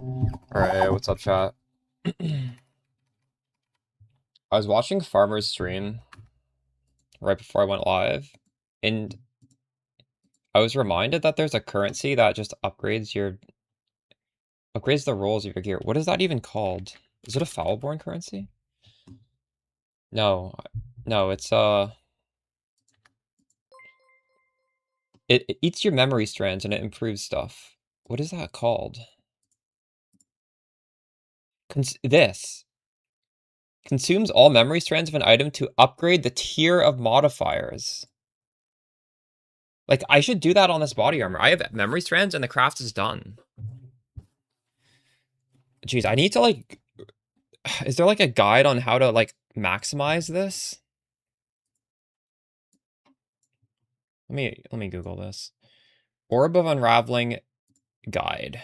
Alright, what's up, chat? I was watching Farmer's stream right before I went live, and I was reminded that there's a currency that just upgrades the rolls of your gear. What is that even called? Is it a Foulborn currency? No, no, it eats your memory strands and it improves stuff. What is that called? This consumes all memory strands of an item to upgrade the tier of modifiers. Like, I should do that on this body armor. I have memory strands and the craft is done. Jeez, I need to, like... Is there, like, a guide on how to, like, maximize this? Let me Google this. Orb of Unraveling guide.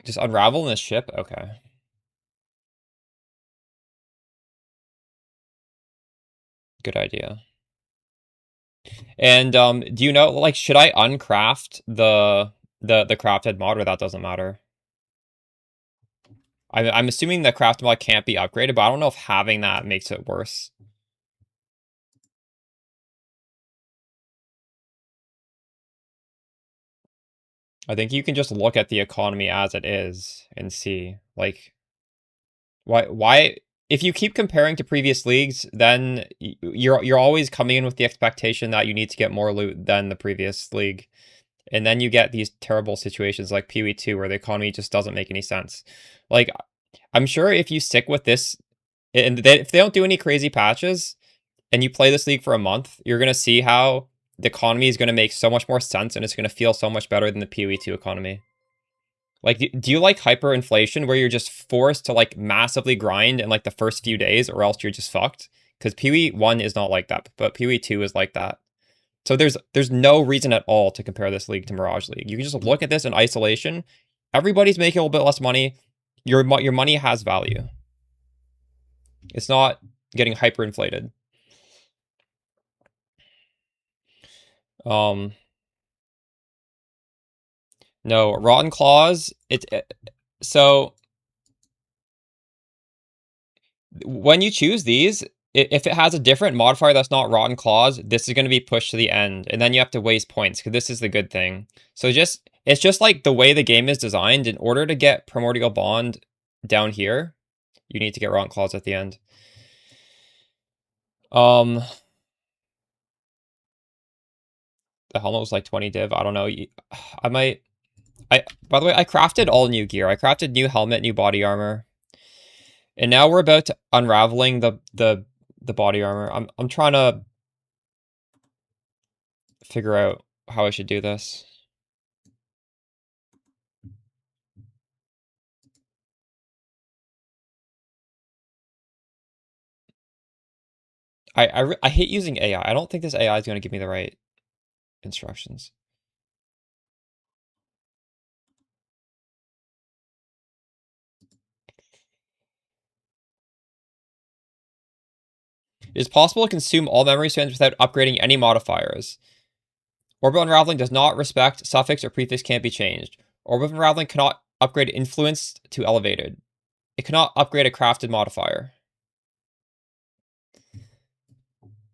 Just unravel in this ship? Okay. Good idea. And, do you know, like, should I uncraft the crafted mod, or that doesn't matter? I'm assuming the crafted mod can't be upgraded, but I don't know if having that makes it worse. I think you can just look at the economy as it is and see, like, why if you keep comparing to previous leagues, then you're always coming in with the expectation that you need to get more loot than the previous league. And then you get these terrible situations like PoE2 where the economy just doesn't make any sense. Like, I'm sure if you stick with this, and if they don't do any crazy patches, and you play this league for a month, you're going to see how the economy is going to make so much more sense and it's going to feel so much better than the PoE2 economy. Like, do you like hyperinflation where you're just forced to, like, massively grind in, like, the first few days or else you're just fucked? Because PoE1 is not like that, but PoE2 is like that. So there's no reason at all to compare this league to Mirage League. You can just look at this in isolation. Everybody's making a little bit less money. Your money has value. It's not getting hyperinflated. No, Rotten Claws, so when you choose these, if it has a different modifier that's not Rotten Claws, this is going to be pushed to the end, and then you have to waste points, because this is the good thing. So it's just like the way the game is designed. In order to get Primordial Bond down here, you need to get Rotten Claws at the end. The helmet was like 20 div. I don't know. By the way, I crafted all new gear. I crafted new helmet, new body armor. And now we're about to unraveling the body armor. I'm trying to figure out how I should do this. I hate using AI. I don't think this AI is going to give me the right instructions. It is possible to consume all memory strands without upgrading any modifiers. Orb of Unraveling does not respect suffix or prefix can't be changed. Orb of Unraveling cannot upgrade influenced to elevated. It cannot upgrade a crafted modifier.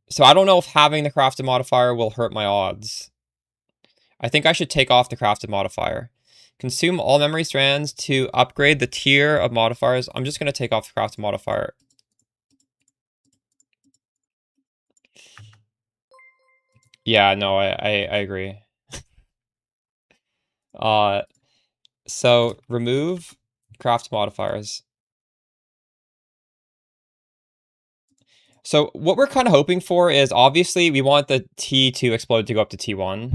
So I don't know if having the crafted modifier will hurt my odds. I think I should take off the crafted modifier. Consume all memory strands to upgrade the tier of modifiers. I'm just going to take off the crafted modifier. Yeah, no, I agree. So remove craft modifiers. So what we're kind of hoping for is, obviously we want the T2 explode to go up to T1.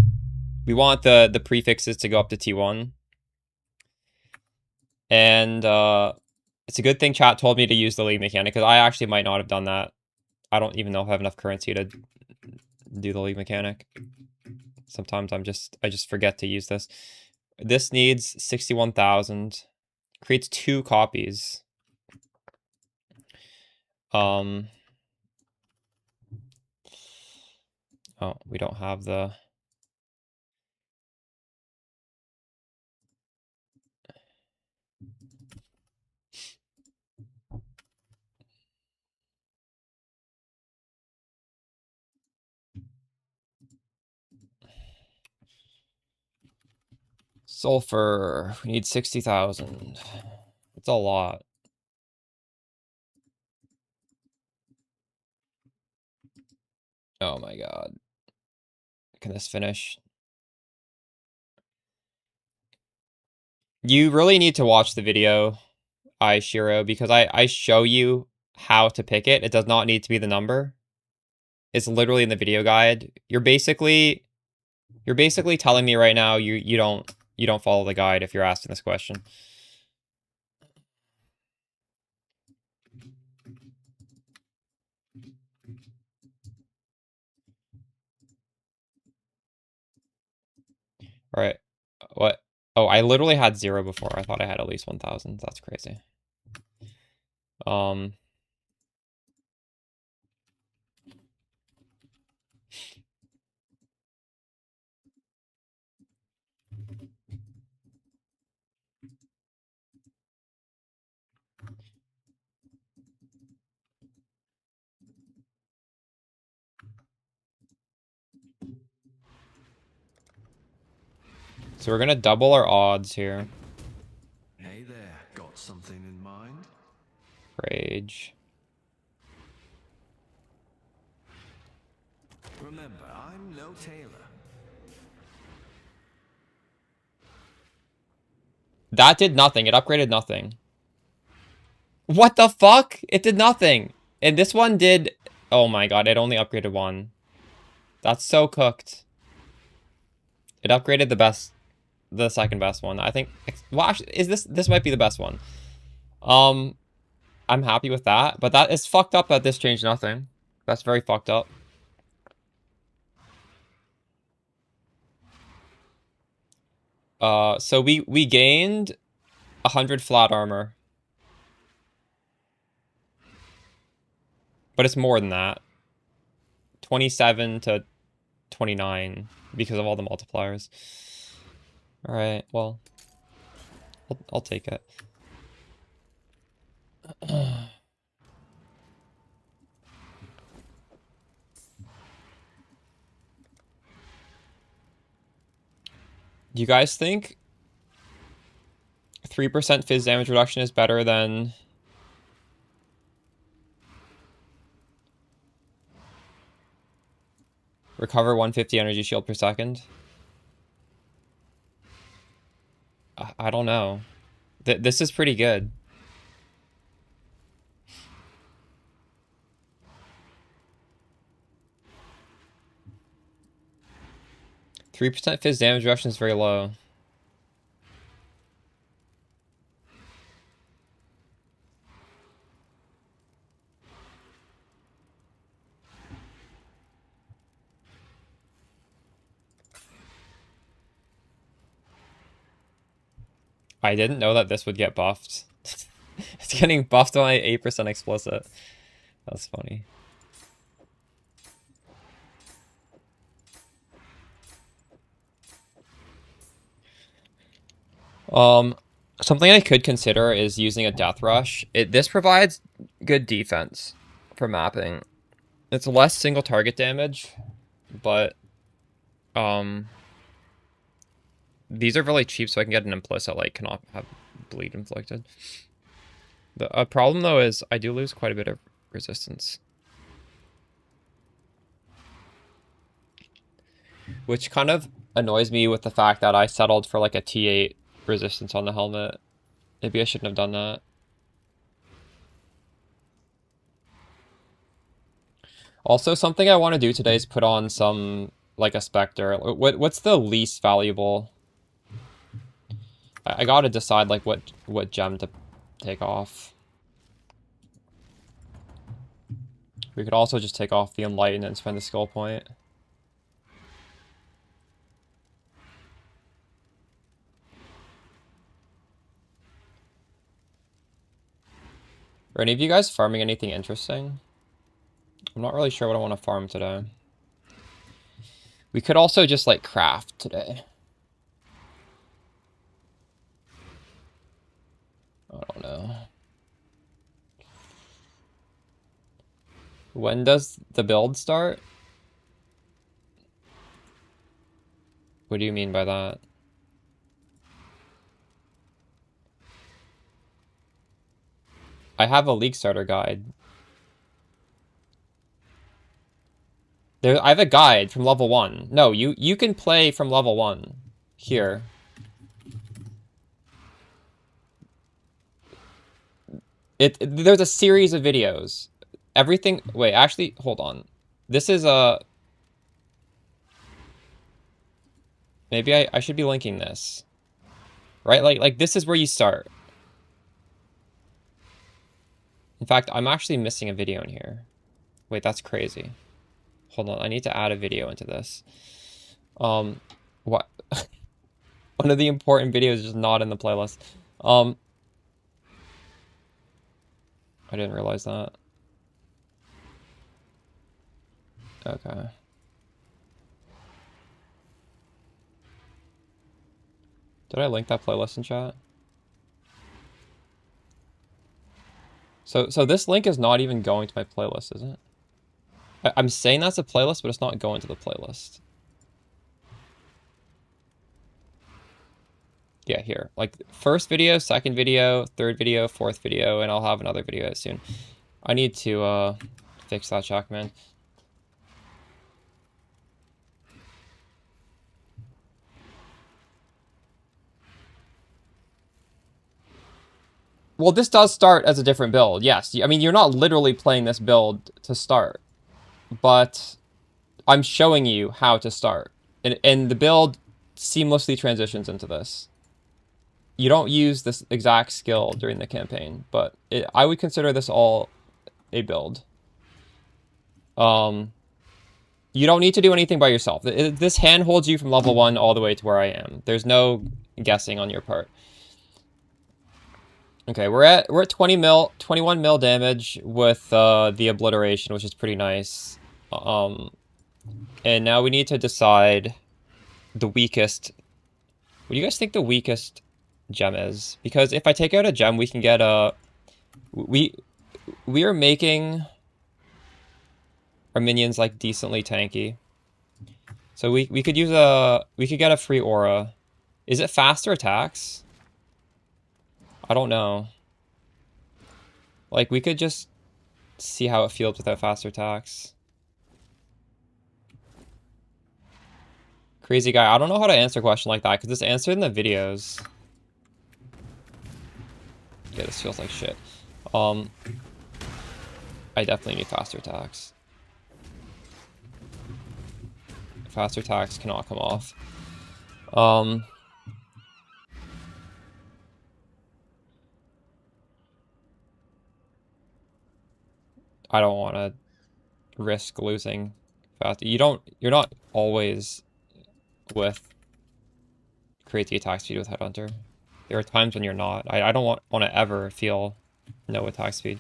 We want the prefixes to go up to T1. And it's a good thing chat told me to use the league mechanic, because I actually might not have done that. I don't even know if I have enough currency to do the league mechanic. Sometimes I just forget to use this. This needs 61,000. Creates 2 copies. Oh, we don't have the... Sulfur. We need 60,000. It's a lot. Oh my god. Can this finish? You really need to watch the video, Shiro, because I show you how to pick it. It does not need to be the number. It's literally in the video guide. You're basically telling me right now you don't follow the guide if you're asking this question. All right. What? Oh, I literally had 0 before. I thought I had at least 1,000. That's crazy. So we're gonna double our odds here. Hey there, got something in mind? Rage. Remember, I'm no tailor. That did nothing. It upgraded nothing. What the fuck? It did nothing. And this one did... Oh my god, it only upgraded 1. That's so cooked. It upgraded the second best one. I think... Well, actually, this might be the best one. I'm happy with that, but that is fucked up that this changed nothing. That's very fucked up. So we gained 100 flat armor. But it's more than that. 27 to 29 because of all the multipliers. Alright, well, I'll take it. Do you guys think 3% fizz damage reduction is better than... Recover 150 energy shield per second? I don't know. This is pretty good. %3 fizz damage reduction is very low. I didn't know that this would get buffed. It's getting buffed on 8% explicit. That's funny. Something I could consider is using a Death Rush. This provides good defense for mapping. It's less single target damage, but these are really cheap, so I can get an implicit, like, cannot have bleed inflicted. The problem, though, is I do lose quite a bit of resistance. Which kind of annoys me with the fact that I settled for, like, a T8 resistance on the helmet. Maybe I shouldn't have done that. Also, something I want to do today is put on some, like, a Spectre. What's the least valuable? I gotta decide, like, what gem to take off. We could also just take off the Enlighten and spend the skill point. Are any of you guys farming anything interesting? I'm not really sure what I want to farm today. We could also just, like, craft today. I don't know. When does the build start? What do you mean by that? I have a League Starter guide. I have a guide from level 1. No, you can play from level 1. Here. There's a series of videos. Everything... Wait, actually, hold on. This is a... Maybe I should be linking this. Right? Like this is where you start. In fact, I'm actually missing a video in here. Wait, that's crazy. Hold on, I need to add a video into this. What? One of the important videos is just not in the playlist. I didn't realize that. Okay. Did I link that playlist in chat? So this link is not even going to my playlist, is it? I'm saying that's a playlist, but it's not going to the playlist. Yeah, here. Like, first video, second video, third video, fourth video, and I'll have another video soon. I need to fix that check, man. Well, this does start as a different build, yes. I mean, you're not literally playing this build to start, but I'm showing you how to start. And the build seamlessly transitions into this. You don't use this exact skill during the campaign, but I would consider this all a build. You don't need to do anything by yourself. This hand holds you from level 1 all the way to where I am. There's no guessing on your part. Okay, we're at 21 mil damage with the obliteration, which is pretty nice. And now we need to decide the weakest. What do you guys think the weakest gem is? Because if I take out a gem, we can get a... We are making our minions, like, decently tanky. So we could use a... We could get a free aura. Is it faster attacks? I don't know. Like, we could just see how it feels without faster attacks. Crazy guy. I don't know how to answer a question like that, because it's answered in the videos. Yeah, this feels like shit. I definitely need faster attacks. Faster attacks cannot come off. I don't want to risk losing fast. You're not always with create the attack speed with Headhunter. There are times when you're not. I don't want to ever feel no attack speed.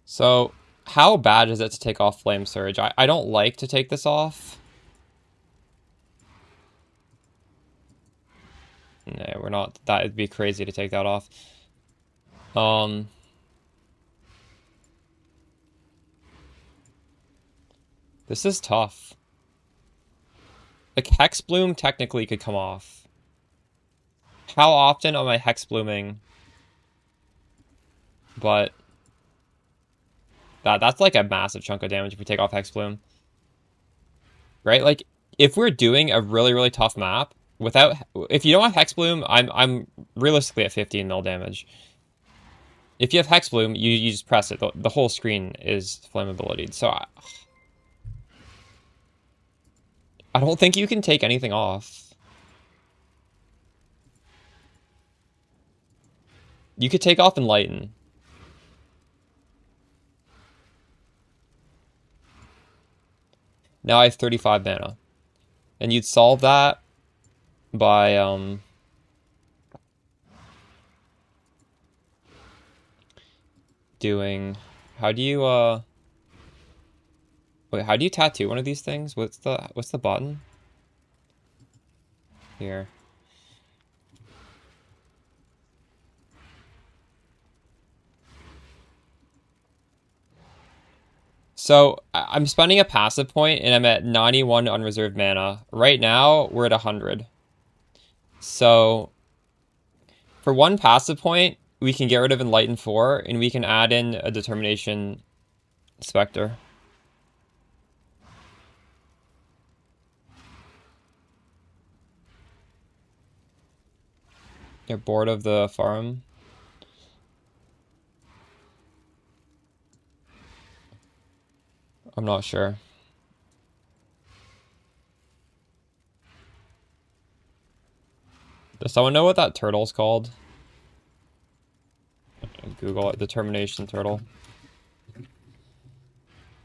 So how bad is it to take off Flame Surge? I don't like to take this off. No, we're not. That would be crazy to take that off. This is tough. Like, Hex Bloom technically could come off. How often am I Hex Blooming? But that's like a massive chunk of damage if we take off Hex Bloom. Right? Like, if we're doing a really, really tough map, if you don't have Hex Bloom, I'm realistically at 15 mil damage. If you have Hex Bloom, you just press it. The whole screen is flammability. So I don't think you can take anything off. You could take off Enlighten. Now I have 35 mana. And you'd solve that by doing, how do you wait, how do you tattoo one of these things? What's the button? Here. So I'm spending a passive point and I'm at 91 unreserved mana. Right now, we're at 100. So for one passive point, we can get rid of Enlighten 4 and we can add in a Determination Spectre. You're bored of the farm? I'm not sure. Does someone know what that turtle's called? Google it. Determination turtle.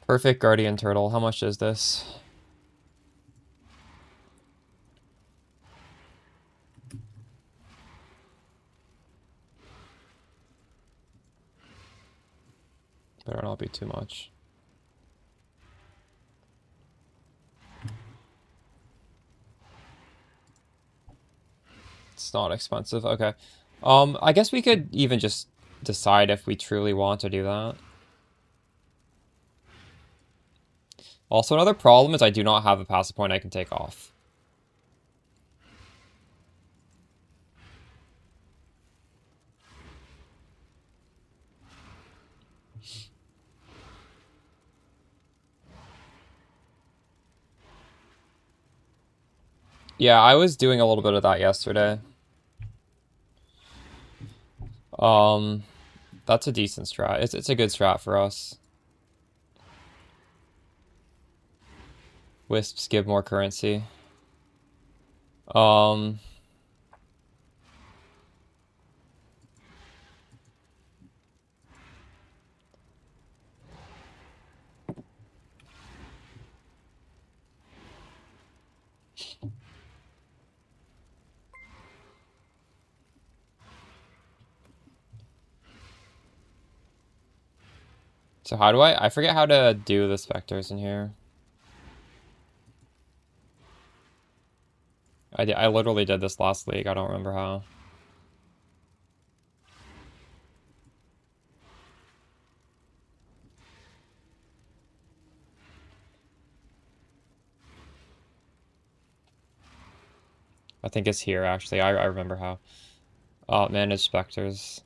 Perfect guardian turtle. How much is this? Better not be too much. It's not expensive. Okay. I guess we could even just decide if we truly want to do that. Also, another problem is I do not have a passive point I can take off. Yeah, I was doing a little bit of that yesterday. That's a decent strat. It's a good strat for us. Wisps give more currency. So how do I forget how to do the specters in here. I literally did this last league. I don't remember how. I think it's here, actually. I remember how. Manage specters.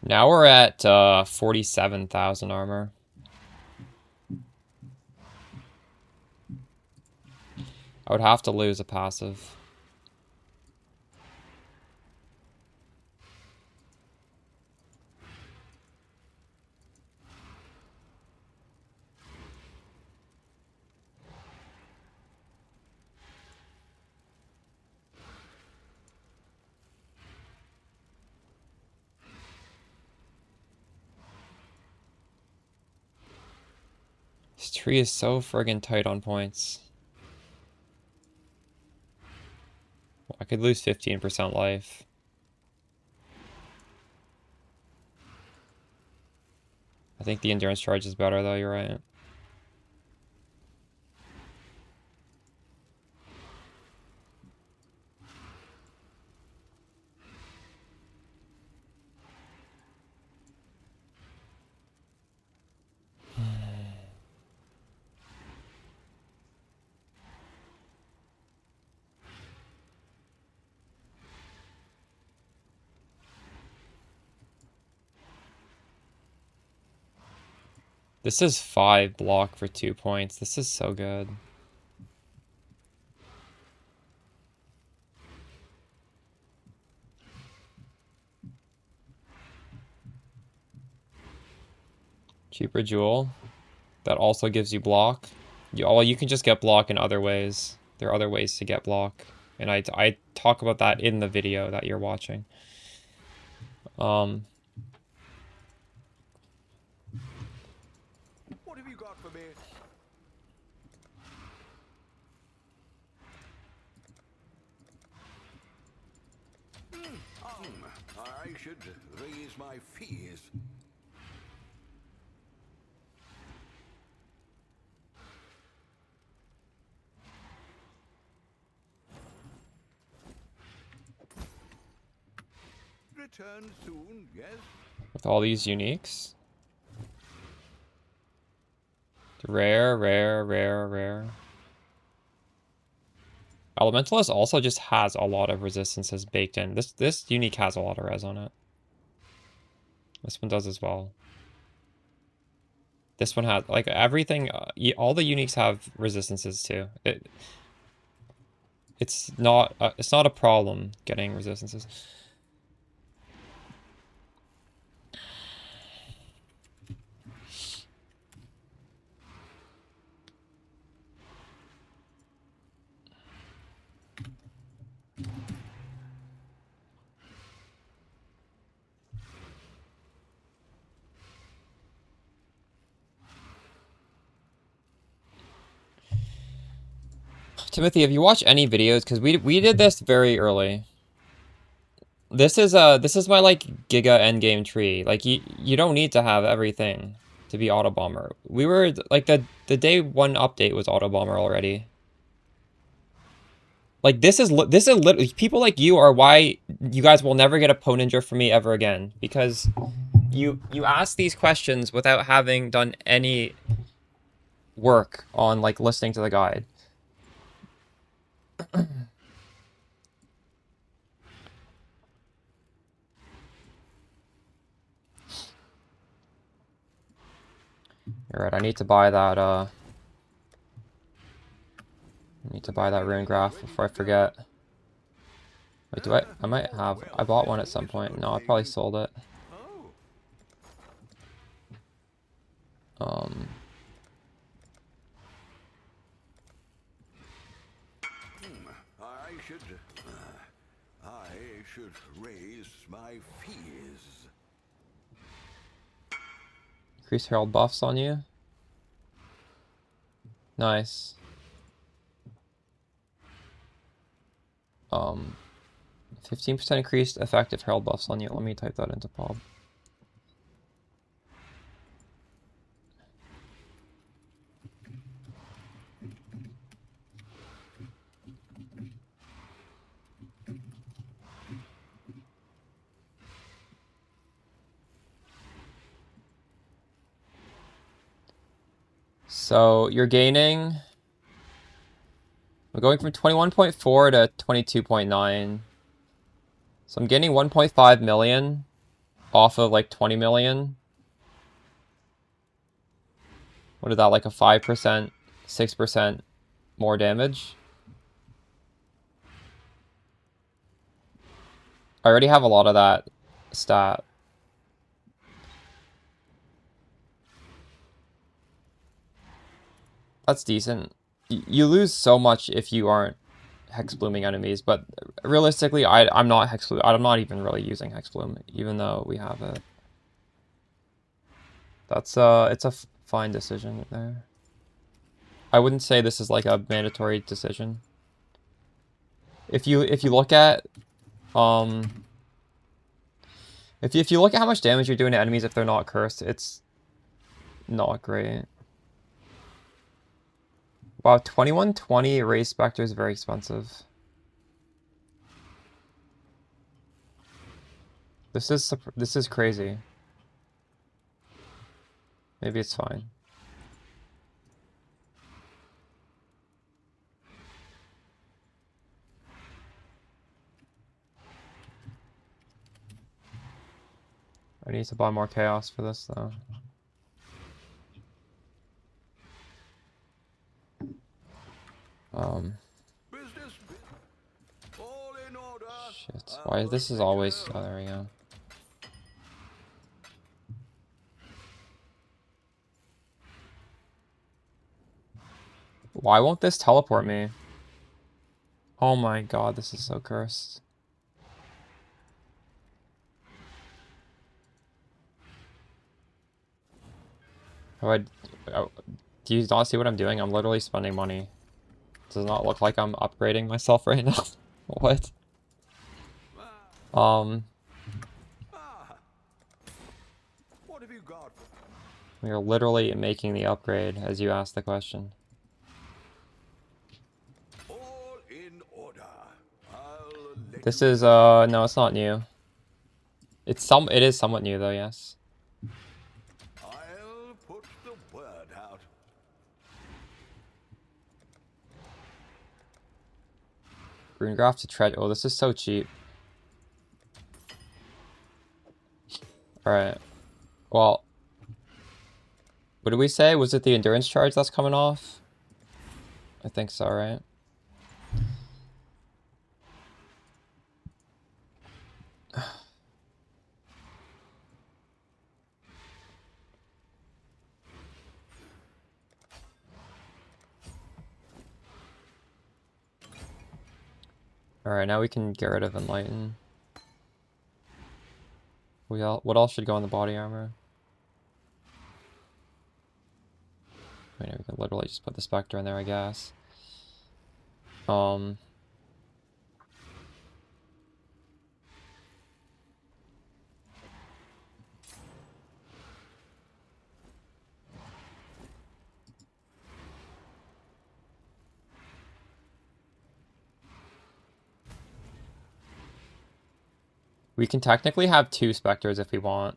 Now we're at 47,000 armor. I would have to lose a passive. This tree is so friggin' tight on points. I could lose 15% life. I think the endurance charge is better, though. You're right. This is 5 block for 2 points. This is so good. Cheaper jewel. That also gives you block. You can just get block in other ways. There are other ways to get block. And I talk about that in the video that you're watching. What have you got for me? I should raise my fees. Return soon, yes? With all these uniques. Rare, rare, rare, rare. Elementalist also just has a lot of resistances baked in. This unique has a lot of res on it. This one does as well. This one has, like, everything, all the uniques have resistances too. It's not a problem getting resistances. Timothy, have you watched any videos? Because we did this very early. This is my like giga endgame tree. Like you don't need to have everything to be Autobomber. We were like the day one update was Autobomber already. Like this is literally people like you are why you guys will never get a Poe Ninja from me ever again, because you ask these questions without having done any work on like listening to the guide. You're right, I need to buy that rune graph before I forget. Wait, do I might have, I bought one at some point. No, I probably sold it. I should raise my fees. Increase Herald buffs on you. Nice. 15% increased effective Herald buffs on you. Let me type that into Pob. So you're gaining. We're going from 21.4 to 22.9. So I'm gaining 1.5 million off of like 20 million. What is that, like a 5%, 6% more damage? I already have a lot of that stat. That's decent. You lose so much if you aren't Hex Blooming enemies, but realistically, I'm not Hex Bloom. I'm not even really using Hex Bloom, even though we have it. That's it's a fine decision there. I wouldn't say this is like a mandatory decision. If you look at if you look at how much damage you're doing to enemies if they're not cursed, it's not great. Wow, 2120 Raise Spectre is very expensive. This is crazy. Maybe it's fine. I need to buy more chaos for this though. Shit. Why this is always, oh, there we go. Why won't this teleport me? Oh my god, this is so cursed. Oh, do you not see what I'm doing? I'm literally spending money. Does not look like I'm upgrading myself right now. What? Ah, what have you got? We are literally making the upgrade as you asked the question. All in order. I'll let This you is, know. no, it's not new. It is somewhat new though, yes. I'll put the word out. Runegraph to tread. Oh, this is so cheap. Alright. Well, what did we say? Was it the endurance charge that's coming off? I think so, right? Alright, now we can get rid of Enlighten. What else should go in the body armor? I mean, we can literally just put the Spectre in there, I guess. We can technically have 2 Spectres if we want.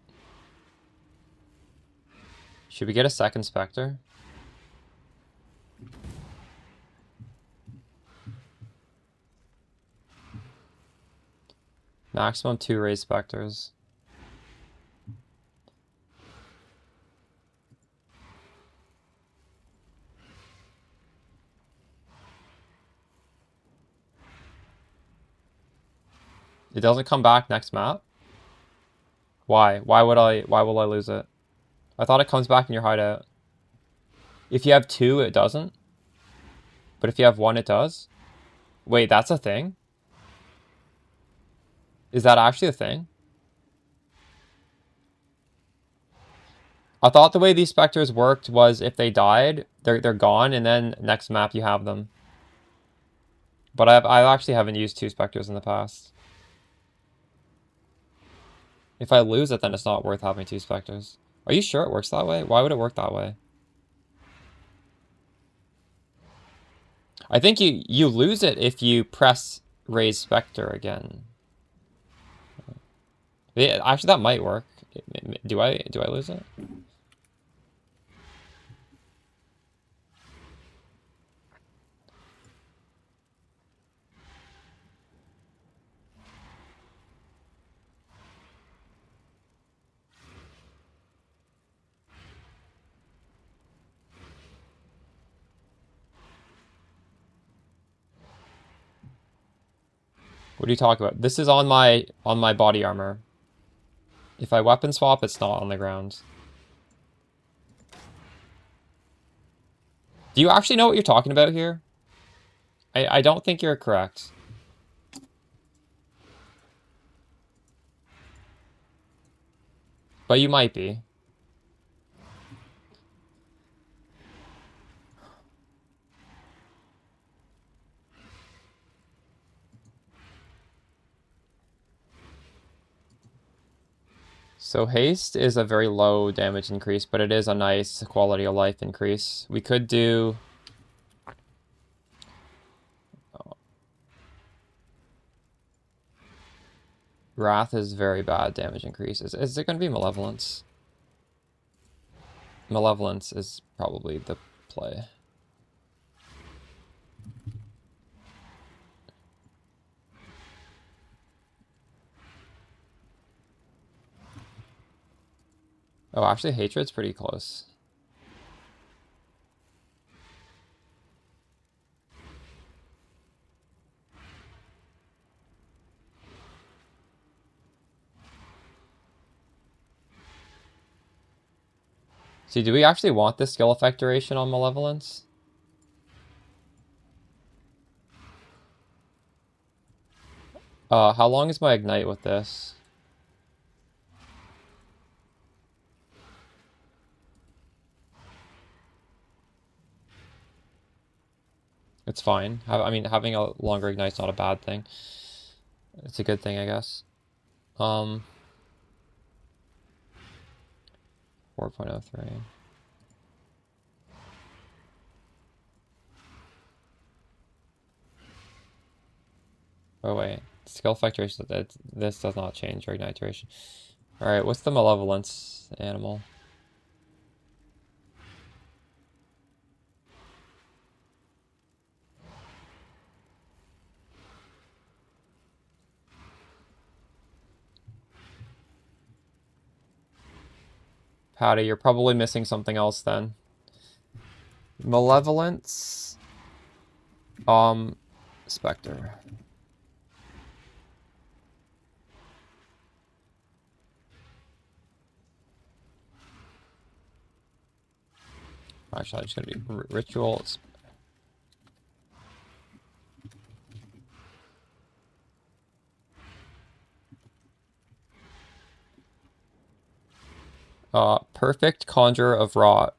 Should we get a second Spectre? Maximum 2 raised Spectres. It doesn't come back next map? Why? Why will I lose it? I thought it comes back in your hideout. If you have 2, it doesn't? But if you have 1, it does? Wait, that's a thing? Is that actually a thing? I thought the way these Spectres worked was if they died, they're gone, and then next map you have them. But I actually haven't used 2 Spectres in the past. If I lose it, then it's not worth having 2 Spectres. Are you sure it works that way? Why would it work that way? I think you lose it if you press raise Spectre again. Yeah, actually, that might work. Do I lose it? What are you talking about? This is on my body armor. If I weapon swap, it's not on the ground. Do you actually know what you're talking about here? I don't think you're correct. But you might be. So haste is a very low damage increase, but it is a nice quality of life increase. We could do... Wrath is very bad damage increase. Is it going to be Malevolence? Malevolence is probably the play. Oh, actually, Hatred's pretty close. See, do we actually want this skill effect duration on Malevolence? How long is my ignite with this? It's fine. I mean, having a longer ignite's not a bad thing. It's a good thing, I guess. 4.03. Oh wait, skill effect duration. This does not change your ignite duration. All right, what's the malevolence animal? Patty, you're probably missing something else then. Malevolence. Spectre. Actually, I'm just gonna be ritual. Perfect Conjurer of Rot.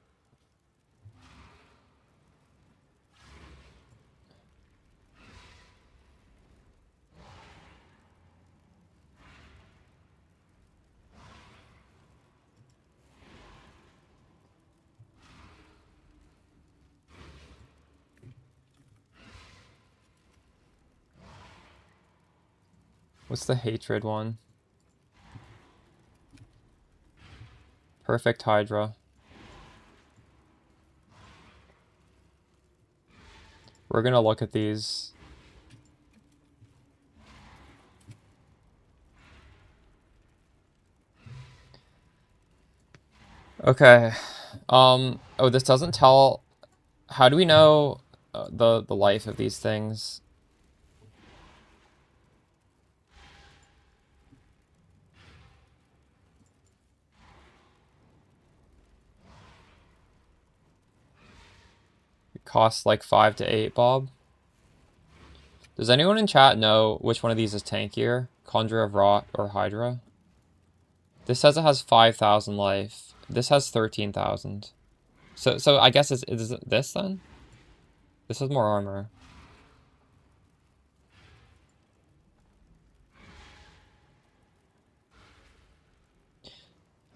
What's the hatred one? Perfect Hydra. We're gonna look at these. Okay. Oh, this doesn't tell. How do we know the life of these things? It costs like 5 to 8, Bob. Does anyone in chat know which one of these is tankier? Conjurer of Rot or Hydra? This says it has 5,000 life. This has 13,000. So I guess is it this then? This has more armor.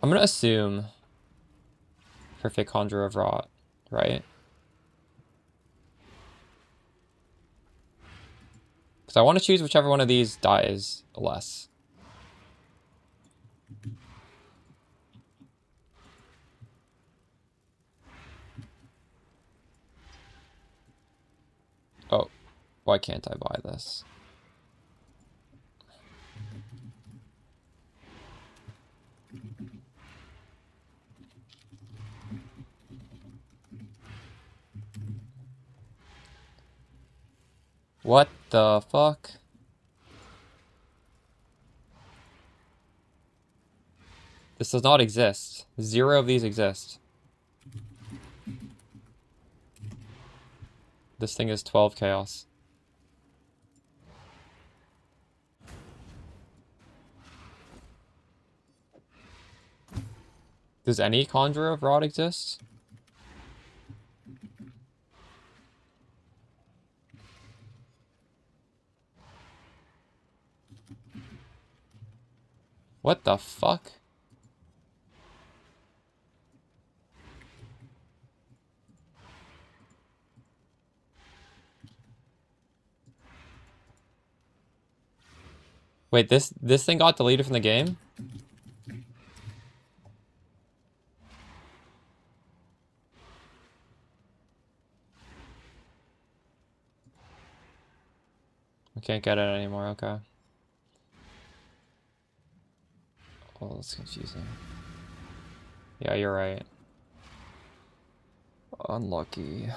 I'm gonna assume Perfect Conjurer of Rot, right? Because I want to choose whichever one of these dies less. Oh, why can't I buy this? What the fuck? This does not exist. 0 of these exist. This thing is 12 chaos. Does any Conjurer of Rot exist? What the fuck? Wait, this thing got deleted from the game? I can't get it anymore, okay. Oh, that's confusing. Yeah, you're right. Unlucky.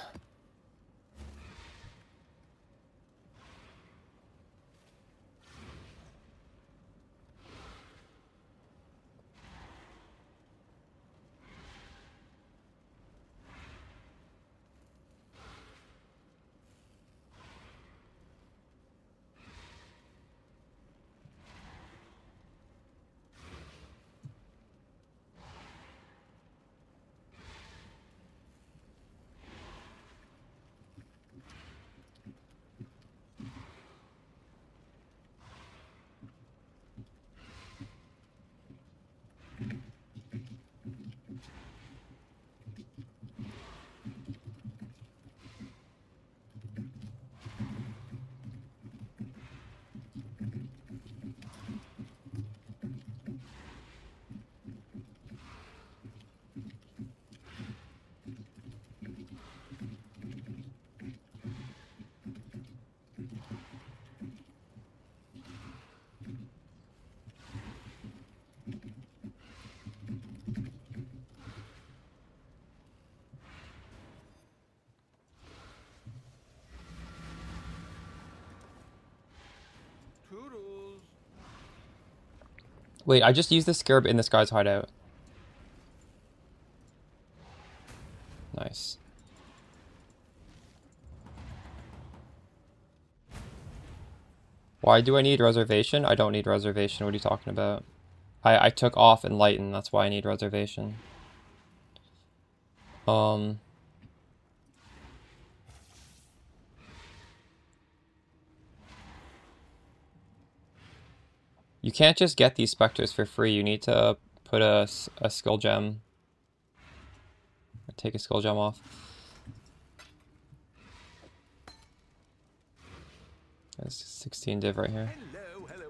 Wait, I just used the Scarab in this guy's hideout. Nice. Why do I need reservation? I don't need reservation. What are you talking about? I took off Enlighten. That's why I need reservation. You can't just get these specters for free. You need to put a skill gem. Take a skill gem off. There's 16 div right here. Hello, hello.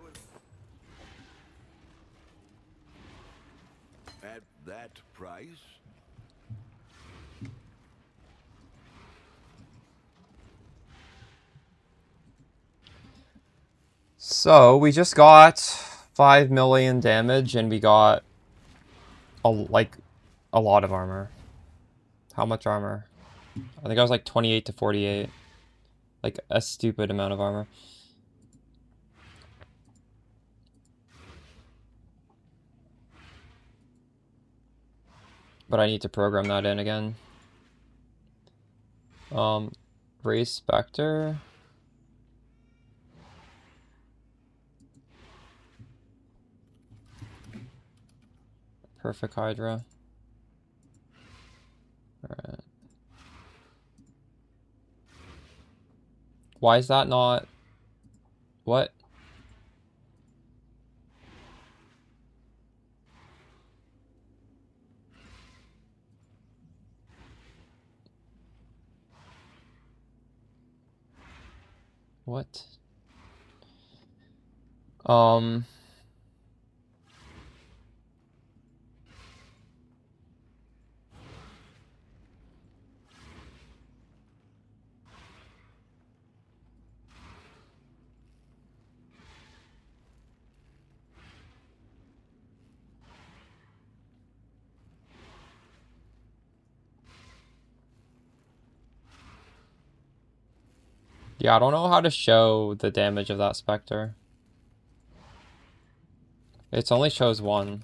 At that price? So we just got 5 million damage and we got a lot of armor. How much armor? I think I was like 28 to 48. Like a stupid amount of armor. But I need to program that in again. Raise Spectre. Perfect Hydra. Alright. Why is that not... What? What? Yeah, I don't know how to show the damage of that Spectre. It only shows one.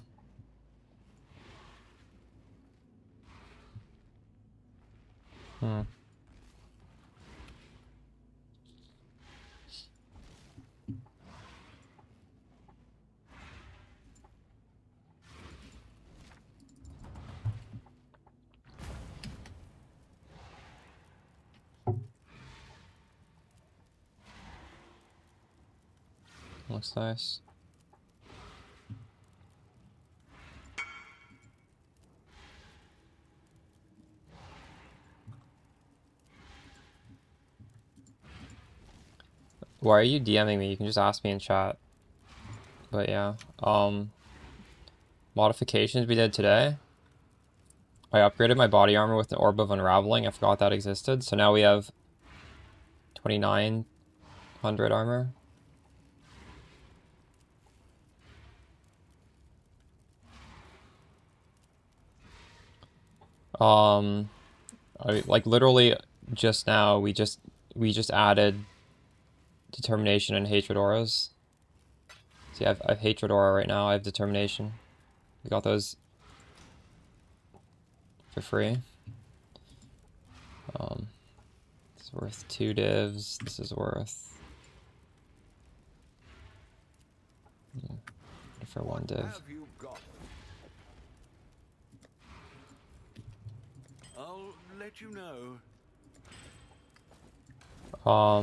Looks nice. Why are you DMing me? You can just ask me in chat. But yeah, modifications we did today. I upgraded my body armor with the Orb of Unraveling. I forgot that existed. So now we have 2900 armor. Like literally just now we just added determination and hatred auras. See, I have hatred aura right now. I have determination. We got those for free. It's worth 2 divs. This is worth for 1 div. Have you got? I'll let you know. Ah.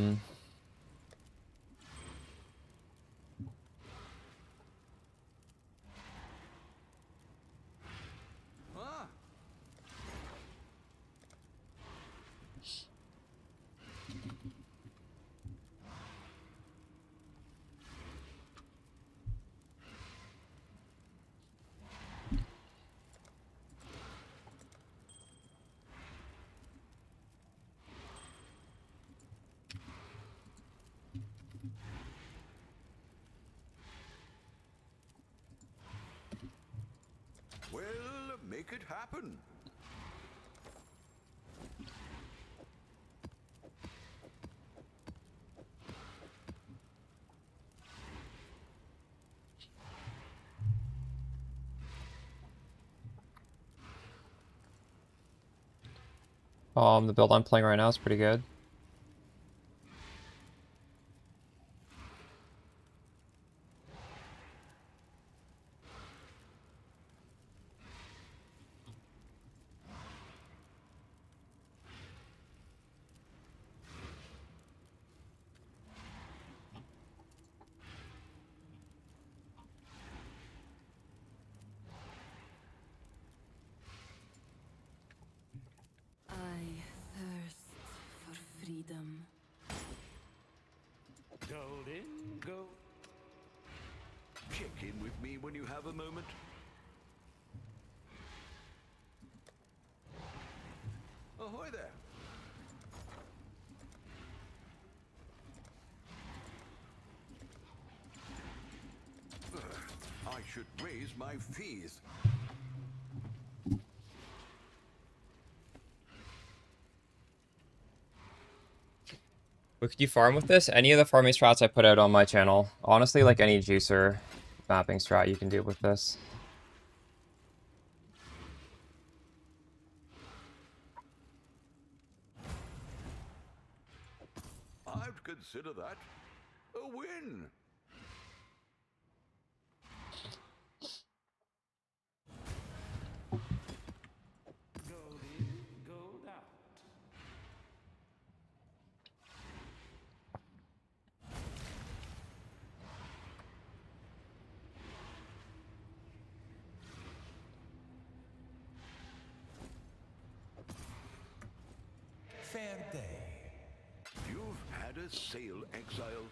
Well, make it happen. The build I'm playing right now is pretty good. I thirst for freedom. Golden, go. Check in with me when you have a moment. Ahoy there. I should raise my fees. What could you farm with this? Any of the farming strats I put out on my channel. Honestly, like any juicer mapping strat you can do with this. I'd consider that a win. Gold in, gold out. Fair day. You've had a sail, exile.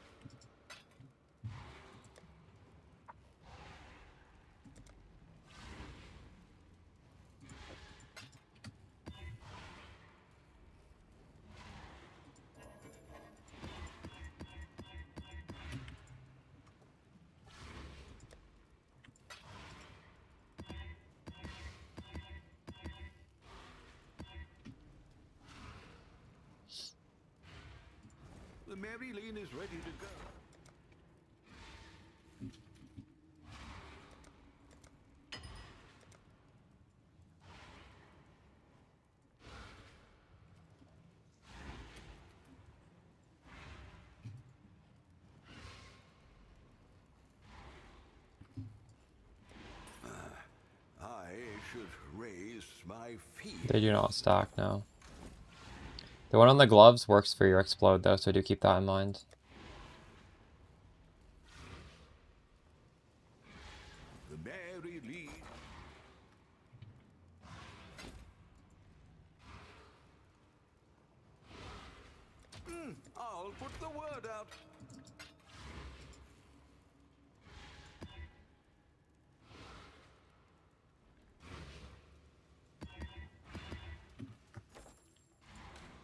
The Maryline is ready to go. I should raise my feet. They do not stack, no. The one on the gloves works for your explode though, so do keep that in mind. The Maryline. I'll put the word out.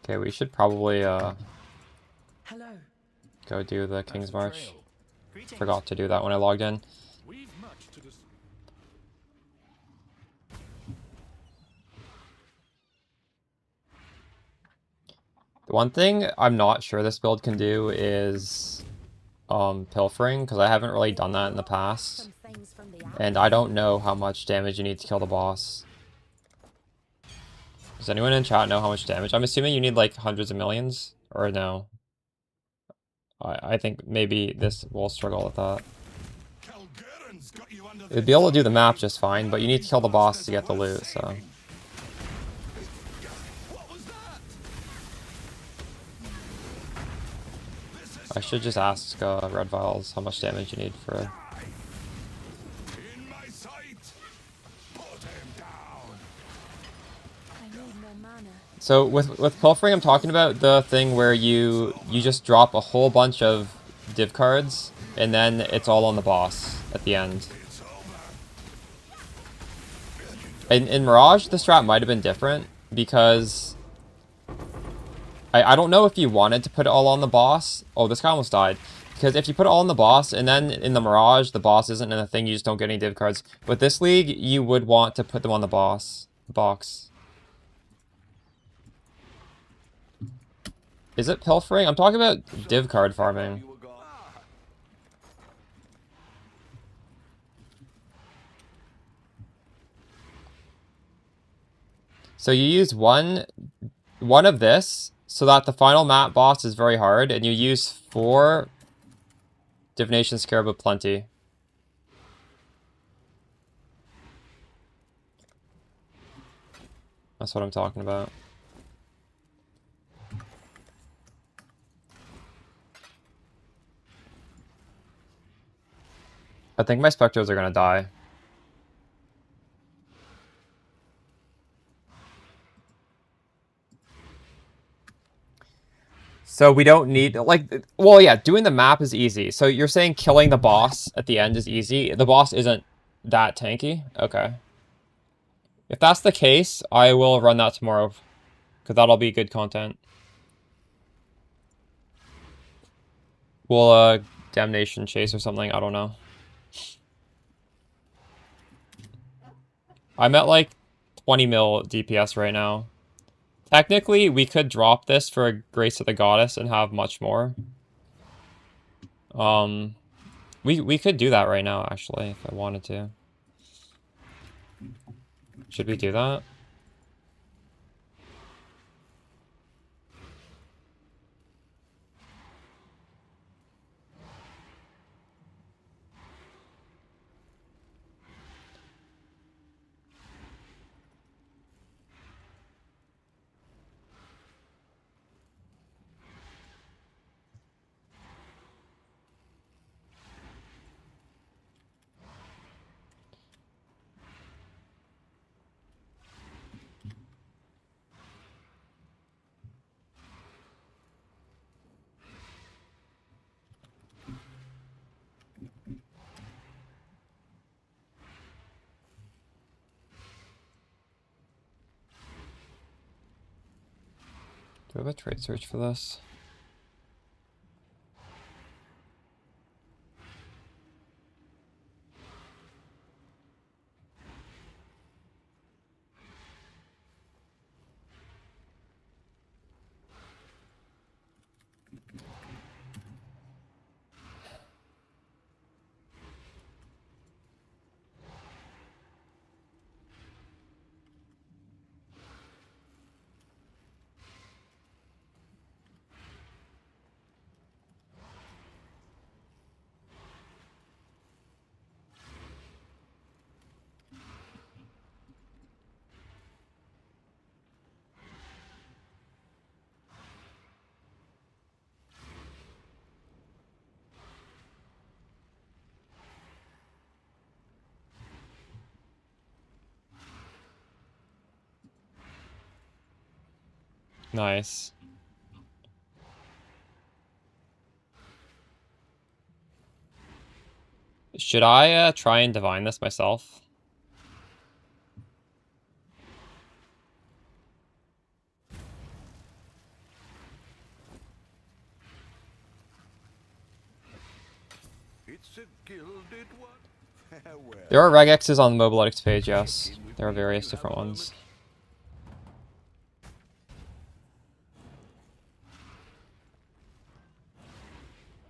Okay, we should probably Hello. go do the King's March. Trail. Greetings. Forgot to do that when I logged in. We've much to dis- The one thing I'm not sure this build can do is pilfering, because I haven't really done that in the past. Some things from the And I don't know how much damage you need to kill the boss. Does anyone in chat know how much damage? I'm assuming you need like hundreds of millions, or no? I think maybe this will struggle with that. It'd be able to do the map just fine, but you need to kill the boss to get the loot, so... I should just ask Red Vials how much damage you need for... In my sight. Put him down. I need more mana. So with pilfering, I'm talking about the thing where you just drop a whole bunch of div cards, and then it's all on the boss at the end. In Mirage, the strat might have been different, because... I don't know if you wanted to put it all on the boss. Oh, this guy almost died. Because if you put it all on the boss, and then in the Mirage, the boss isn't in the thing, you just don't get any div cards. With this league, you would want to put them on the box. Is it pilfering? I'm talking about div card farming. You were gone. So you use one one of this so that the final map boss is very hard, and you use 4 Divination Scarab of Plenty. That's what I'm talking about. I think my Spectres are gonna die. So we don't need, like, well, yeah, doing the map is easy. So you're saying killing the boss at the end is easy? The boss isn't that tanky? Okay. If that's the case, I will run that tomorrow, because that'll be good content. We'll, Damnation Chase or something, I don't know. I'm at, like, 20 mil DPS right now. Technically, we could drop this for a Grace of the Goddess and have much more. We could do that right now, actually, if I wanted to. Should we do that? Do I have a trade search for this? Nice. Should I try and divine this myself? It's a gilded one. Farewell. There are regexes on the Mobiletics page, yes. There are various different ones.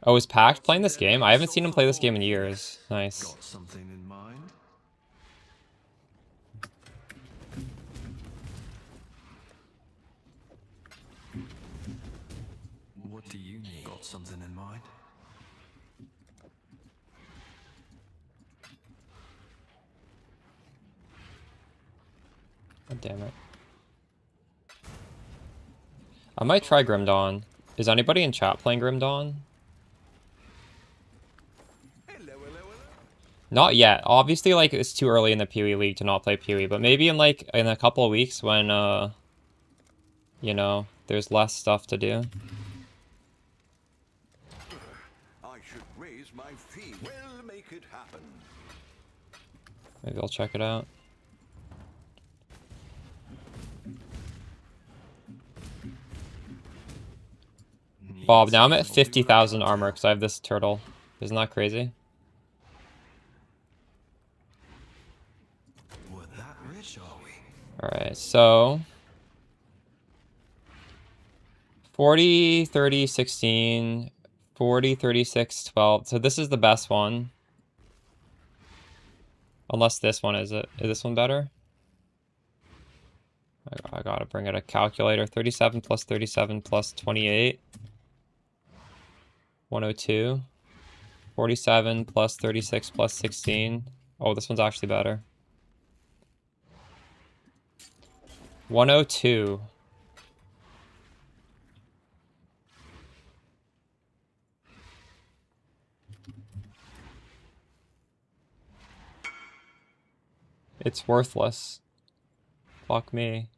Oh, is Pact playing this game? I haven't seen him play this game in years. Nice. Got something in mind? What do you need? Got something in mind? God damn it. I might try Grim Dawn. Is anybody in chat playing Grim Dawn? Not yet. Obviously, like, it's too early in the Pee-wee League to not play Pee-wee, but maybe in a couple of weeks when, you know, there's less stuff to do. I should raise my fee. We'll make it happen. Maybe I'll check it out. Bob, now I'm at 50,000 armor because I have this turtle. Isn't that crazy? We're that rich, are we? Alright, so 40, 30, 16, 40, 36, 12. So this is the best one. Unless this one is it. Is this one better? I gotta bring out a calculator. 37 plus 37 plus 28. 102. 47 plus 36 plus 16. Oh, this one's actually better. 102. It's worthless. Fuck me.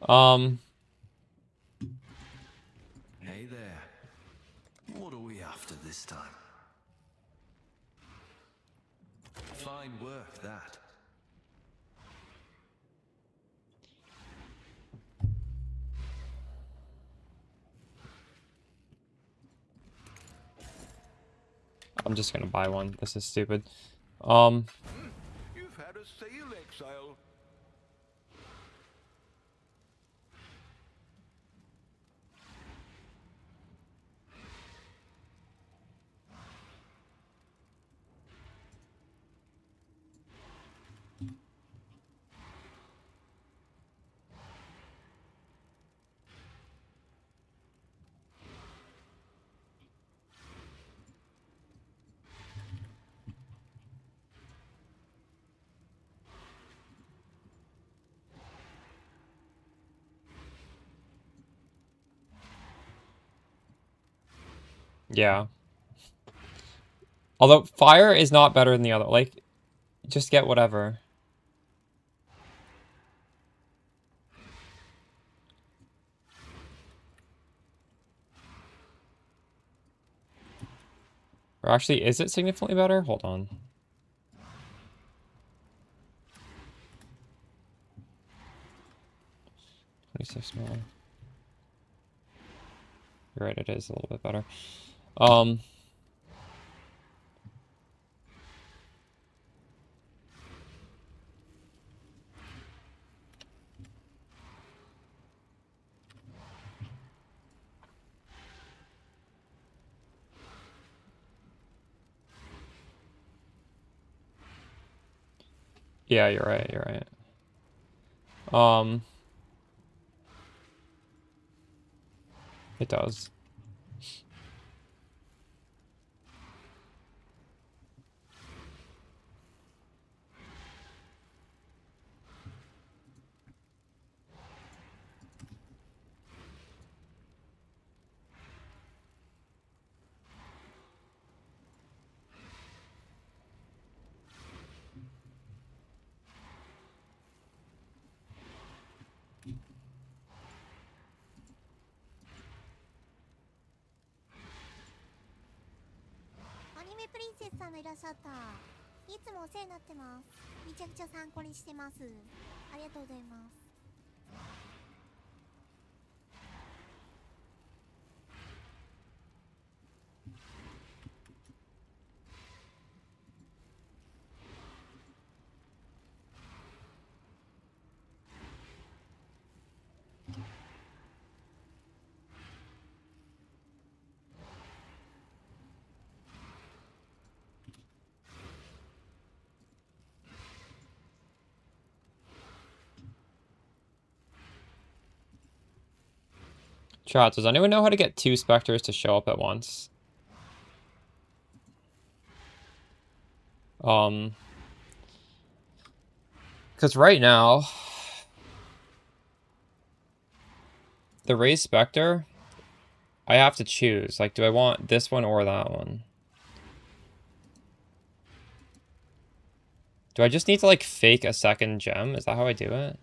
Hey there. What are we after this time? Fine work, that. I'm just gonna buy one. This is stupid. You've had a sail, exile. Yeah. Although fire is not better than the other. Like, just get whatever. Or actually, is it significantly better? Hold on. $26 more. You're right, it is a little bit better. Yeah, you're right, you're right. It does. Chat, does anyone know how to get 2 specters to show up at once? Because right now, the raised specter, I have to choose. Like, do I want this one or that one? Do I just need to, like, fake a second gem? Is that how I do it?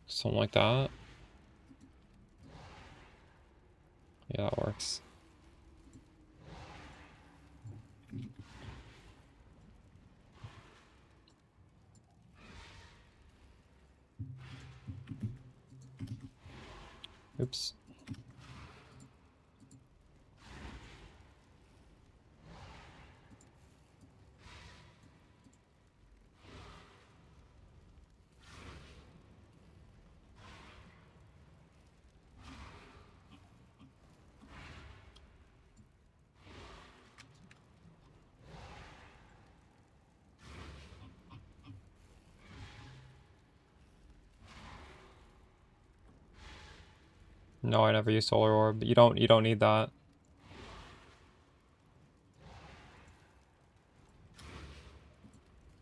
Something like that. Yeah, that works. Oops. No, I never use Solar Orb. You don't need that.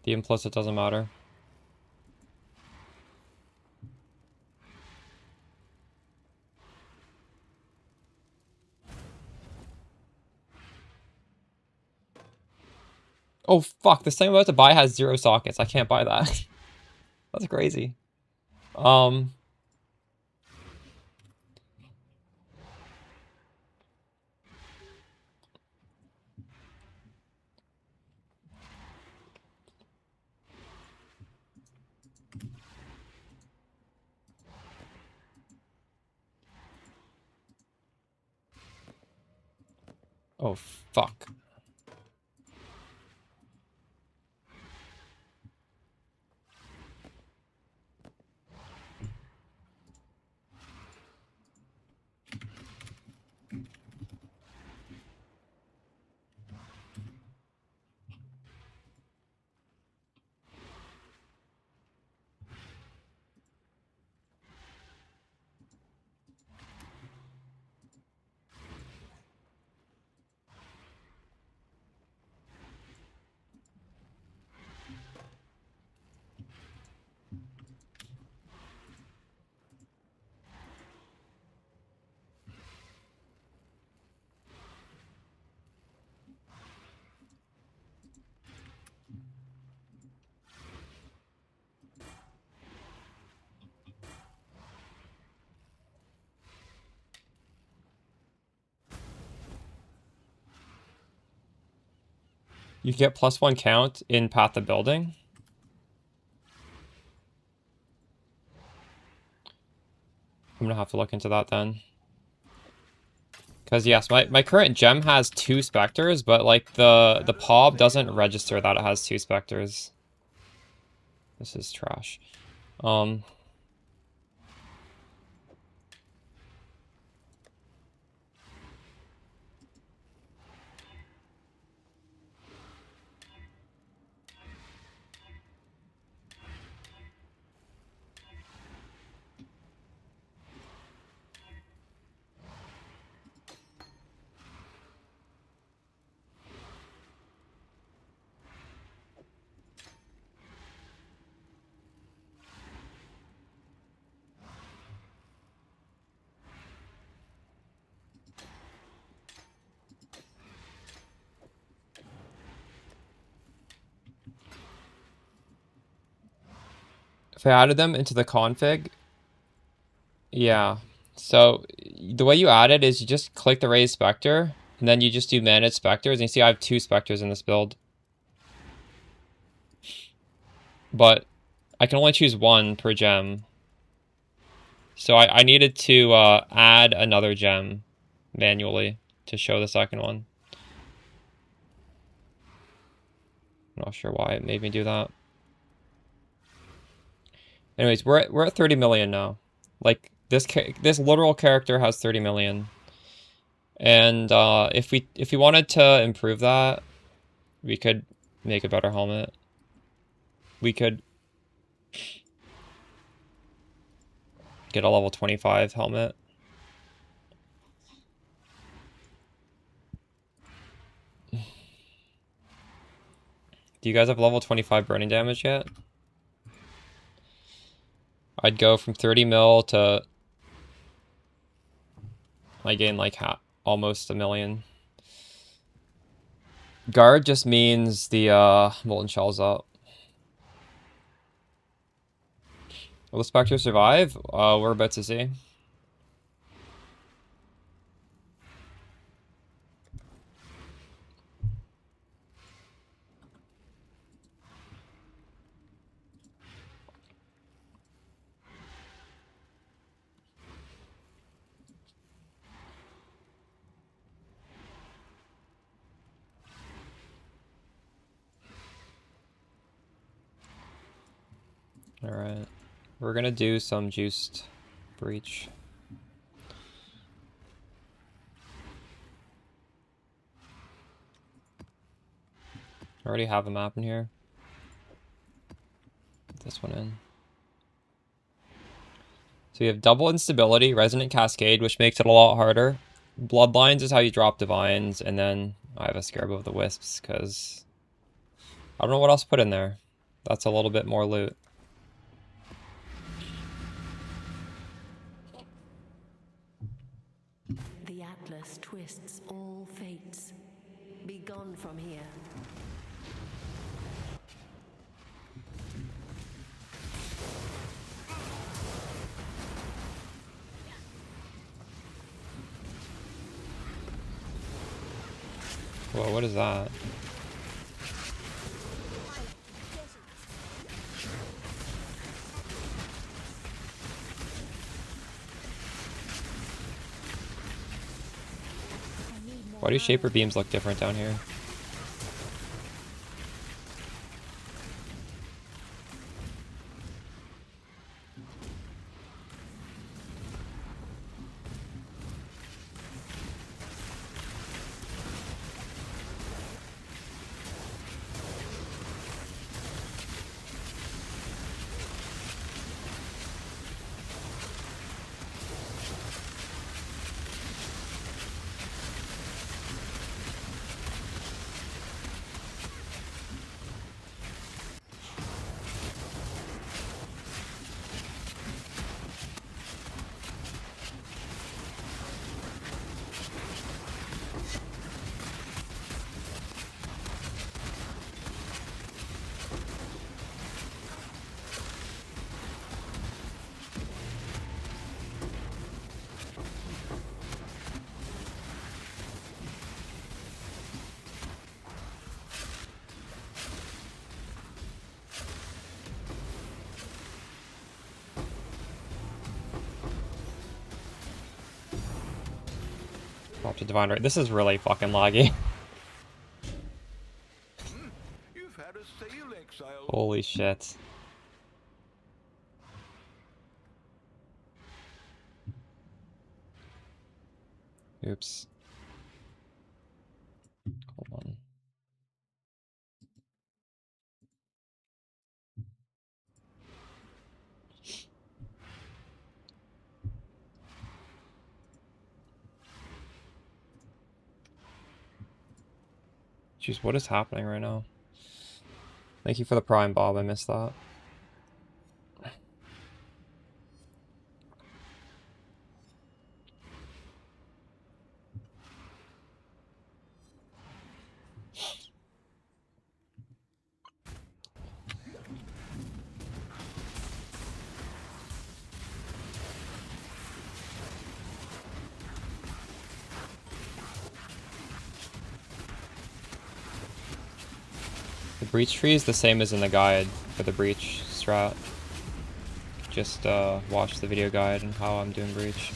The implicit doesn't matter. Oh fuck, this thing I'm about to buy has 0 sockets. I can't buy that. That's crazy. Oh fuck. You get +1 count in Path of Building. I'm gonna have to look into that then. Because yes, my current gem has 2 specters, but like the POB doesn't register that it has 2 specters. This is trash. If I added them into the config, yeah. So the way you add it is you just click the raised specter, and then you just do manage specters, and you see I have 2 specters in this build. But I can only choose 1 per gem. So I needed to add another gem manually to show the second one. I'm not sure why it made me do that. Anyways, we're at 30 million now. Like this literal character has 30 million. And if we wanted to improve that, we could make a better helmet. We could get a level 25 helmet. Do you guys have level 25 burning damage yet? I'd go from 30 mil to I gain like almost a million. Guard just means the molten shell's up. Will the Spectre survive? We're about to see. Alright. We're gonna do some juiced breach. I already have a map in here. Put this one in. we have double instability, Resonant Cascade, which makes it a lot harder. Bloodlines is how you drop Divines, and then I have a Scarab of the Wisps, because I don't know what else to put in there. That's a little bit more loot. The Atlas twists all fates. Be gone from here. Whoa, what is that? Why do Shaper Beams look different down here? Up to Divine Right. This is really fucking laggy. You've had a sail, exile. Holy shit. Oops. Hold on. Jeez, what is happening right now? Thank you for the Prime, Bob. I missed that. The breach tree is the same as in the guide for the breach strat. Just watch the video guide and how I'm doing breach.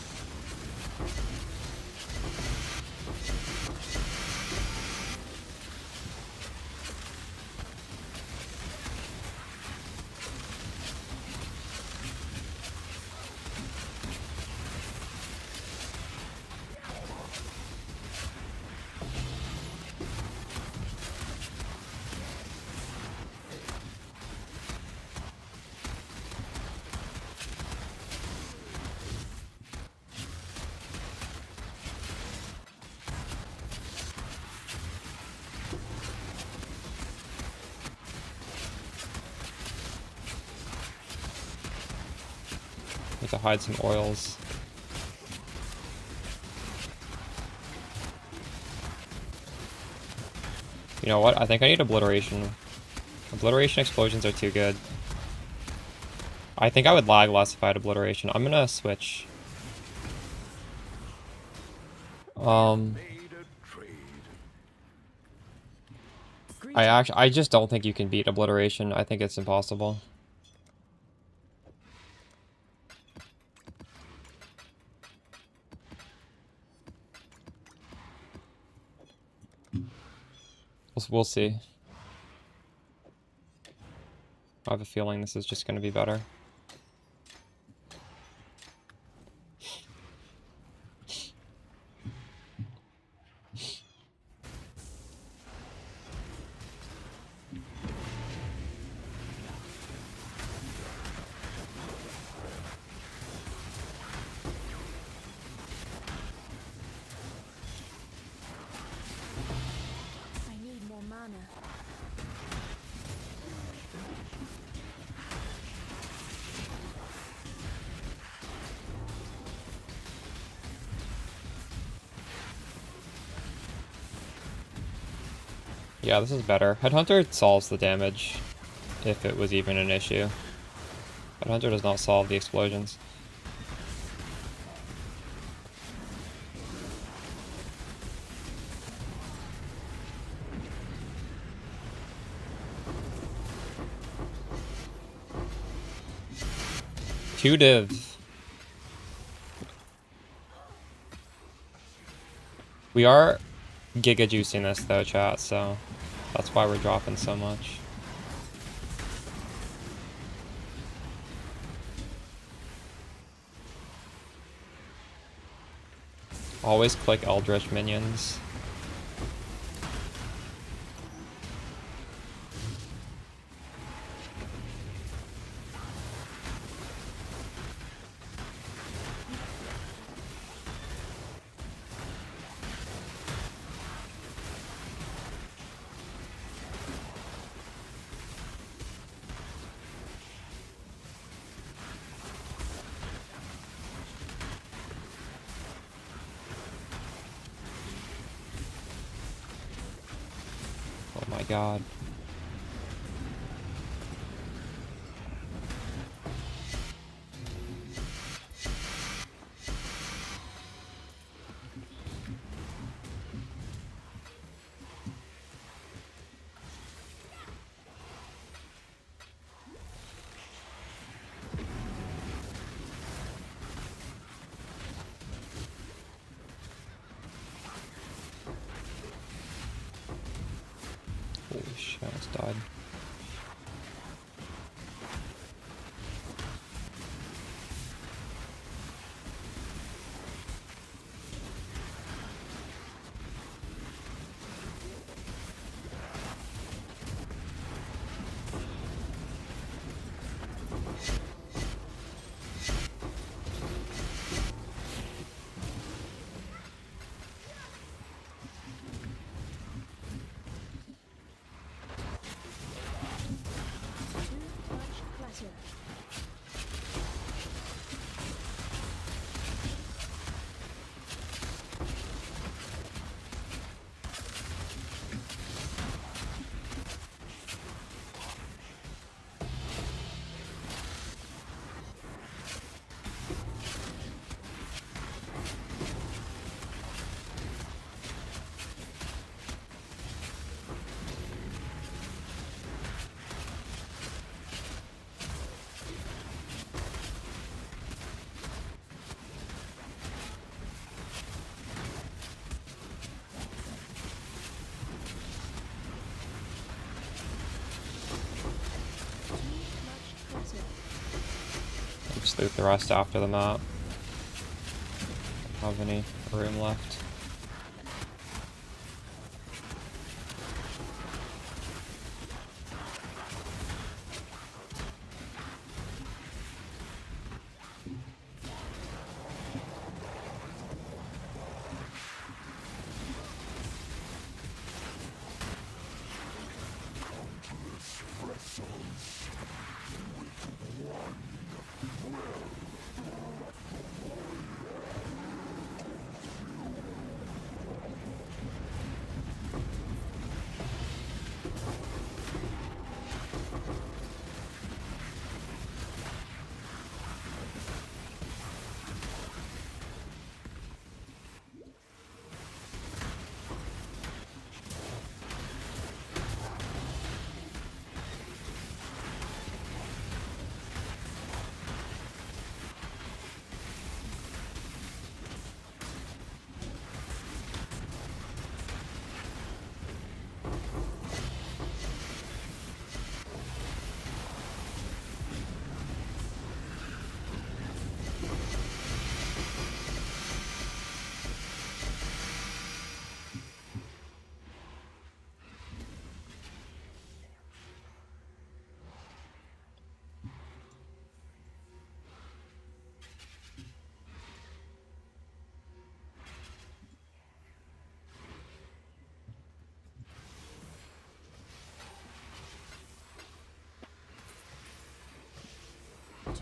Need to hide some oils. You know what? I think I need obliteration. Obliteration explosions are too good. I think I would lag less if I had obliteration. I'm gonna switch. Made a trade. I just don't think you can beat obliteration. I think it's impossible. We'll see. I have a feeling this is just going to be better. mana. Yeah, this is better. Headhunter solves the damage, if it was even an issue. Headhunter does not solve the explosions. Two divs. We are giga juicing this though, chat, so that's why we're dropping so much. Always click Eldritch minions. Oh my god. Holy shit, I almost died. Too much clutter. Just loot the rest after the map. Don't have any room left.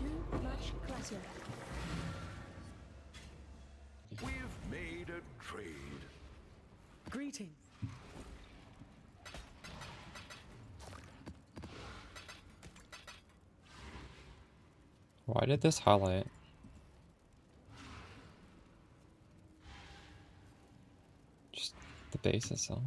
Too much clutter. We've made a trade. Greetings. Why did this highlight? Just the base itself.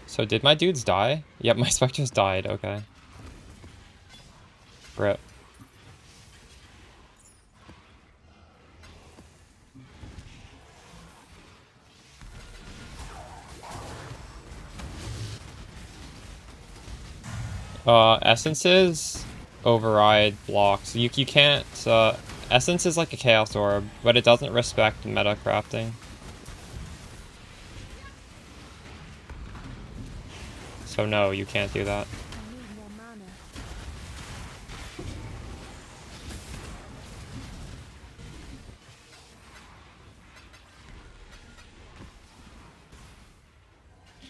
So did my dudes die? Yep, my specters died, okay. Rip. Essences override blocks. You can't, Essence is like a Chaos Orb, but it doesn't respect meta crafting. So no, you can't do that. I need more mana.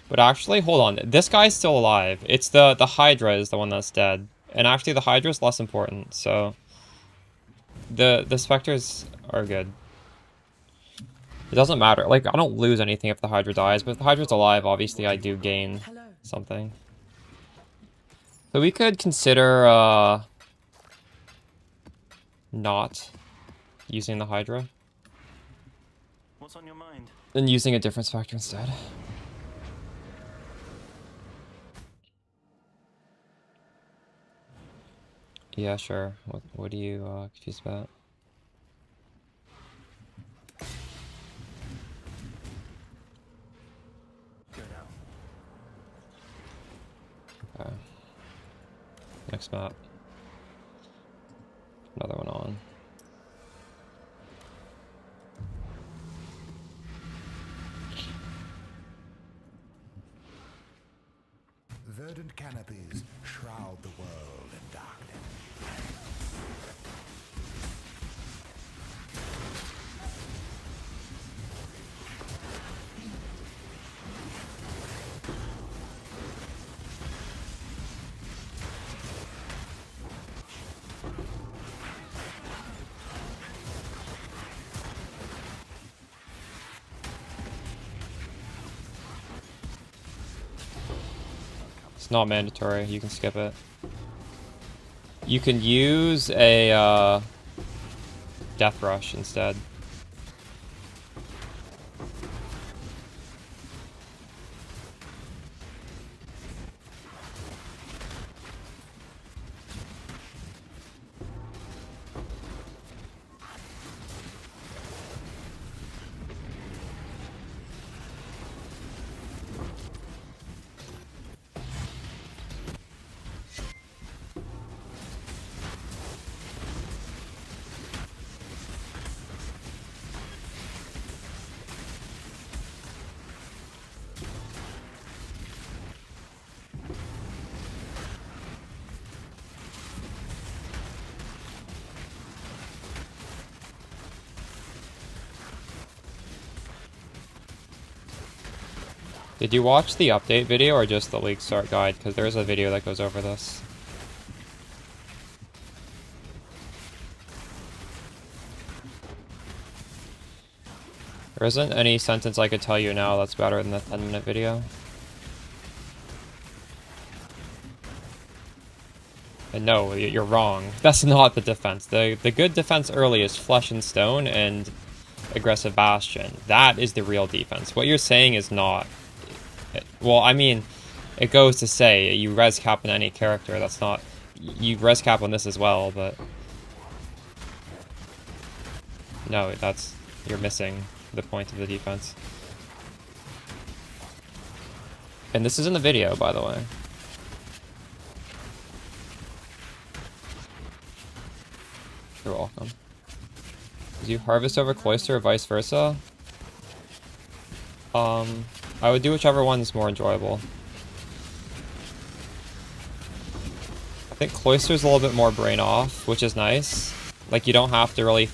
But actually, hold on. This guy's still alive. It's the Hydra is the one that's dead. And actually the Hydra is less important, so the Spectres are good. It doesn't matter. Like, I don't lose anything if the Hydra dies, but if the Hydra's alive, obviously I do gain Hello. something. So we could consider not using the Hydra What's on your mind? and using a different Spectre instead. Yeah, sure. What are you confused about? Go now. Okay. Next map. Another one on. Verdant canopies shroud the world in darkness. It's not mandatory. You can skip it. You can use a Death Rush instead. Did you watch the update video or just the League Start guide? Because there's a video that goes over this. There isn't any sentence I could tell you now that's better than the 10-minute video. And no, you're wrong. That's not the defense. The good defense early is Flesh and Stone and Aggressive Bastion. That is the real defense. What you're saying is not. Well, I mean, it goes to say you res cap on any character. That's not. You res cap on this as well, but no, that's you're missing the point of the defense. And this is in the video, by the way. You're welcome. Do you harvest over cloister or vice versa? I would do whichever one's more enjoyable. I think cloister's a little bit more brain off, which is nice. Like, you don't have to really...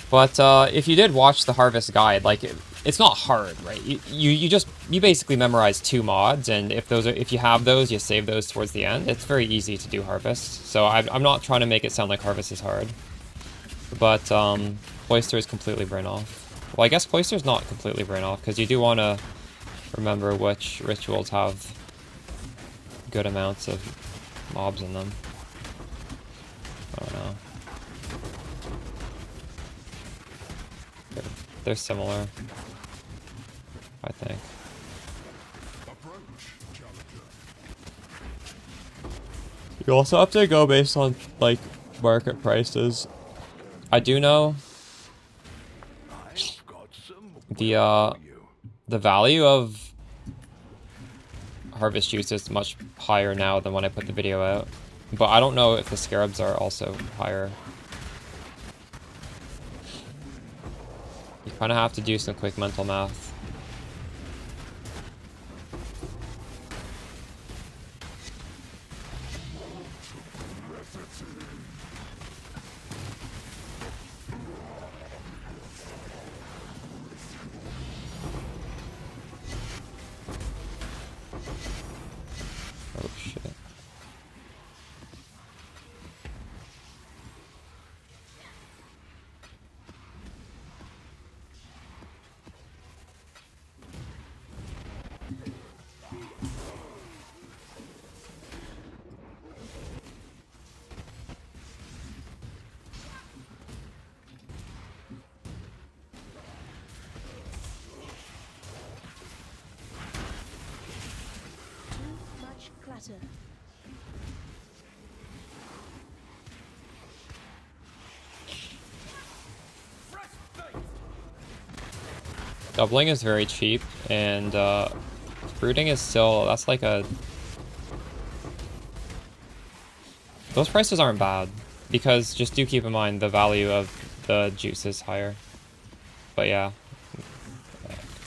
But, if you did watch the harvest guide, like, it's not hard, right? You basically memorize 2 mods, and if you have those, you save those towards the end. It's very easy to do harvest. So I'm not trying to make it sound like harvest is hard. But, cloister is completely brain off. Well, I guess cloister's not completely brain off, because you do want to remember which rituals have good amounts of mobs in them. I don't know. They're similar, I think. You also have to go based on, like, market prices. I do know the value of harvest juice is much higher now than when I put the video out. But I don't know if the scarabs are also higher. You kind of have to do some quick mental math. Oh shit. Too much clutter. Doubling is very cheap, and fruiting is still, that's like a... Those prices aren't bad, because just do keep in mind the value of the juice is higher. But yeah,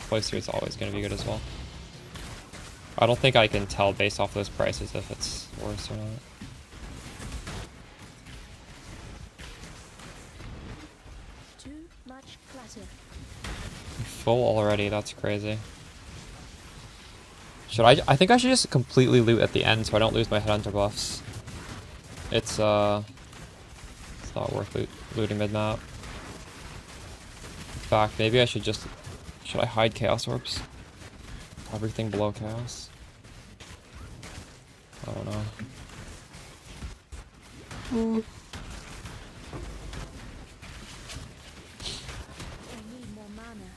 cloister is always going to be good as well. I don't think I can tell based off those prices if it's worse or not. Too much clutter. Full already, that's crazy. I think I should just completely loot at the end so I don't lose my headhunter buffs. It's not worth looting mid-map. In fact, maybe I should I hide chaos orbs? Everything below chaos? I don't know. I need more mana.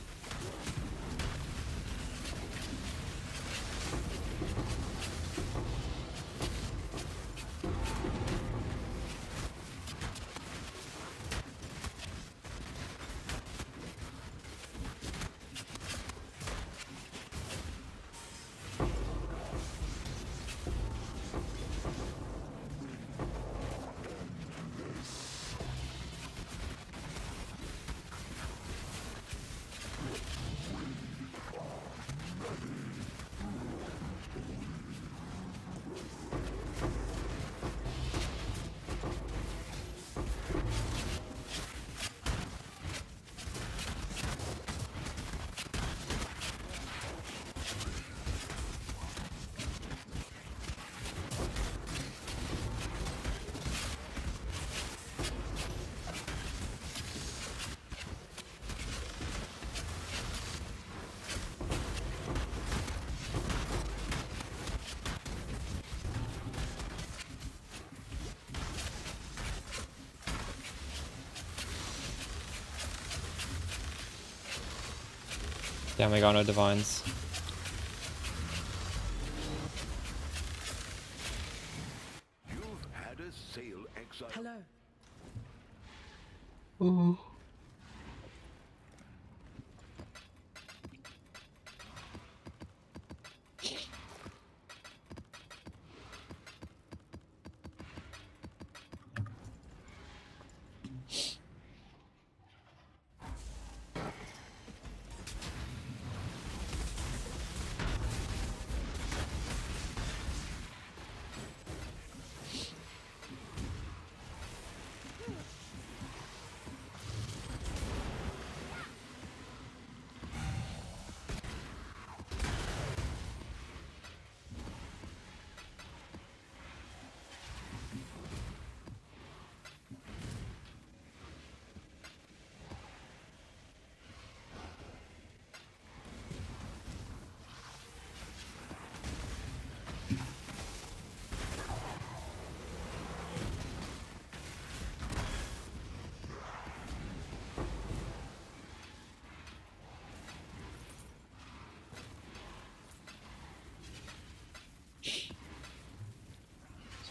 Damn, I got no divines. You've had a sail exile. Hello.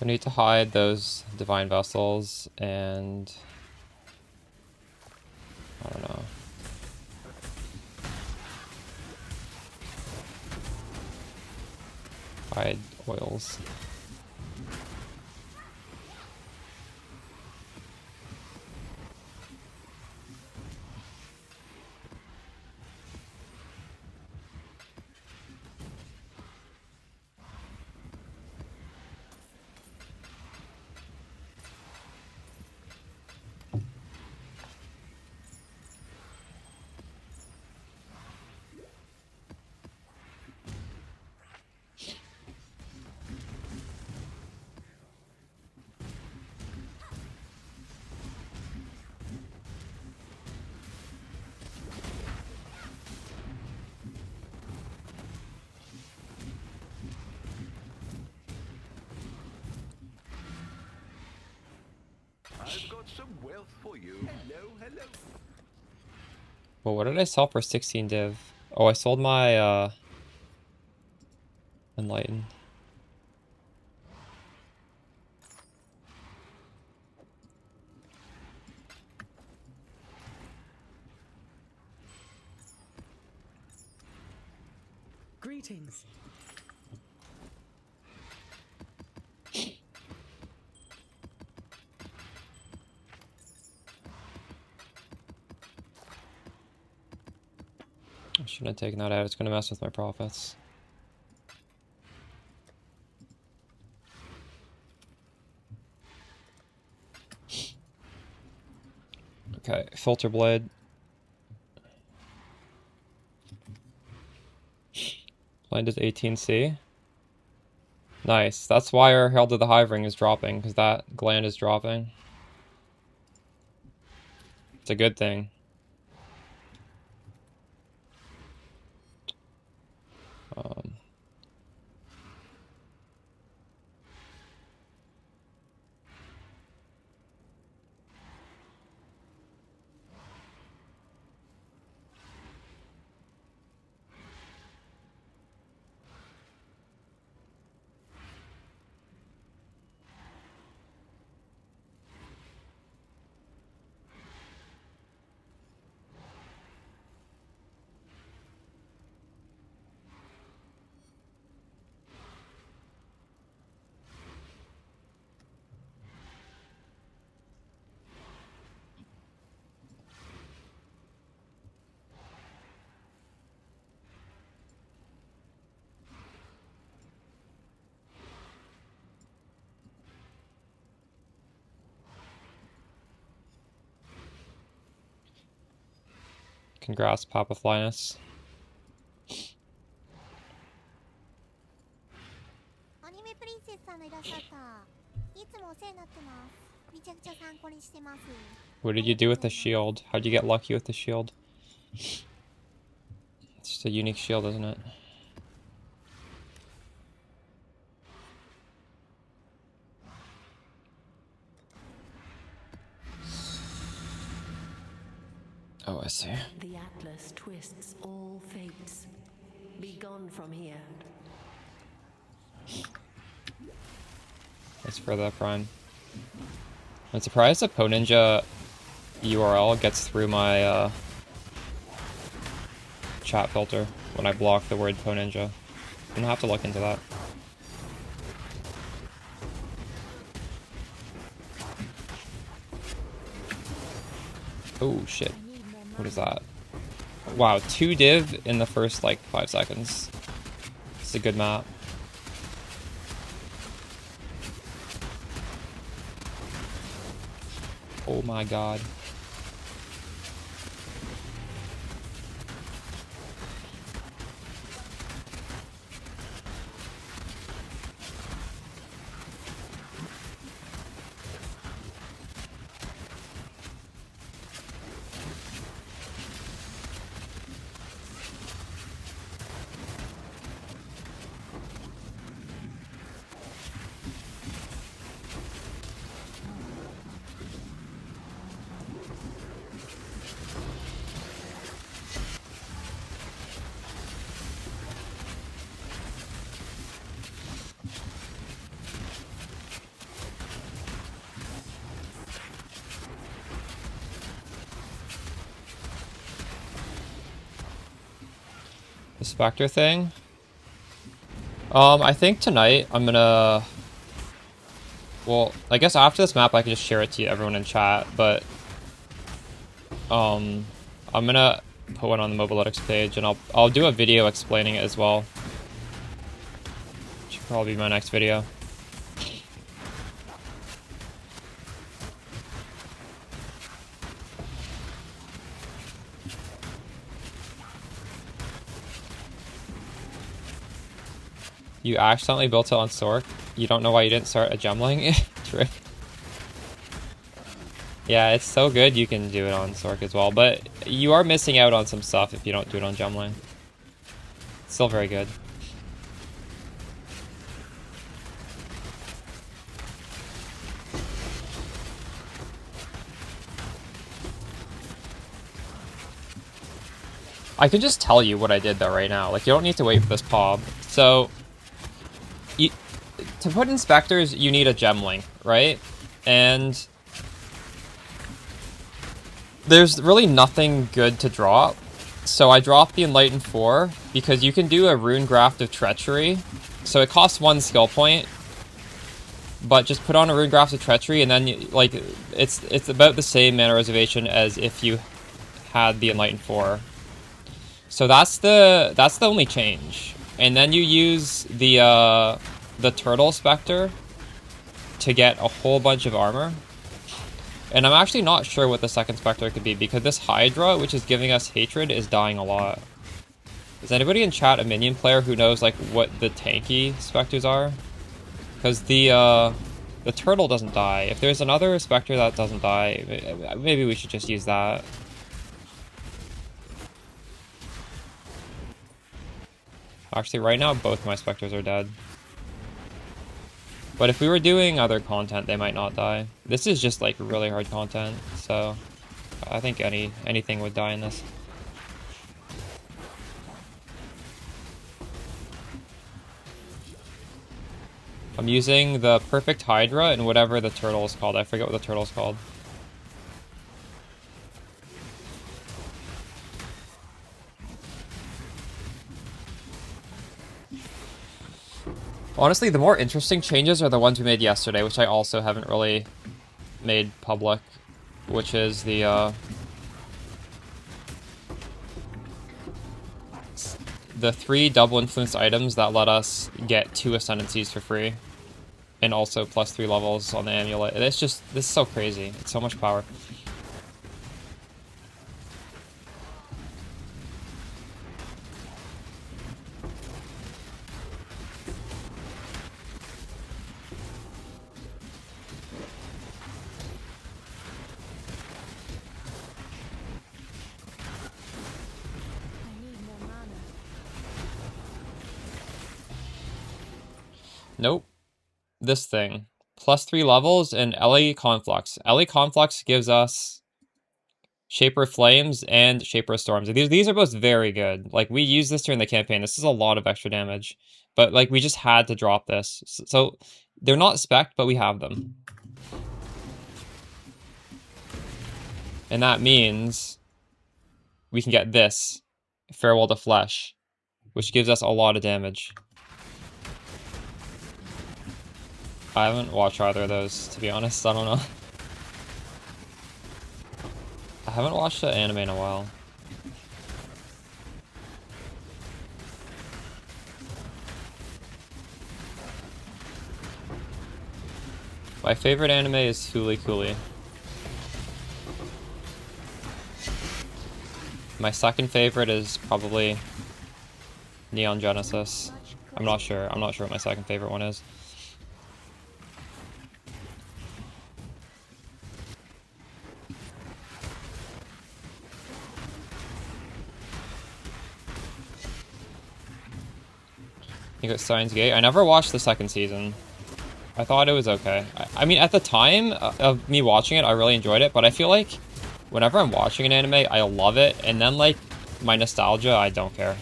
I need to hide those divine vessels and I don't know. Hide oils. I've got some wealth for you. Hello, hello. Well, what did I sell for 16 div? Oh, I sold my Enlighten. Greetings. I shouldn't have taken that out. It's gonna mess with my profits. Okay, filter blade. Blind is 18C. Nice. That's why our Herald of the Hive Ring is dropping, because that gland is dropping. It's a good thing. Congrats, Papa Linus. アニメプリンセスさんがいらっしゃった。いつもお世話になってます。めちゃくちゃ参考にしてます。 What did you do with the shield? How'd you get lucky with the shield? It's just a unique shield, isn't it? Oh, I see. The Atlas twists all fates. Be gone from here. Thanks for that, Prime. I'm surprised the Ninja URL gets through my chat filter when I block the word Ninja. I'm gonna have to look into that. Oh shit. What is that? Wow, 2 div in the first like 5 seconds. It's a good map. Oh my god. Spectre thing. I think tonight I'm gonna... Well, I guess after this map I can just share it to everyone in chat, but... I'm gonna put one on the Mobalytics page, and I'll do a video explaining it as well. Should probably be my next video. You accidentally built it on Sork. You don't know why you didn't start a gemling? True. Yeah, it's so good you can do it on Sork as well, but you are missing out on some stuff if you don't do it on gemling. It's still very good. I can just tell you what I did though right now. Like, you don't need to wait for this pop. So, to put inspectors, you need a gemling, right? And there's really nothing good to drop. So I dropped the Enlightened 4 because you can do a Rune Graft of Treachery. So it costs 1 skill point, but just put on a Rune Graft of Treachery, and then like it's about the same mana reservation as if you had the Enlightened 4. So that's the only change. And then you use the Turtle Spectre to get a whole bunch of armor. And I'm actually not sure what the second Spectre could be, because this Hydra, which is giving us Hatred, is dying a lot. Is anybody in chat a minion player who knows like what the tanky Spectres are? Because the Turtle doesn't die. If there's another Spectre that doesn't die, maybe we should just use that. Actually, right now, both my Spectres are dead. But if we were doing other content, they might not die. This is just, like, really hard content, so... I think anything would die in this. I'm using the Perfect Hydra and whatever the turtle is called. I forget what the turtle is called. Honestly, the more interesting changes are the ones we made yesterday, which I also haven't really made public, which is the 3 double influence items that let us get 2 ascendancies for free, and also +3 levels on the amulet. This is so crazy. It's so much power. Nope. This thing. +3 levels and LA Conflux. LA Conflux gives us Shaper Flames and Shaper Storms. These are both very good. Like, we used this during the campaign. This is a lot of extra damage. But, like, we just had to drop this. So, they're not spec'd, but we have them. And that means we can get this, Farewell to Flesh, which gives us a lot of damage. I haven't watched either of those, to be honest. I don't know. I haven't watched the anime in a while. My favorite anime is Fooly Cooly. My second favorite is probably Neon Genesis. I'm not sure. I'm not sure what my second favorite one is. You got Steins Gate. I never watched the second season. I thought it was okay. I mean, at the time of me watching it, I really enjoyed it, but I feel like whenever I'm watching an anime, I love it, and then, like, my nostalgia, I don't care.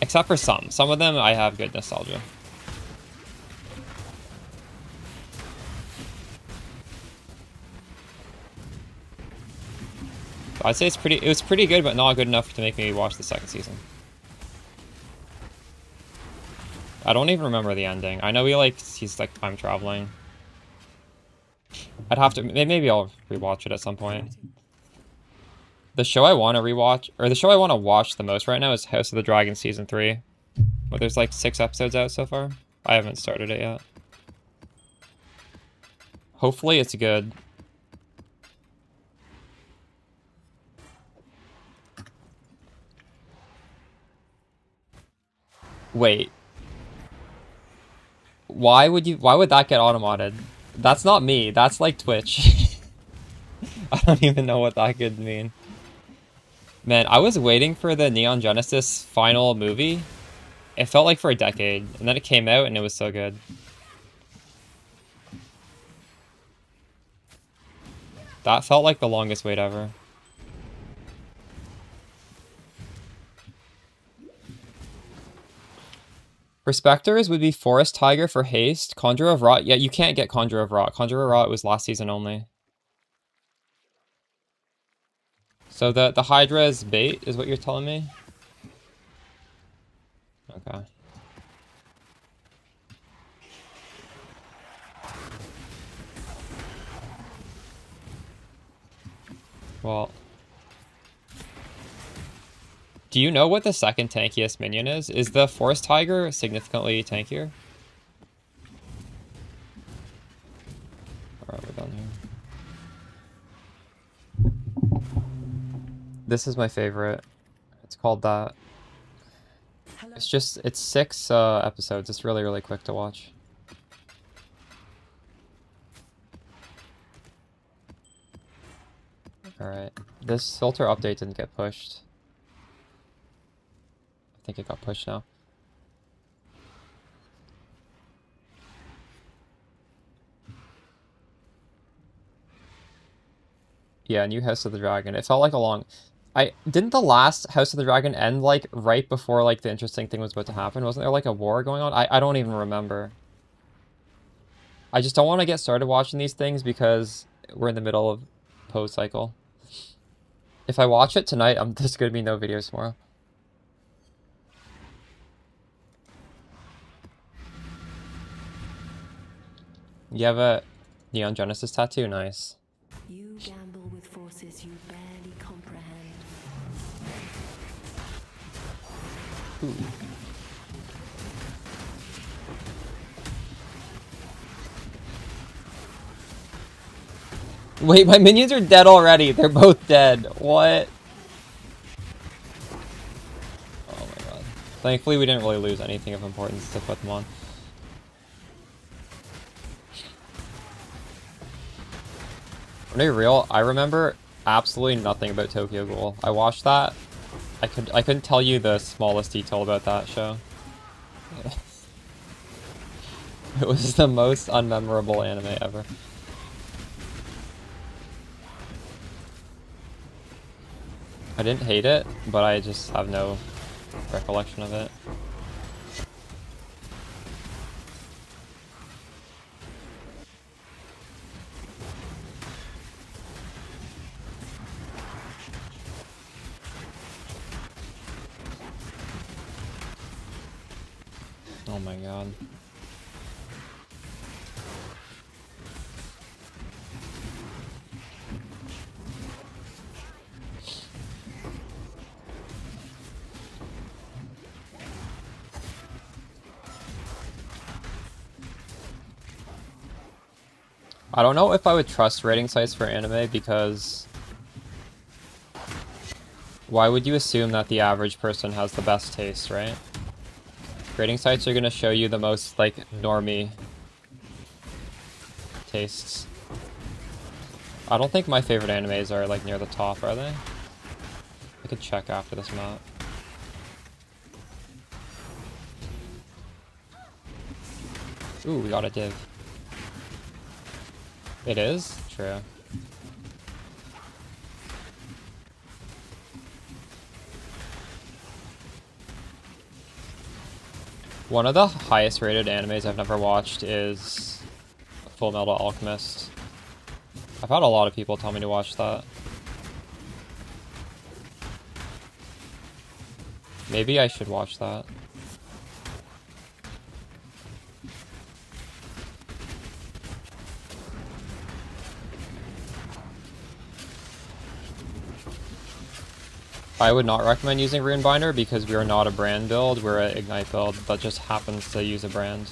Except for some. Some of them, I have good nostalgia. I'd say it was pretty good, but not good enough to make me watch the second season. I don't even remember the ending. I know he's like time traveling. I'd have to, maybe I'll rewatch it at some point. The show I want to rewatch, or the show I want to watch the most right now is House of the Dragon Season 3. But there's like 6 episodes out so far. I haven't started it yet. Hopefully it's good. Wait. Why would that get automated? That's not me. That's like Twitch. I don't even know what that could mean. Man, I was waiting for the Neon Genesis final movie. It felt like for a decade, and then it came out and it was so good. That felt like the longest wait ever. Prospectors would be Forest Tiger for haste. Conjurer of Rot. Yeah, you can't get Conjurer of Rot. Conjurer of Rot was last season only. So the Hydra is bait, is what you're telling me? Okay. Well, do you know what the second tankiest minion is? Is the Forest Tiger significantly tankier? Alright, we're done here. This is my favorite. It's called that. It's 6 episodes. It's really, really quick to watch. Alright. This filter update didn't get pushed. I think it got pushed now. Yeah, new House of the Dragon. It felt like a long... Didn't the last House of the Dragon end, like, right before, like, the interesting thing was about to happen? Wasn't there, like, a war going on? I don't even remember. I just don't want to get started watching these things because we're in the middle of post-cycle. If I watch it tonight, there's going to be no videos tomorrow. You have a Neon Genesis tattoo? Nice. You gamble with forces you barely comprehend. Ooh. Wait, my minions are dead already. They're both dead. What? Oh my god. Thankfully, we didn't really lose anything of importance to put them on. To be real, I remember absolutely nothing about Tokyo Ghoul. I watched that. I couldn't tell you the smallest detail about that show. It was the most unmemorable anime ever. I didn't hate it, but I just have no recollection of it. Oh my god. I don't know if I would trust rating sites for anime because why would you assume that the average person has the best taste, right? Rating sites are gonna show you the most, like, normie tastes. I don't think my favorite animes are, like, near the top, are they? I could check after this map. Ooh, we got a div. It is? True. One of the highest rated animes I've never watched is Full Metal Alchemist. I've had a lot of people tell me to watch that. Maybe I should watch that. I would not recommend using Runebinder because we are not a brand build, we're an Ignite build that just happens to use a brand.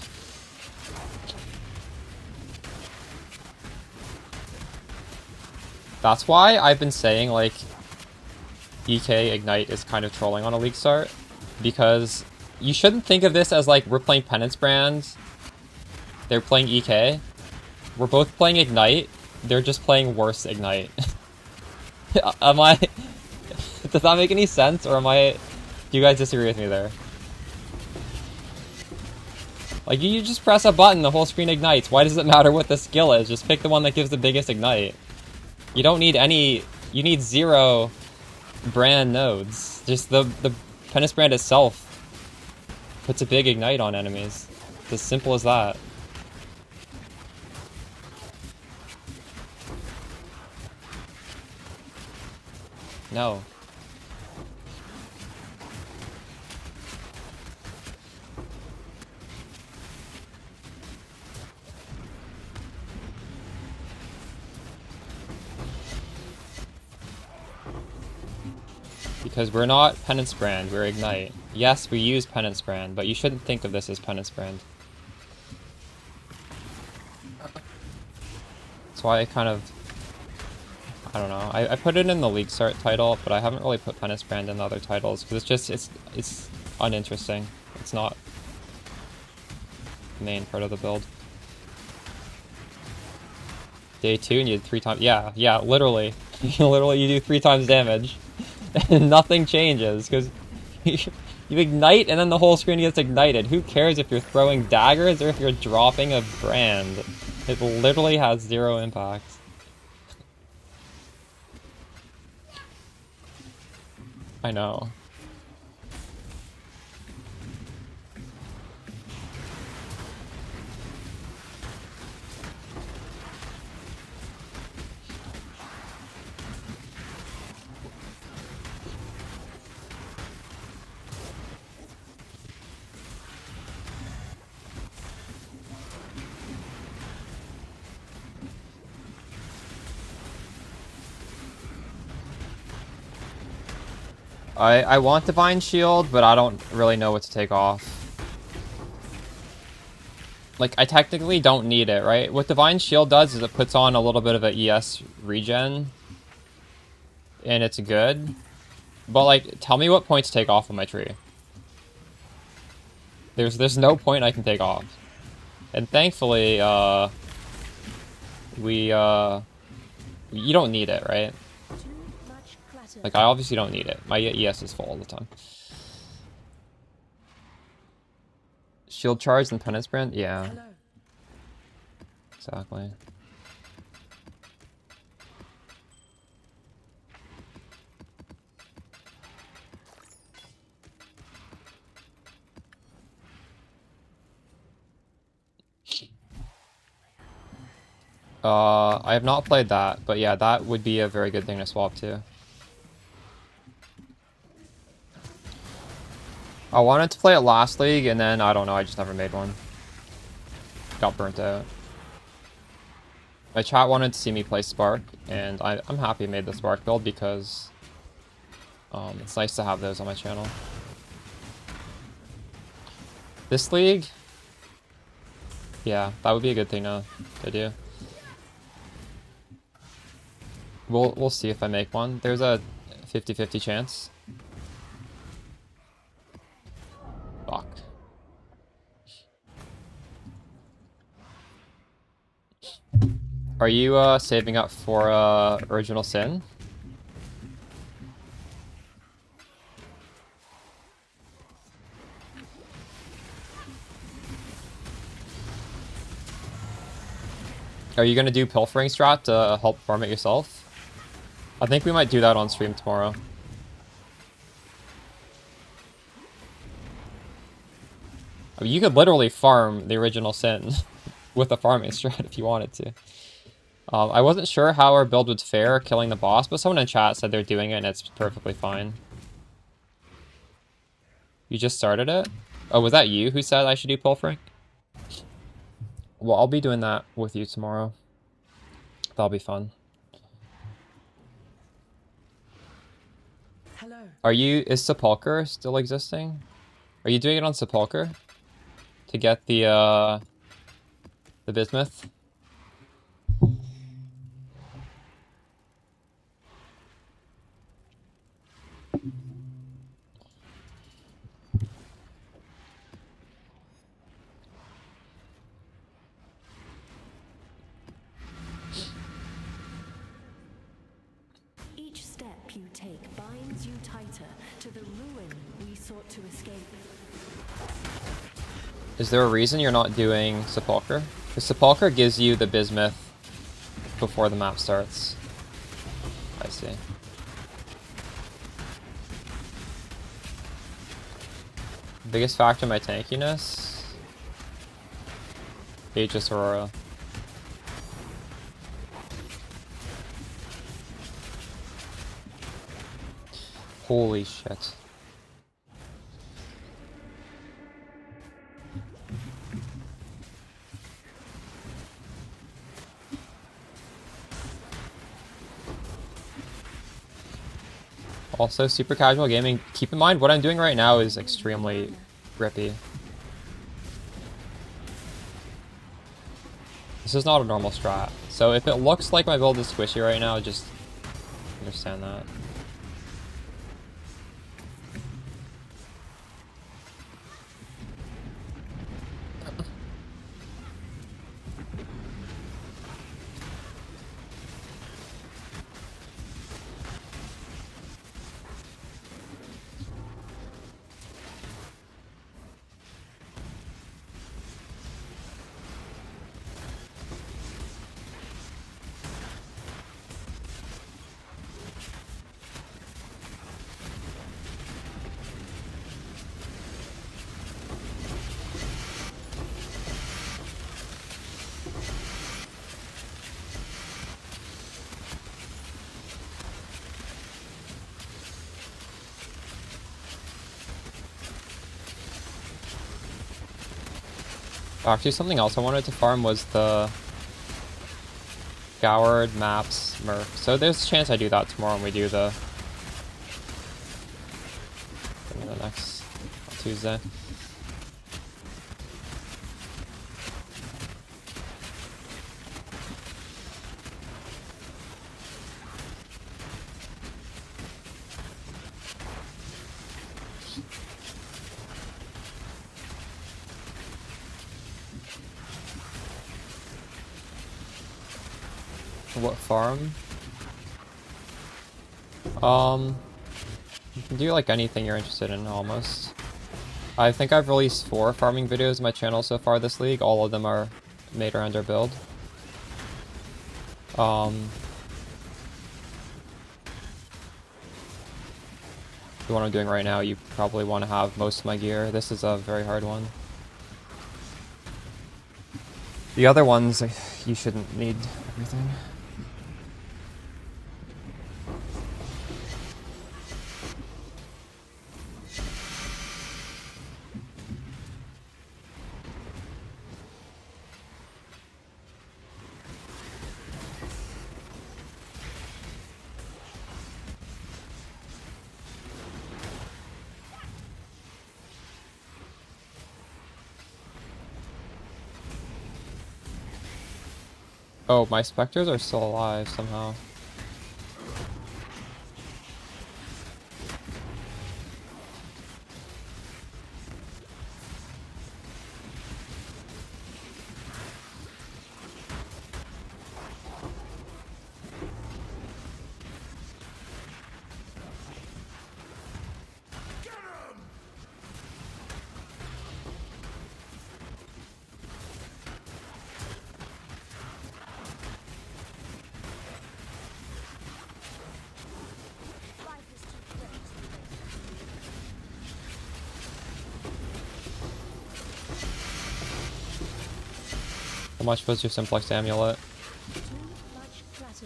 That's why I've been saying, like, EK Ignite is kind of trolling on a league start, because you shouldn't think of this as like, we're playing Penance brands, they're playing EK, we're both playing Ignite, they're just playing worse Ignite. Am I... Does that make any sense, or am I... Do you guys disagree with me there? Like, you just press a button, the whole screen ignites. Why does it matter what the skill is? Just pick the one that gives the biggest ignite. You don't need any... You need 0 brand nodes. Just the Penance brand itself puts a big ignite on enemies. It's as simple as that. No. Because we're not Penance brand, we're Ignite. Yes, we use Penance brand, but you shouldn't think of this as Penance brand. That's why I kind of... I don't know. I put it in the League Start title, but I haven't really put Penance brand in the other titles, because it's just... It's uninteresting. It's not the main part of the build. Day 2 and you did 3 times... Yeah, literally. Literally, you do 3 times damage. And nothing changes, because you ignite and then the whole screen gets ignited. Who cares if you're throwing daggers or if you're dropping a brand? It literally has 0 impact. I know. I want Divine Shield, but I don't really know what to take off. Like, I technically don't need it, right? What Divine Shield does is it puts on a little bit of a ES regen. And it's good. But, like, tell me what point to take off of my tree. There's no point I can take off. And thankfully, you don't need it, right? Like, I obviously don't need it. My ES is full all the time. Shield charge and Penance brand? Yeah. Hello. Exactly. I have not played that, but yeah, that would be a very good thing to swap to. I wanted to play it last league, and then, I don't know, I just never made one. Got burnt out. My chat wanted to see me play Spark, and I'm happy I made the Spark build because it's nice to have those on my channel. This league? Yeah, that would be a good thing to do. We'll see if I make one. There's a 50-50 chance. Fuck. Are you saving up for Original Sin? Are you gonna do pilfering strat to help farm it yourself? I think we might do that on stream tomorrow. I mean, you could literally farm the Original Sin with a farming strat if you wanted to. I wasn't sure how our build would fare killing the boss, but someone in chat said they're doing it and it's perfectly fine. You just started it? Oh, was that you who said I should do pilfering? Well, I'll be doing that with you tomorrow. That'll be fun. Hello. Is Sepulcher still existing? Are you doing it on Sepulcher? To get the bismuth? Each step you take binds you tighter to the ruin we sought to escape. Is there a reason you're not doing Sepulcher? Because Sepulcher gives you the bismuth before the map starts. I see. Biggest factor in my tankiness? Aegis Aurora. Holy shit. Also, super casual gaming. Keep in mind, what I'm doing right now is extremely grippy. This is not a normal strat. So if it looks like my build is squishy right now, just understand that. Actually, something else I wanted to farm was the Scoured Maps Murk. So there's a chance I do that tomorrow when we do the next Tuesday. What farm? You can do like anything you're interested in, almost. I think I've released 4 farming videos on my channel so far this league. All of them are made around our build. The one I'm doing right now, you probably want to have most of my gear. This is a very hard one. The other ones, you shouldn't need everything. Oh, my specters are still alive somehow. How much was your simplex amulet? Too much clutter.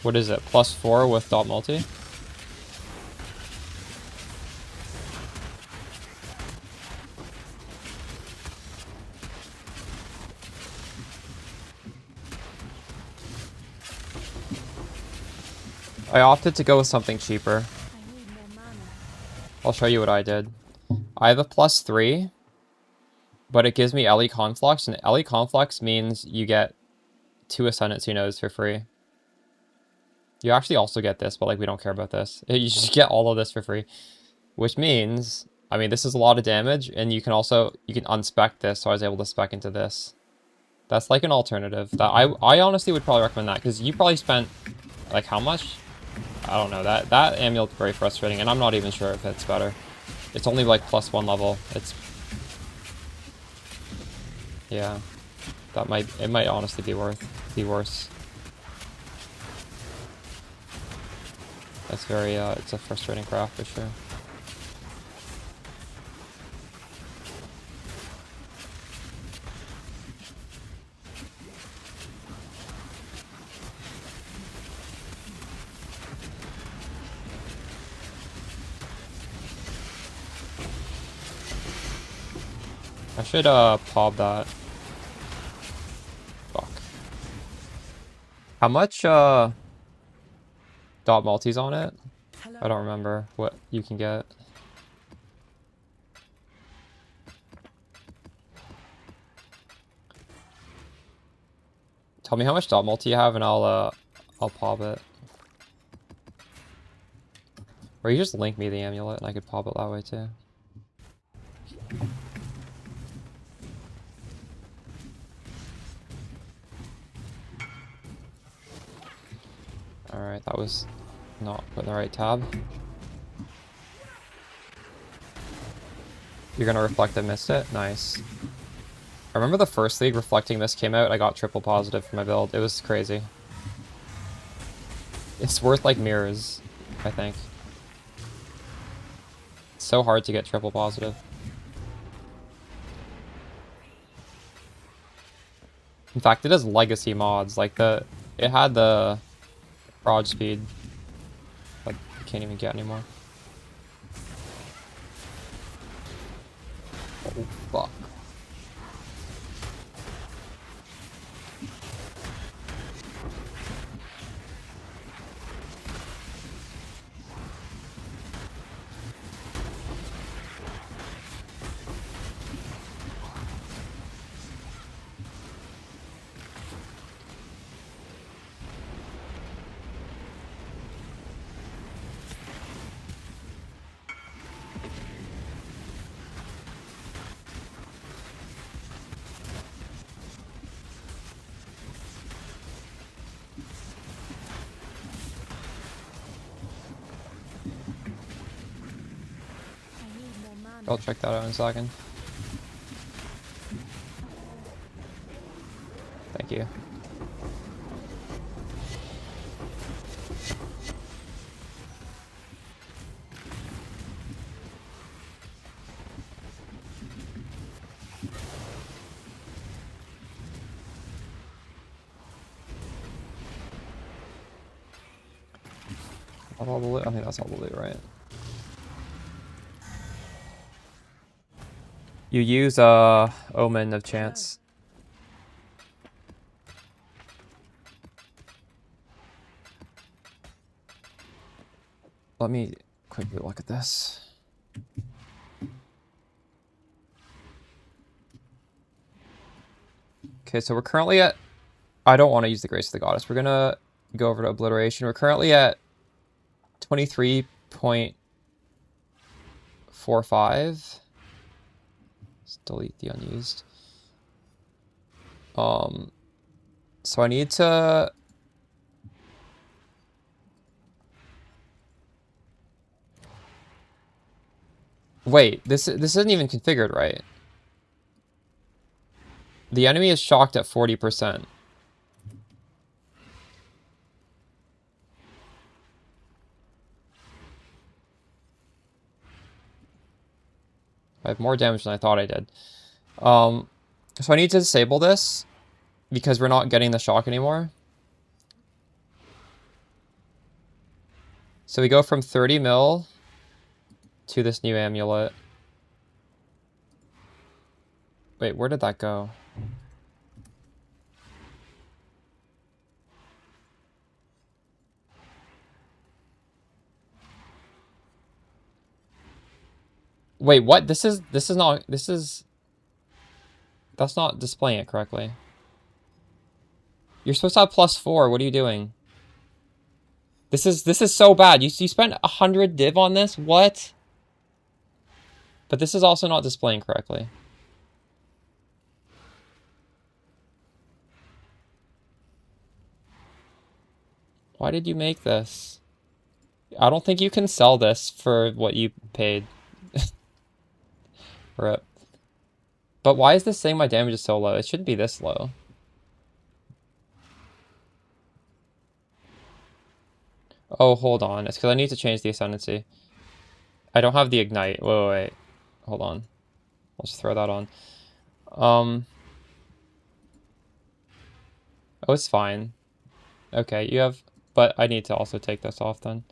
What is it? +4 with dot multi? I opted to go with something cheaper. I need more mana. I'll show you what I did. I have a +3, but it gives me LE Conflux, and LE Conflux means you get 2 Ascendancy nodes for free. You actually also get this, but like we don't care about this. You just get all of this for free, which means, I mean, this is a lot of damage, and you can unspec this, so I was able to spec into this. That's like an alternative. That I honestly would probably recommend that, because you probably spent, like, how much? I don't know. That amulet's very frustrating, and I'm not even sure if it's better. It's only like +1 level. It's... Yeah. It might honestly be worse. That's very, it's a frustrating craft for sure. I should, pop that. Fuck. How much, dot multis on it? Hello. I don't remember what you can get. Tell me how much dot multi you have and I'll pop it. Or you just link me the amulet and I could pop it that way too. Alright, that was not put in the right tab. You're gonna reflect and missed it? Nice. I remember the first league reflecting this came out, I got triple positive for my build. It was crazy. It's worth like mirrors, I think. It's so hard to get triple positive. In fact, it has legacy mods, like it had the prod speed. Like, you can't even get anymore. Oh, fuck. I need more mana. I'll check that out in a second. Thank you. All the loot? I think that's all the loot, right? You use Omen of Chance. Let me quickly look at this. Okay, so we're currently at... I don't want to use the Grace of the Goddess. We're gonna go over to Obliteration. We're currently at 23.45. Let's delete the unused. So I need to... Wait, this isn't even configured right. The enemy is shocked at 40%. I have more damage than I thought I did. So I need to disable this because we're not getting the shock anymore. So we go from 30 mil to this new amulet. Wait, where did that go? Wait, what? This is not, that's not displaying it correctly. You're supposed to have +4. What are you doing? This is so bad. You spent 100 div on this? What? But this is also not displaying correctly. Why did you make this? I don't think you can sell this for what you paid. Rip. But why is this saying my damage is so low? It shouldn't be this low. Oh, hold on. It's because I need to change the ascendancy. I don't have the ignite. Wait. Hold on. I'll just throw that on. Oh, it's fine. Okay, you have... But I need to also take this off then.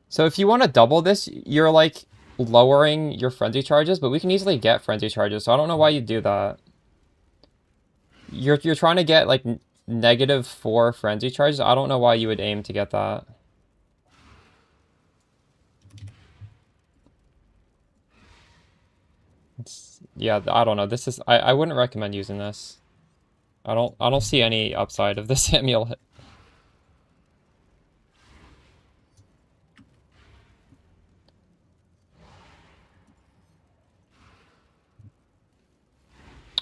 So if you want to double this, you're like lowering your frenzy charges, but we can easily get frenzy charges, so I don't know why you do that. You're trying to get like -4 frenzy charges. I don't know why you would aim to get that. Yeah, I don't know. This is I wouldn't recommend using this. I don't see any upside of this amulet.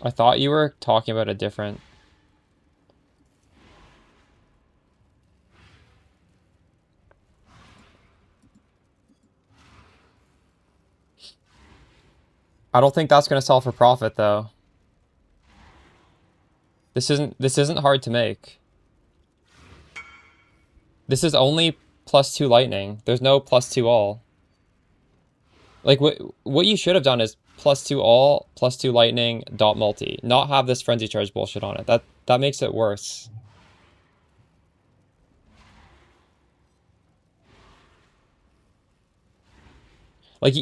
I thought you were talking about a different... I don't think that's gonna sell for profit though. This isn't hard to make. This is only +2 lightning. There's no +2 all. Like what you should have done is +2 all, +2 lightning, dot multi. Not have this frenzy charge bullshit on it. That makes it worse. Like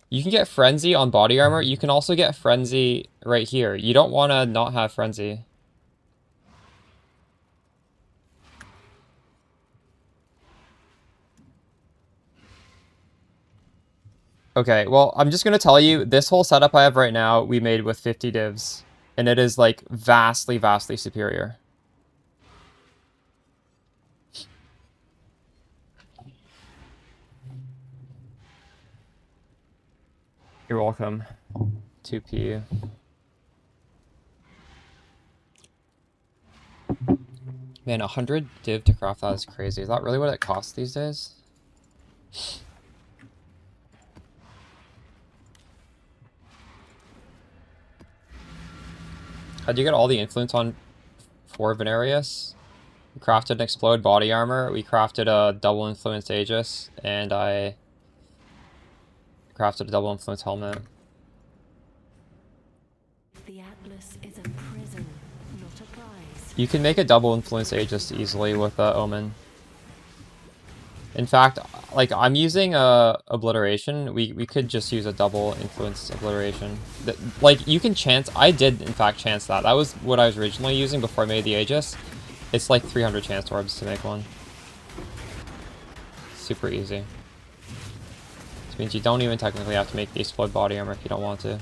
you can get frenzy on body armor. You can also get frenzy right here. You don't want to not have frenzy. Okay, well, I'm just going to tell you, this whole setup I have right now, we made with 50 divs. And it is, like, vastly, vastly superior. You're welcome. 2p. Man, 100 div to craft that is crazy. Is that really what it costs these days? How'd you get all the influence on 4 Venarius? We crafted an explode body armor, we crafted a double influence Aegis, and I crafted a double influence helmet. The Atlas is a prison, not a prize. You can make a double influence Aegis easily with Omen. In fact, like, I'm using Obliteration. We could just use a double influence Obliteration. Like, you can chance... I did, in fact, chance that. That was what I was originally using before I made the Aegis. It's like 300 chance orbs to make one. Super easy. This means you don't even technically have to make the explode body armor if you don't want to.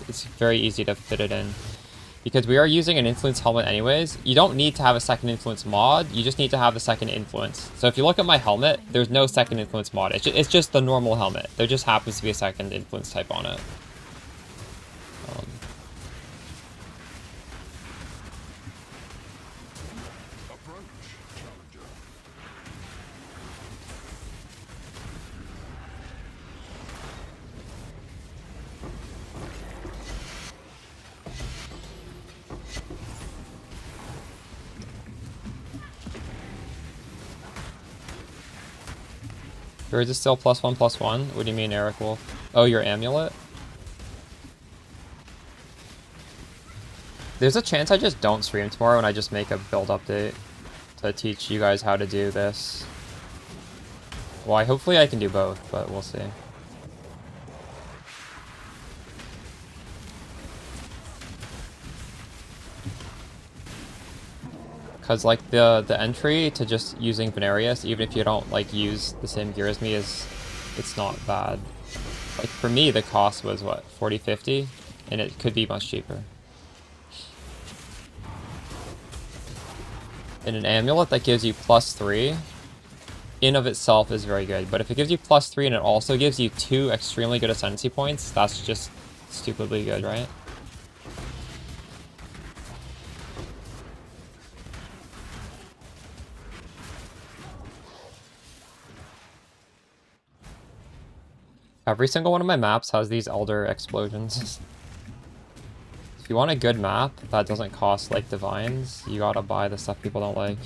It's very easy to fit it in. Because we are using an influence helmet anyways, you don't need to have a second influence mod, you just need to have the second influence. So if you look at my helmet, there's no second influence mod, it's just the normal helmet. There just happens to be a second influence type on it. Or is it still +1/+1? What do you mean, Eric Wolf? Oh, your amulet? There's a chance I just don't stream tomorrow and I just make a build update to teach you guys how to do this. Well, hopefully I can do both, but we'll see. Cause like the entry to just using Venarius, even if you don't like use the same gear as me, it's not bad. Like for me, the cost was what, 40, 50, and it could be much cheaper. And an amulet that gives you +3 in of itself is very good, but if it gives you +3 and it also gives you 2 extremely good ascendancy points, that's just stupidly good, right? Every single one of my maps has these Elder explosions. If you want a good map that doesn't cost like divines, you gotta buy the stuff people don't like.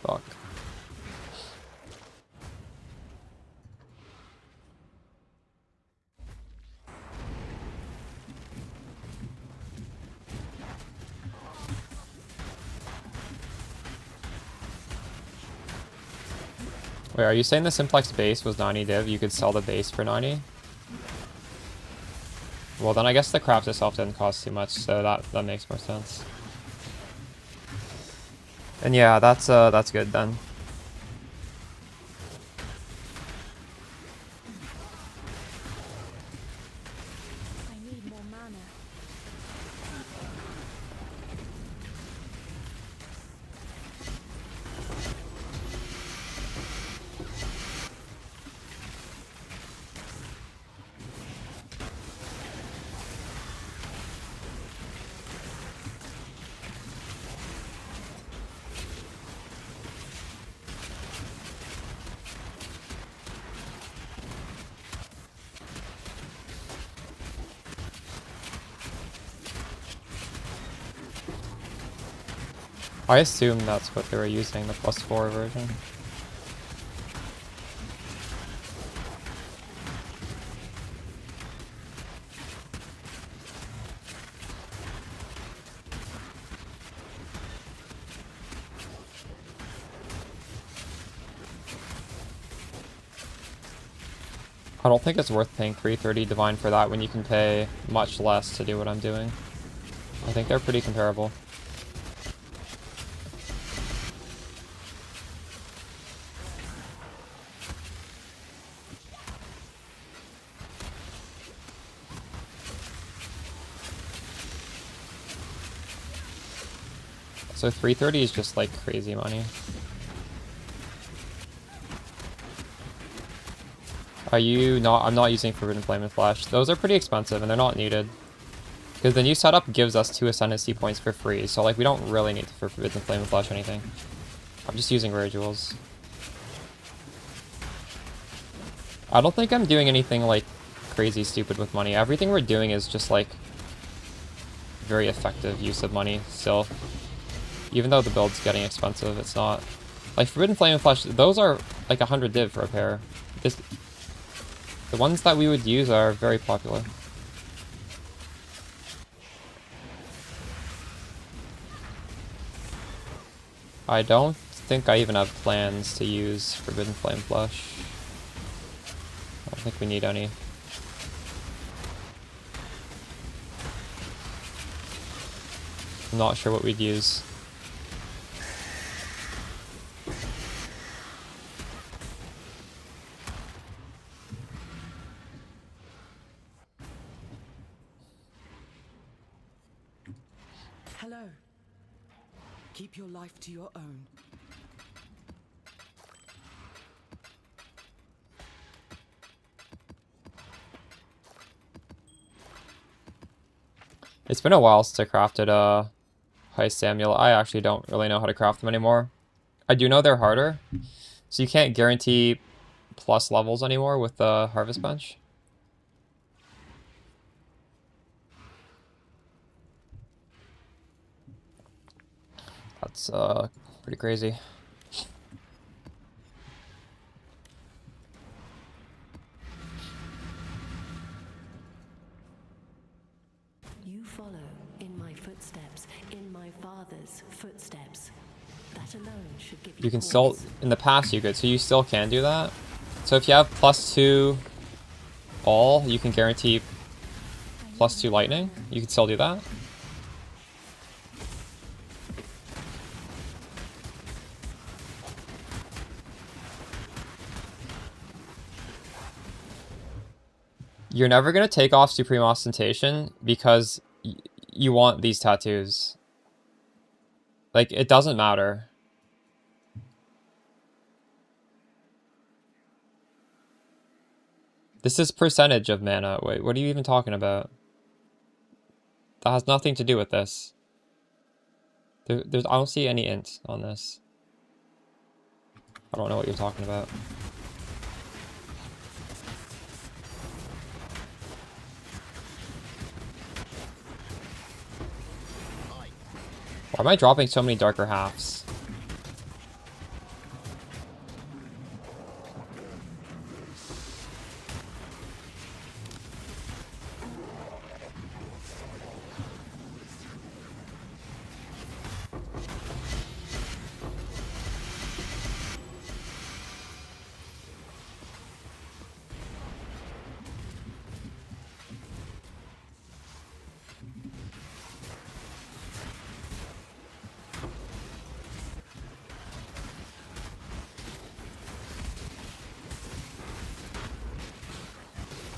Fuck. Wait, are you saying the simplex base was 90 div? You could sell the base for 90? Well, then I guess the craft itself didn't cost too much, so that makes more sense. And yeah, that's good then. I need more mana. I assume that's what they were using, the +4 version. I don't think it's worth paying 330 divine for that when you can pay much less to do what I'm doing. I think they're pretty comparable. So 330 is just like crazy money. I'm not using Forbidden Flame and Flash. Those are pretty expensive and they're not needed. Because the new setup gives us 2 Ascendancy points for free, so like we don't really need to Forbidden Flame and Flash anything. I'm just using Rare Jewels. I don't think I'm doing anything like crazy stupid with money. Everything we're doing is just like very effective use of money still. Even though the build's getting expensive, it's not. Like Forbidden Flame and Flash, those are like 100 div for a pair. The ones that we would use are very popular. I don't think I even have plans to use Forbidden Flame Flash. I don't think we need any. I'm not sure what we'd use. Keep your life to your own. It's been a while since I crafted Heist Samuel. I actually don't really know how to craft them anymore. I do know they're harder, so you can't guarantee plus levels anymore with the Harvest Bench. That's pretty crazy. You follow in my footsteps, in my father's footsteps. That alone should give you You can still, pause. in the past you could, so you still can do that. So if you have +2 all, you can guarantee +2 lightning. You can still do that. You're never going to take off Supreme Ostentation because you want these tattoos. Like, it doesn't matter. This is percentage of mana. Wait, what are you even talking about? That has nothing to do with this. I don't see any int on this. I don't know what you're talking about. Why am I dropping so many darker halves?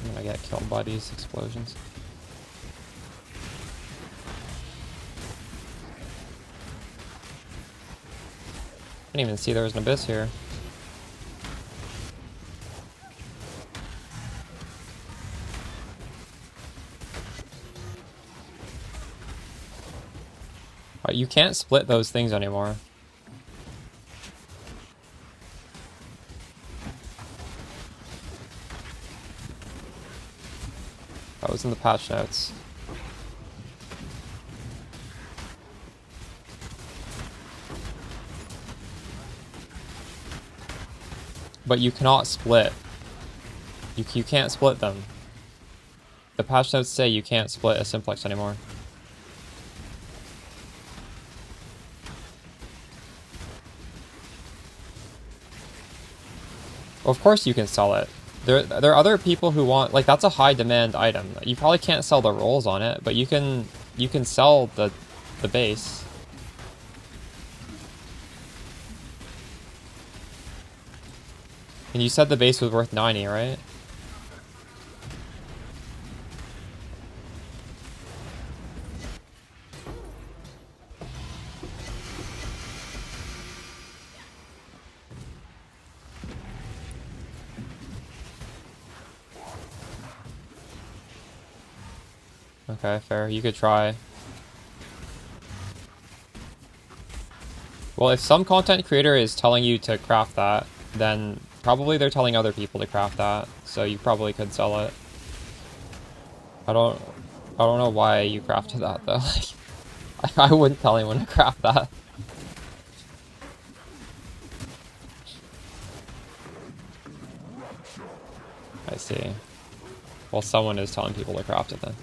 I'm gonna get killed by these explosions. I didn't even see there was an abyss here. You can't split those things anymore. That was in the patch notes. But you cannot split. You can't split them. The patch notes say you can't split a simplex anymore. Well, of course you can sell it. There are other people who want, like, that's a high demand item. You probably can't sell the rolls on it, but you can sell the base. And you said the base was worth 90, right? Okay, fair. You could try. Well, if some content creator is telling you to craft that, then probably they're telling other people to craft that, so you probably could sell it. I don't know why you crafted that though. Like, I wouldn't tell anyone to craft that. I see. Well, someone is telling people to craft it then.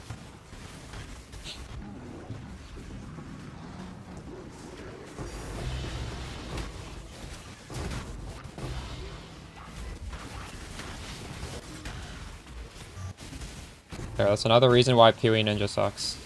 There, that's another reason why PoE Ninja sucks.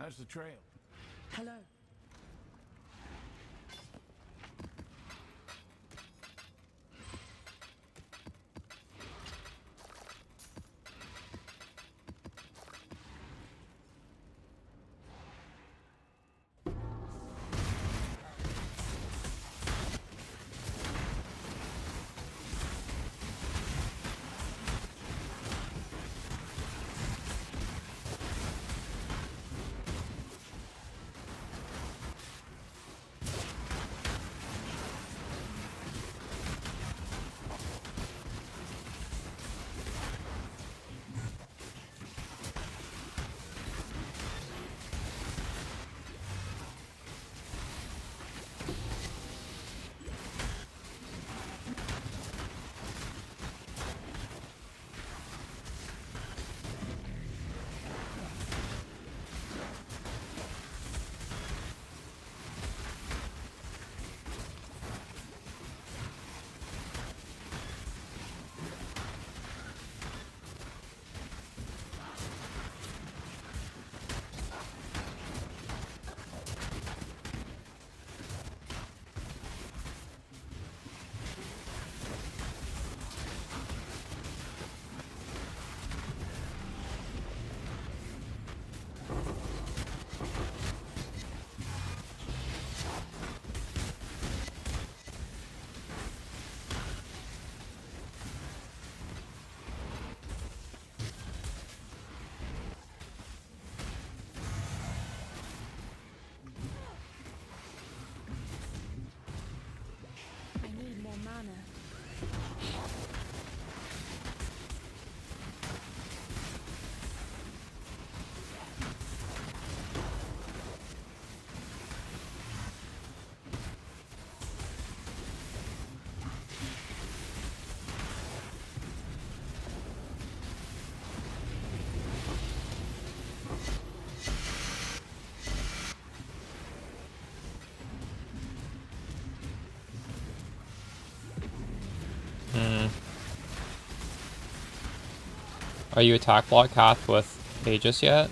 How's the trail? Hello. I need more mana. Are you attack block Kath with Aegis yet?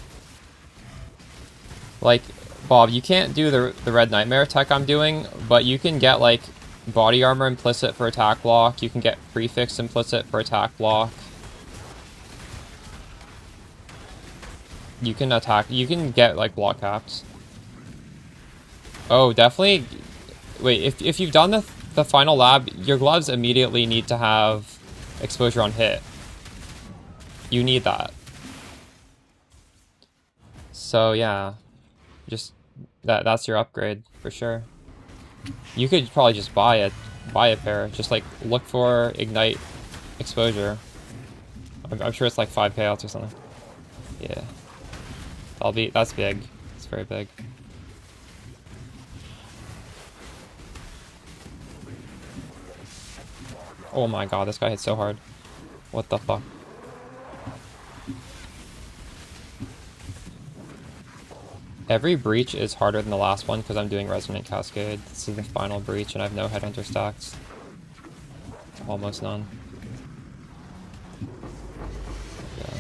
Like, Bob, you can't do the Red Nightmare tech I'm doing, but you can get, like, body armor implicit for attack block. You can get prefix implicit for attack block. You can get, like, block caps. Oh, definitely. Wait, if you've done the final lab, your gloves immediately need to have exposure on hit. You need that. So, yeah. Just, that's your upgrade, for sure. You could probably just buy a pair. Just, like, look for Ignite exposure. I'm sure it's like 5 payouts or something. Yeah. That's big. It's very big. Oh my god, this guy hit so hard. What the fuck? Every breach is harder than the last one because I'm doing Resonant Cascade. This is the final breach and I have no Headhunter stacks. Almost none. Yeah.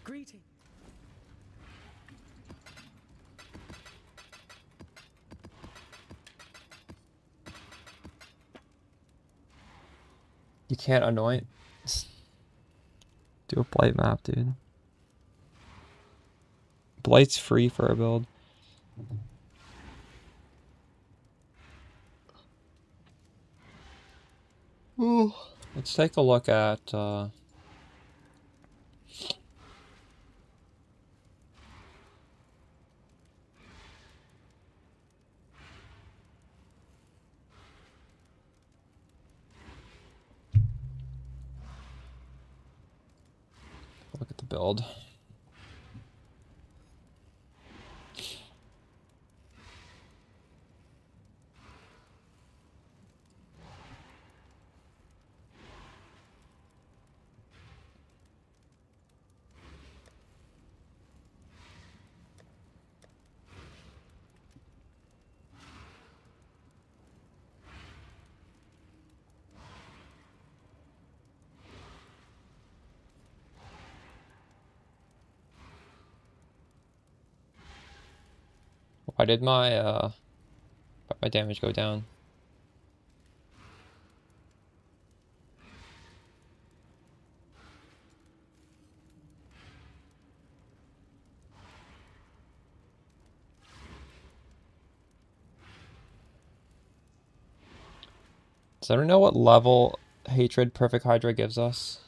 Greeting. You can't anoint. Do a Blight map, dude. Blight's free for a build. Ooh. Let's take a look at look at the build. Why did my damage go down? Does anyone know what level Hatred Perfect Hydra gives us?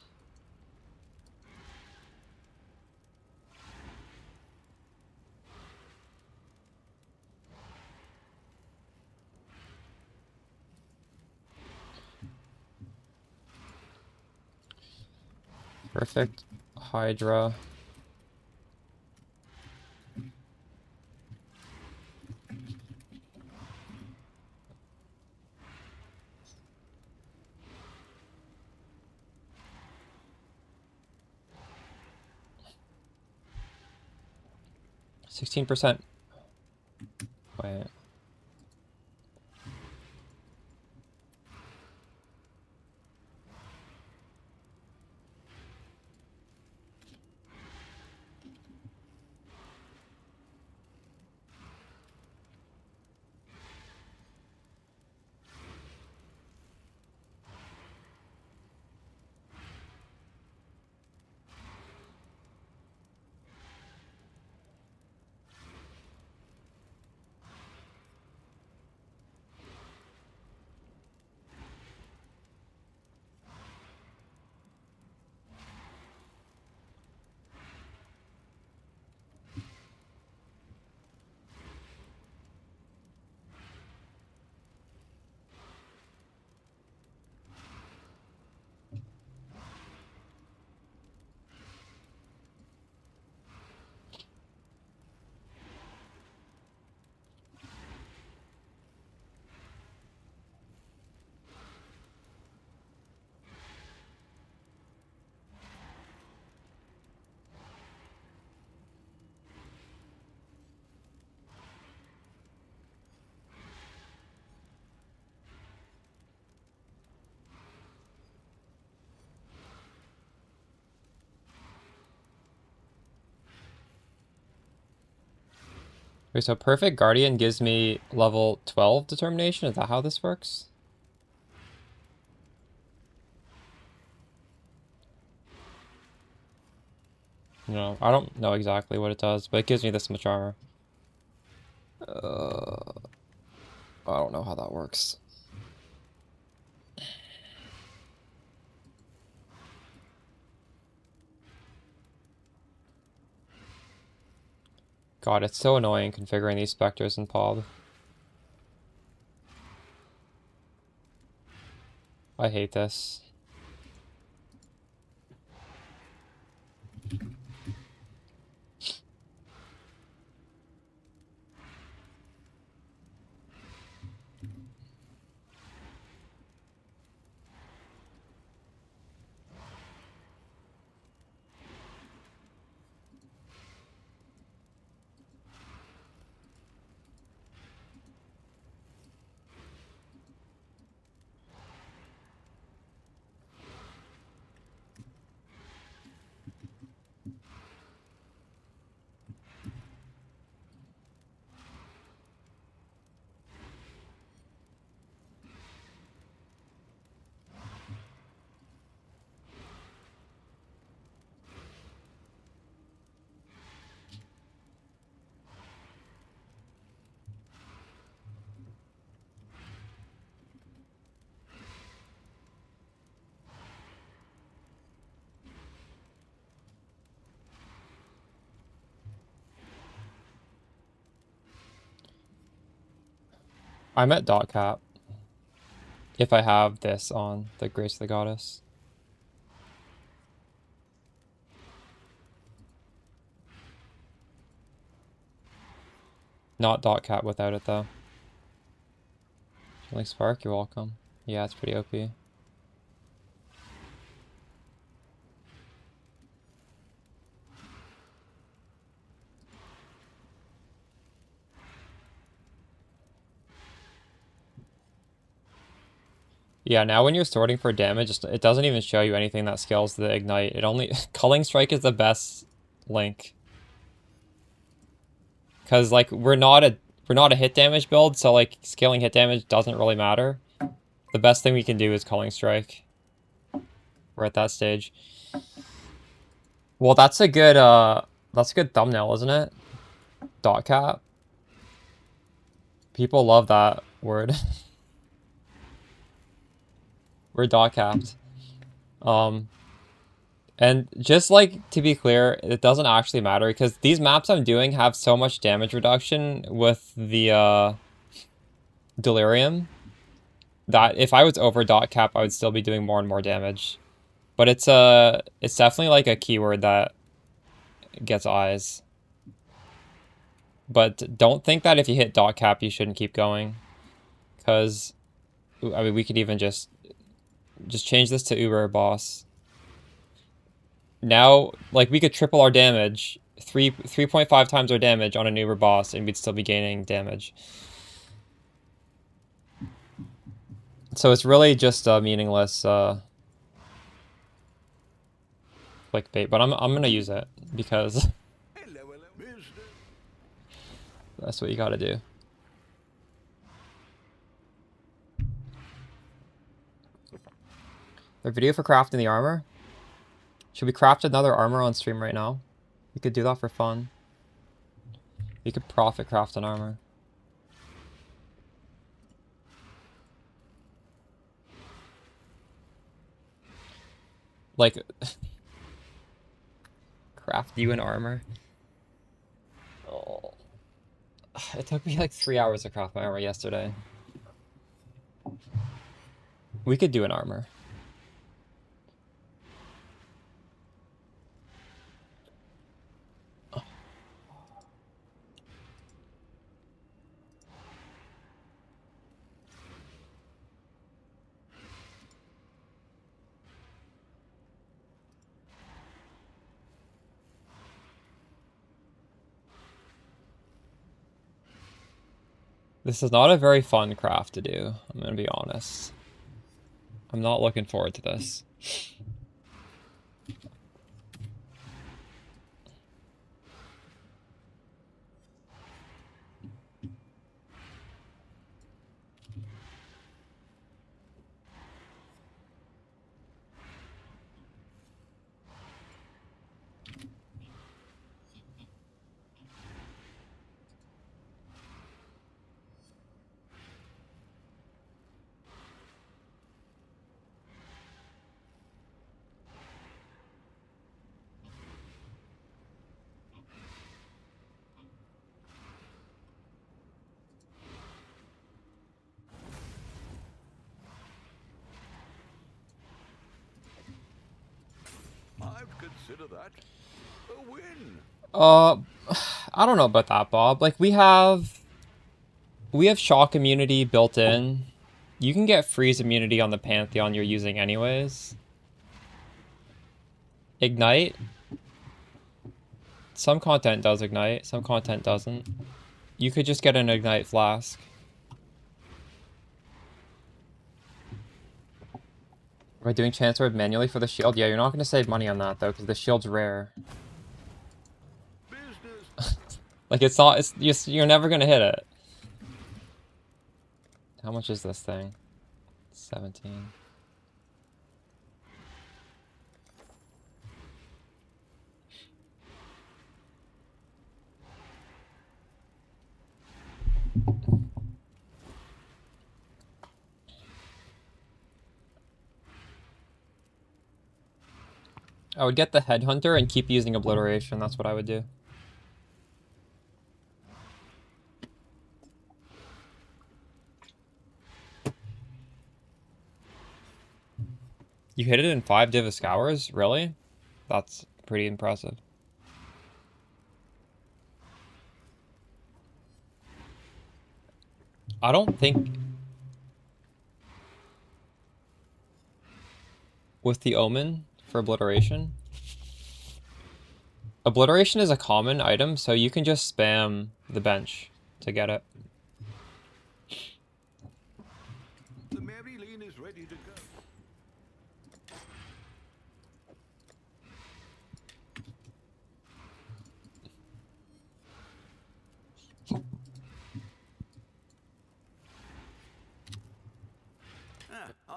Perfect Hydra. %16%. Wait. Wait, so Perfect Guardian gives me level 12 determination? Is that how this works? No, I don't know exactly what it does, but it gives me this much armor. I don't know how that works. God, it's so annoying configuring these specters in POB. I hate this. I'm at dot cap. If I have this on the Grace of the Goddess. Not dot cap without it though. Like Spark, you're welcome. Yeah, it's pretty OP. Yeah, now when you're sorting for damage, it doesn't even show you anything that scales the ignite. It only Culling Strike is the best link. Cause like we're not we're not a hit damage build, so like scaling hit damage doesn't really matter. The best thing we can do is Culling Strike. We're at that stage. Well, that's a good thumbnail, isn't it? Dot cap. People love that word. We're dot capped. And just like to be clear, it doesn't actually matter because these maps I'm doing have so much damage reduction with the Delirium that if I was over dot cap, I would still be doing more and more damage. But it's definitely like a keyword that gets eyes. But don't think that if you hit dot cap, you shouldn't keep going. Because, I mean, we could even just change this to Uber Boss. Now, like, we could triple our damage, 3.5 times our damage on an Uber Boss, and we'd still be gaining damage. So it's really just a meaningless clickbait, but I'm gonna use it because that's what you gotta do. A video for crafting the armor? Should we craft another armor on stream right now? We could do that for fun. We could profit craft an armor. Like, craft you an armor? Oh. It took me like 3 hours to craft my armor yesterday. We could do an armor. This is not a very fun craft to do, I'm gonna be honest. I'm not looking forward to this. I'd consider that a win. I don't know about that, Bob. Like, we have shock immunity built in. You can get freeze immunity on the Pantheon you're using anyways. Ignite. Some content does ignite, some content doesn't. You could just get an ignite flask. Am I doing Chance Word manually for the shield? Yeah, you're not going to save money on that, though, because the shield's rare. Like, it's not, you're never going to hit it. How much is this thing? 17. I would get the Headhunter and keep using Obliteration. That's what I would do. You hit it in 5 Div of Scours? Really? That's pretty impressive. I don't think... With the Omen for Obliteration? Obliteration is a common item, so you can just spam the bench to get it. The Mary Lean is ready to go.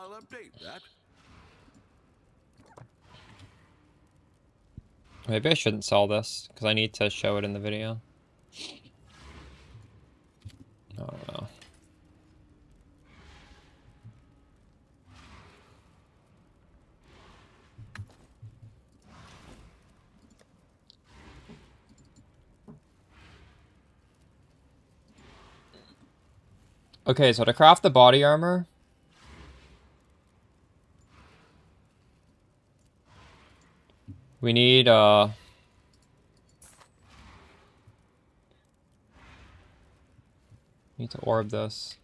I'll update that. Maybe I shouldn't sell this, because I need to show it in the video. I don't know. Okay, so to craft the body armor, we need to orb this.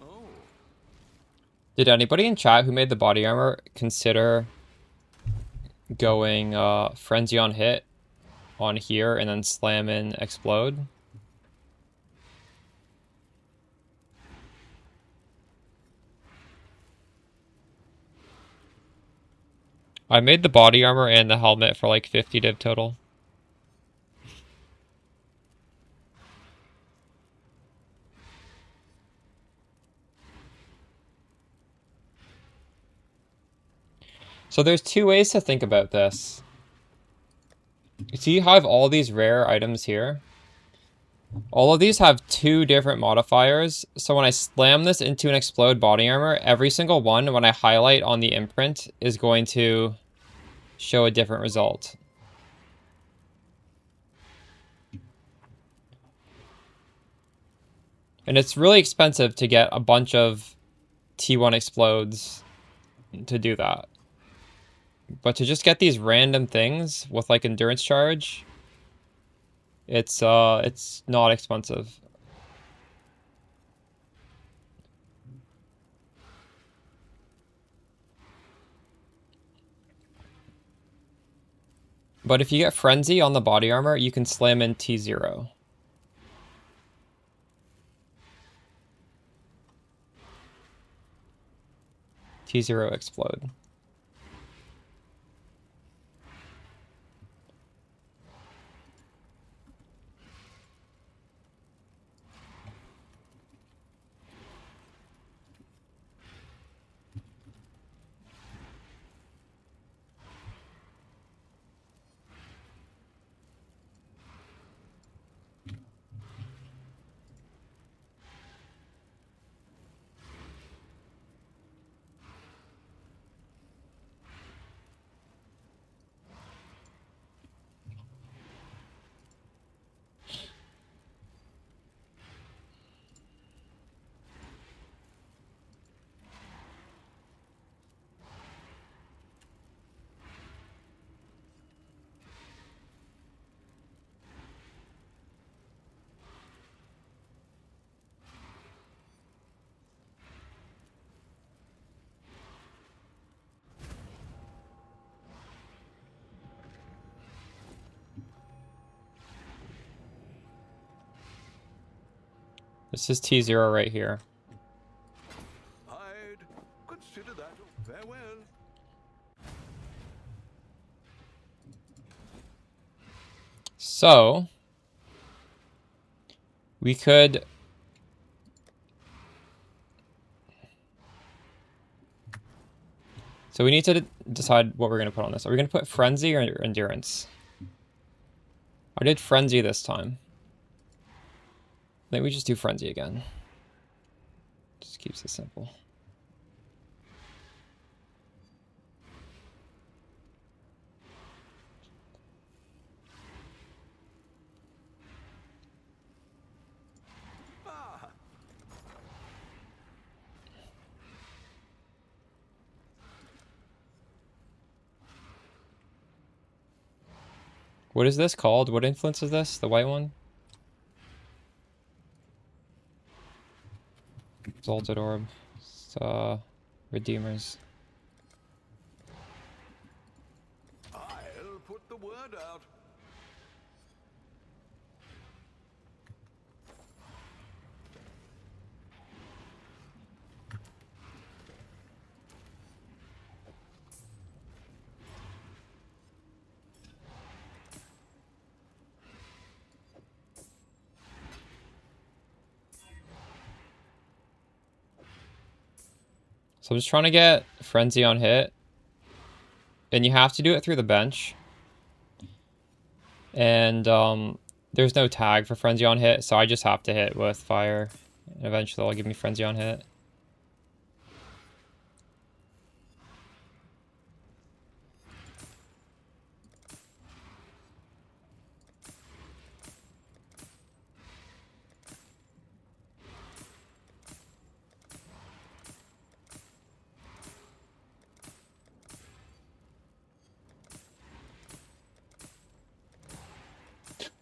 Oh, Did anybody in chat who made the body armor consider going frenzy on hit on here and then slam in explode? I made the body armor and the helmet for like 50 div total. So there's two ways to think about this. You see how I have all these rare items here? All of these have two different modifiers. So when I slam this into an explode body armor, every single one, when I highlight on the imprint, is going to show a different result. And it's really expensive to get a bunch of T1 explodes to do that. But to just get these random things with like endurance charge, it's not expensive. But if you get Frenzy on the body armor, you can slam in T0. T0 explode. This is T0 right here. I'd consider that. Farewell. So we could we need to decide what we're going to put on this. Are we going to put Frenzy or Endurance? I did Frenzy this time. I think we just do Frenzy again. Just keeps it simple. Ah, What is this called? What influence is this? The white one? Exalted Orb. It's, Redeemers. I'll put the word out. So I'm just trying to get Frenzy on hit. And you have to do it through the bench. And there's no tag for Frenzy on hit, so I just have to hit with fire. And eventually it'll give me Frenzy on hit.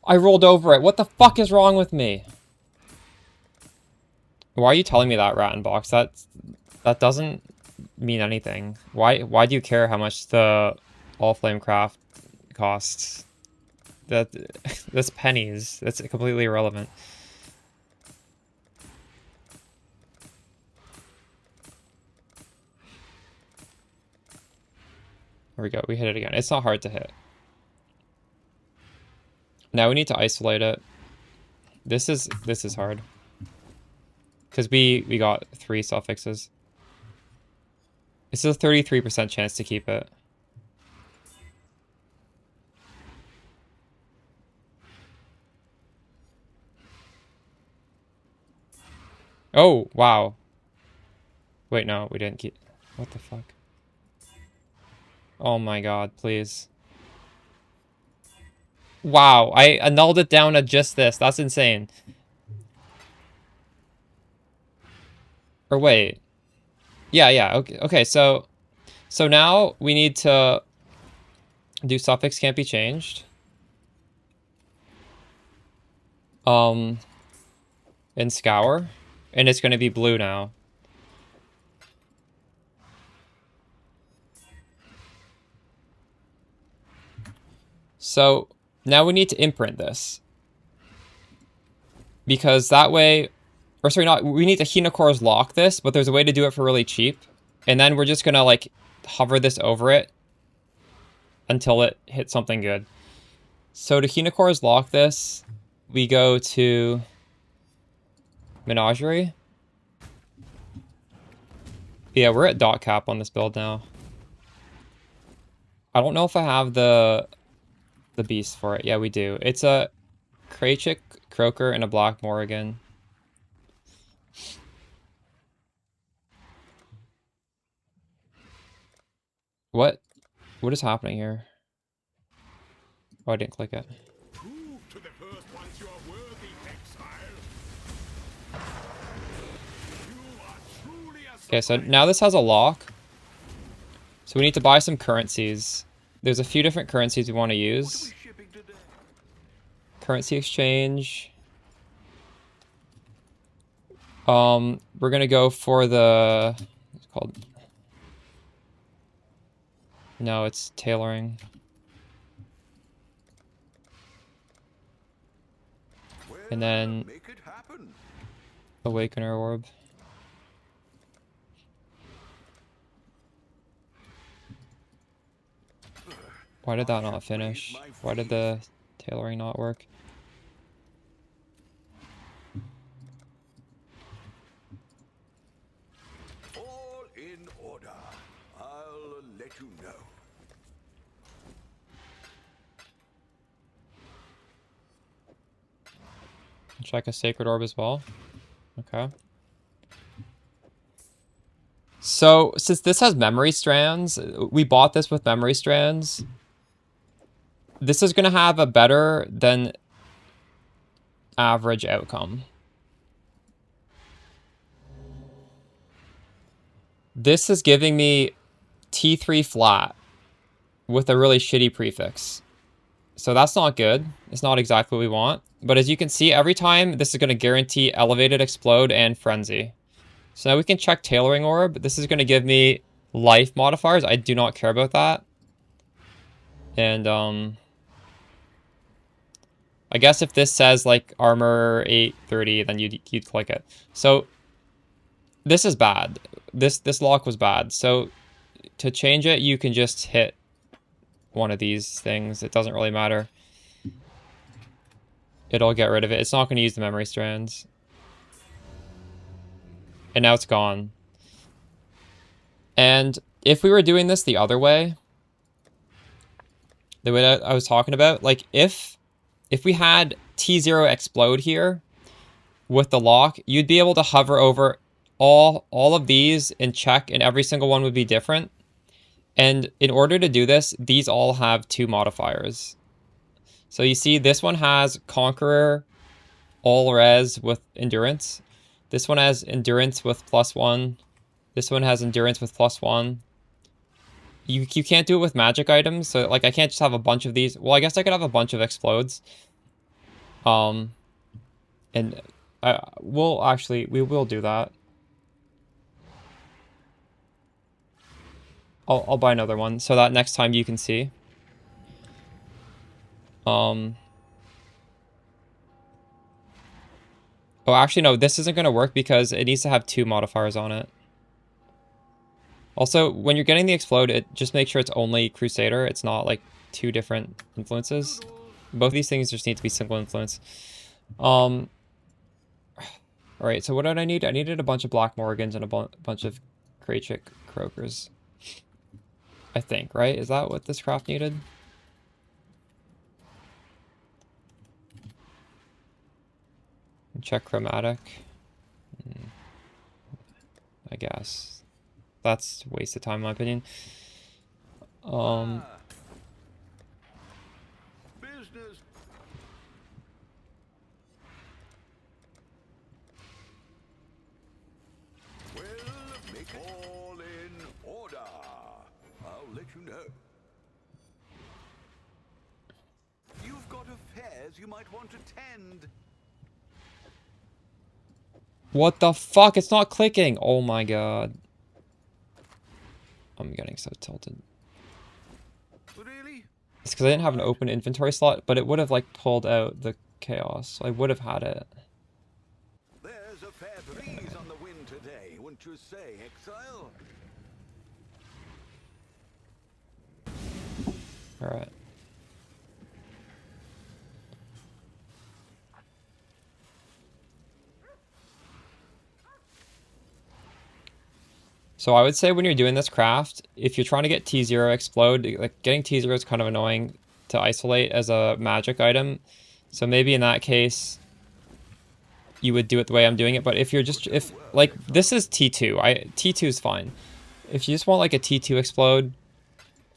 I rolled over it. What the fuck is wrong with me? Why are you telling me that, Rat and Box? That doesn't mean anything. Why do you care how much the All Flame Craft costs? That's pennies. That's completely irrelevant. There we go. We hit it again. It's not hard to hit. Now we need to isolate it. This is hard. Because we got 3 suffixes. It's a 33% chance to keep it. Oh, wow. Wait, no, we didn't keep... What the fuck? Oh my god, please. Wow, I annulled it down to just this. That's insane. Or wait. Yeah, okay, so now we need to do suffix can't be changed. And scour. And it's gonna be blue now. So now we need to imprint this. Because that way, or sorry, not, we need to Hinocor's lock this, but there's a way to do it for really cheap. And then we're just gonna like hover this over it until it hits something good. So to Hinocor's lock this, we go to Menagerie. Yeah, we're at dot cap on this build now. I don't know if I have the beast for it. Yeah, we do. It's a Krachik, Croaker, and a Black Morrigan. What is happening here? Oh, I didn't click it. Okay, so now this has a lock. So we need to buy some currencies. There's a few different currencies we want to use. Currency exchange. We're gonna go for the... What's it called? No, it's tailoring. And then Awakener Orb. Why did that not finish? Why did the tailoring not work? All in order. I'll let you know. Check a Sacred Orb as well. Okay. So, since this has memory strands, we bought this with memory strands. This is going to have a better than average outcome. This is giving me T3 flat with a really shitty prefix. So that's not good. It's not exactly what we want. But as you can see, every time this is going to guarantee Elevated, Explode, and Frenzy. So now we can check Tailoring Orb. This is going to give me life modifiers. I do not care about that. And I guess if this says like armor 830, then you'd click it. So this is bad. This lock was bad. So to change it, you can just hit one of these things. It doesn't really matter. It'll get rid of it. It's not going to use the memory strands. And now it's gone. And if we were doing this the other way, the way that I was talking about, like if we had T0 explode here with the lock, you'd be able to hover over all of these and check, and every single one would be different. And in order to do this, these all have 2 modifiers. So you see this one has Conqueror all res with endurance. This one has endurance with +1. This one has endurance with +1. You can't do it with magic items, so like I can't just have a bunch of these. Well, I guess I could have a bunch of explodes. And we will do that. I'll buy another one so that next time you can see. Oh, actually no, this isn't gonna work because it needs to have 2 modifiers on it. Also, when you're getting the explode, just make sure it's only Crusader. It's not like 2 different influences. Both of these things just need to be single influence. Alright, so what did I need? I needed a bunch of Black Morgans and a bunch of Kraychik Croakers. I think, right? Is that what this craft needed? Check chromatic. I guess. That's a waste of time in my opinion. Business. Well, make it all in order. I'll let you know. You've got affairs you might want to tend. What the fuck? It's not clicking. Oh my god. I'm getting so tilted. Really? It's because I didn't have an open inventory slot, but it would have like pulled out the chaos. So I would have had it. There's a fair breeze on the wind today, wouldn't you say, Exile? Alright. So I would say when you're doing this craft, if you're trying to get T0 explode, like getting T0 is kind of annoying to isolate as a magic item. So maybe in that case, you would do it the way I'm doing it. But if you're just, like this is T2, T2 is fine. If you just want like a T2 explode,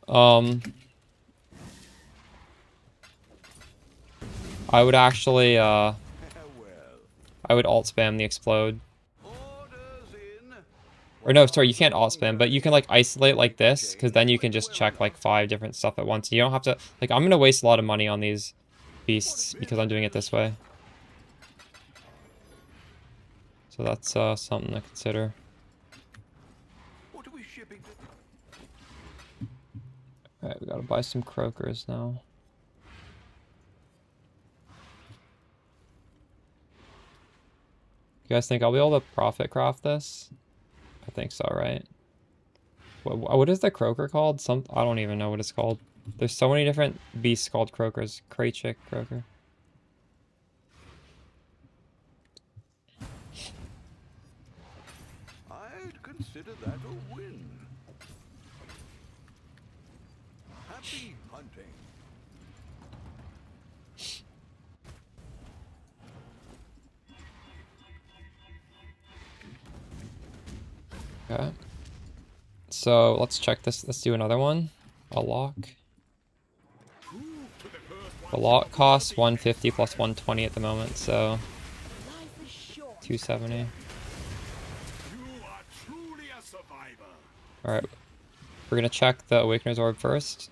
I would actually, I would alt spam the explode. Or no, sorry, you can't alt spam, but you can like isolate like this, because then you can just check like 5 different stuff at once. You don't have to, like, I'm going to waste a lot of money on these beasts because I'm doing it this way. So that's something to consider. What are we shipping to? Alright, we gotta buy some croakers now. You guys think I'll be able to profit craft this? I think so, right? What is the croaker called? I don't even know what it's called. There's so many different beasts called croakers. Kraychik croaker. I'd consider that a win. Happy hunting. Okay. So let's check this. Let's do another one. A lock. The lock costs 150 plus 120 at the moment, so 270. Alright. We're gonna check the Awakener's Orb first.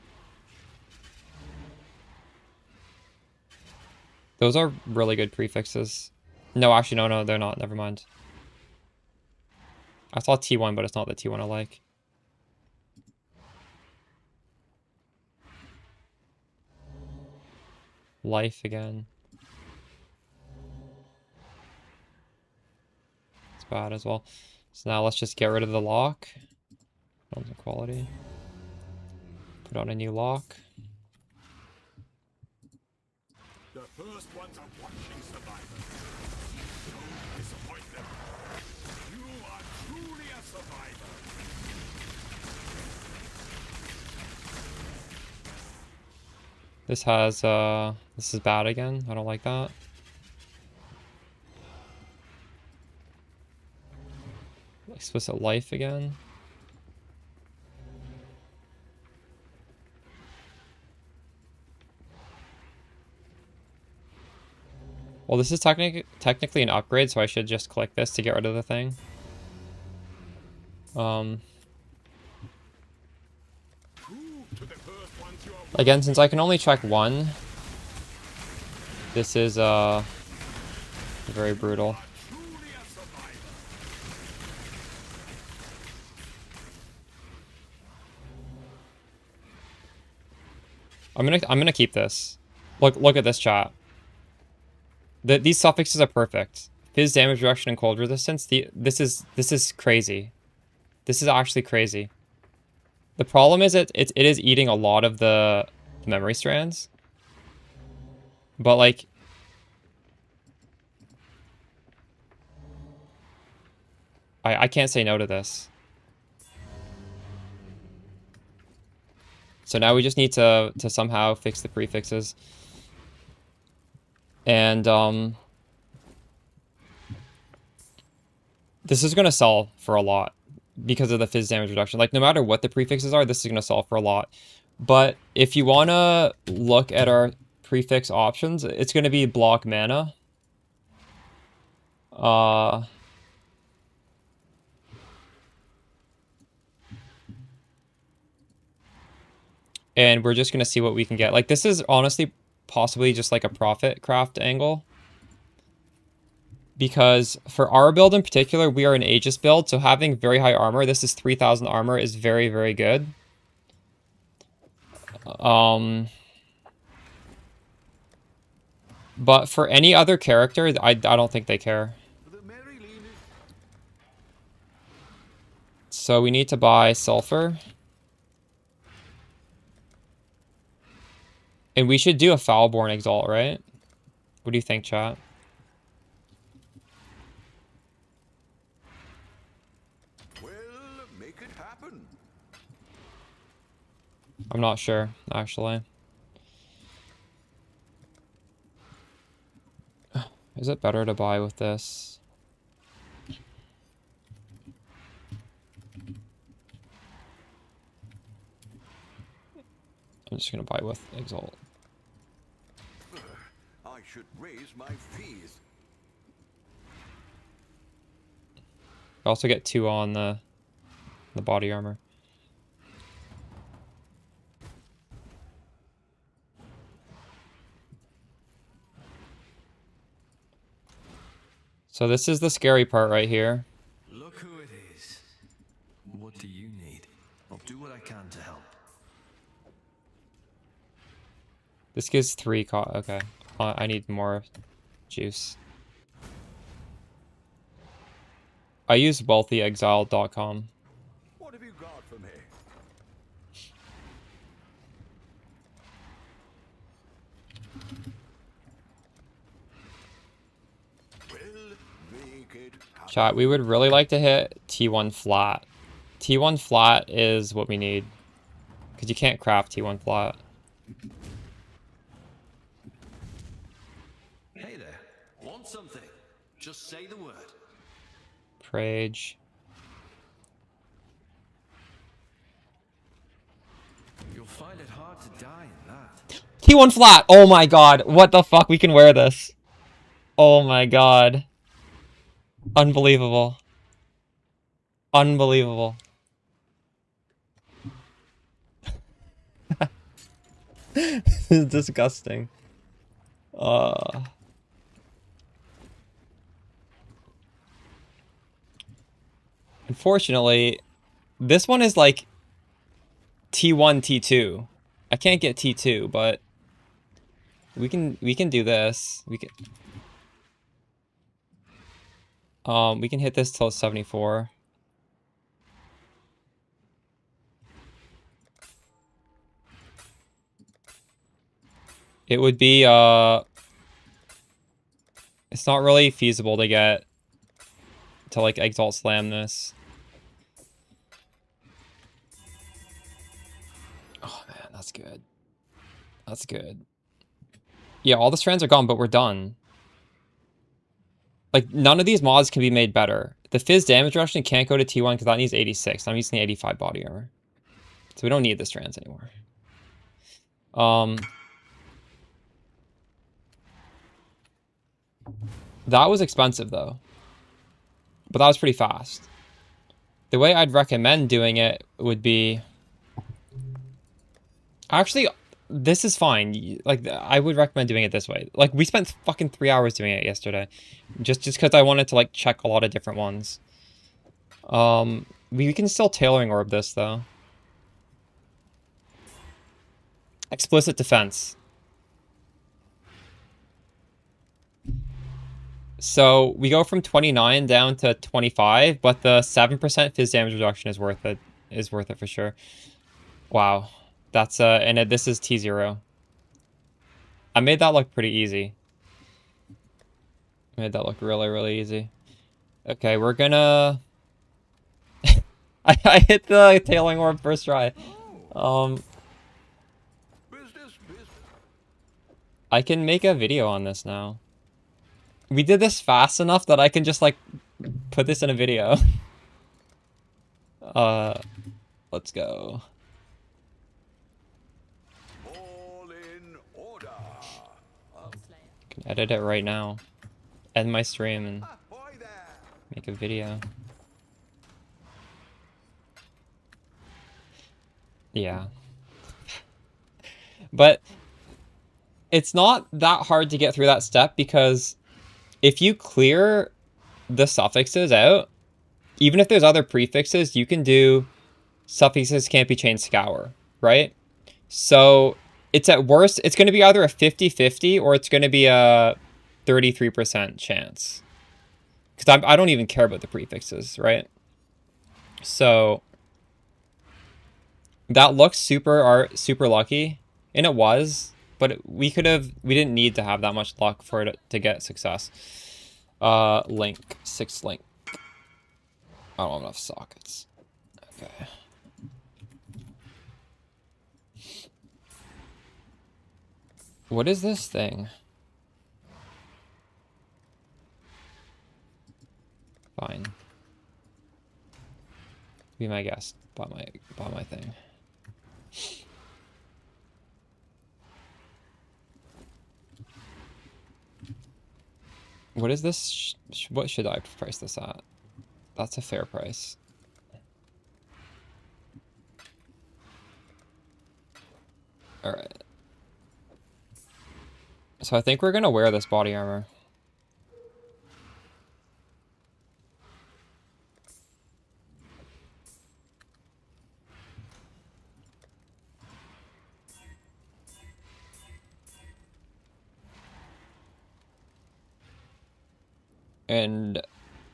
Those are really good prefixes. No, actually, no, they're not. Never mind. I saw T1, but it's not the T1 I like. Life again. It's bad as well. So now let's just get rid of the lock. Terms of quality. Put on a new lock. The first ones are watching survivors. Don't disappoint them. You are truly a survivor. This has, this is bad again. I don't like that. Explicit life again. Well, this is technically an upgrade, so I should just click this to get rid of the thing. Again, since I can only check one, this is very brutal. I'm gonna keep this. Look at this chat. These suffixes are perfect. Fizz, damage reduction, and cold resistance. This is crazy. This is actually crazy. The problem is it is eating a lot of the memory strands. But like, I can't say no to this. So now we just need to somehow fix the prefixes. And this is gonna sell for a lot because of the fizz damage reduction. Like, no matter what the prefixes are, this is gonna sell for a lot. But if you wanna look at our prefix options, it's gonna be block mana. And we're just gonna see what we can get. Like, this is honestly possibly just like a profit craft angle. Because for our build in particular, we are an Aegis build, so having very high armor, this is 3,000 armor, is very, very good. But for any other character, I don't think they care. So we need to buy sulfur. And we should do a Foulborn Exalt, right? What do you think, chat? Well, make it happen. I'm not sure, actually. Is it better to buy with this? I'm just gonna buy with Exalt. I should raise my fees. I also get 2 on the body armor. So this is the scary part right here. Look who it is. What do you need? I'll do what I can to help. This gives 3 okay. I need more juice. I use wealthyexile.com. What have you got for me? Well, make it happen. Chat, we would really like to hit T1 flat. T1 flat is what we need. Because you can't craft T1 flat. Hey there. Want something? Just say the word. Prage. You'll find it hard to die in that. T1 flat! Oh my god! What the fuck? We can wear this. Oh my god. Unbelievable. Unbelievable. This is disgusting. Unfortunately, this one is like T1, T2. I can't get T2, but we can do this. We can hit this till 74. It would be it's not really feasible to get to like Exalt Slam this. Oh man, that's good. That's good. Yeah, all the strands are gone, but we're done. Like, none of these mods can be made better. The Fizz damage reduction can't go to T1 because that needs 86. I'm using the 85 body armor. So we don't need the strands anymore. That was expensive, though. But that was pretty fast. The way I'd recommend doing it would be... Actually, this is fine. Like, I would recommend doing it this way. Like, we spent fucking 3 hours doing it yesterday. Just because I wanted to, like, check a lot of different ones. We can still tailoring orb this, though. Explicit defense. So we go from 29 down to 25, but the 7% Fizz damage reduction is worth it. Is worth it for sure. Wow. That's and this is T0. I made that look pretty easy. I made that look really, really easy. Okay, we're gonna I hit the tailing orb first try. Business. I can make a video on this now. We did this fast enough that I can just, like, put this in a video. Let's go. All in order. Can edit it right now. End my stream and Ahoy there. make a video. Yeah. But it's not that hard to get through that step because if you clear the suffixes out, even if there's other prefixes, you can do suffixes can't be changed scour, right? So it's at worst, it's going to be either a 50-50 or it's going to be a 33% chance. Because I don't even care about the prefixes, right? So that looks super lucky, and it was. But we didn't need to have that much luck for it to get success. Link, 6 link. I don't have enough sockets. Okay. What is this thing? Fine. Be my guest. Bought my thing. What is this? What should I price this at? That's a fair price. Alright. So I think we're gonna wear this body armor. And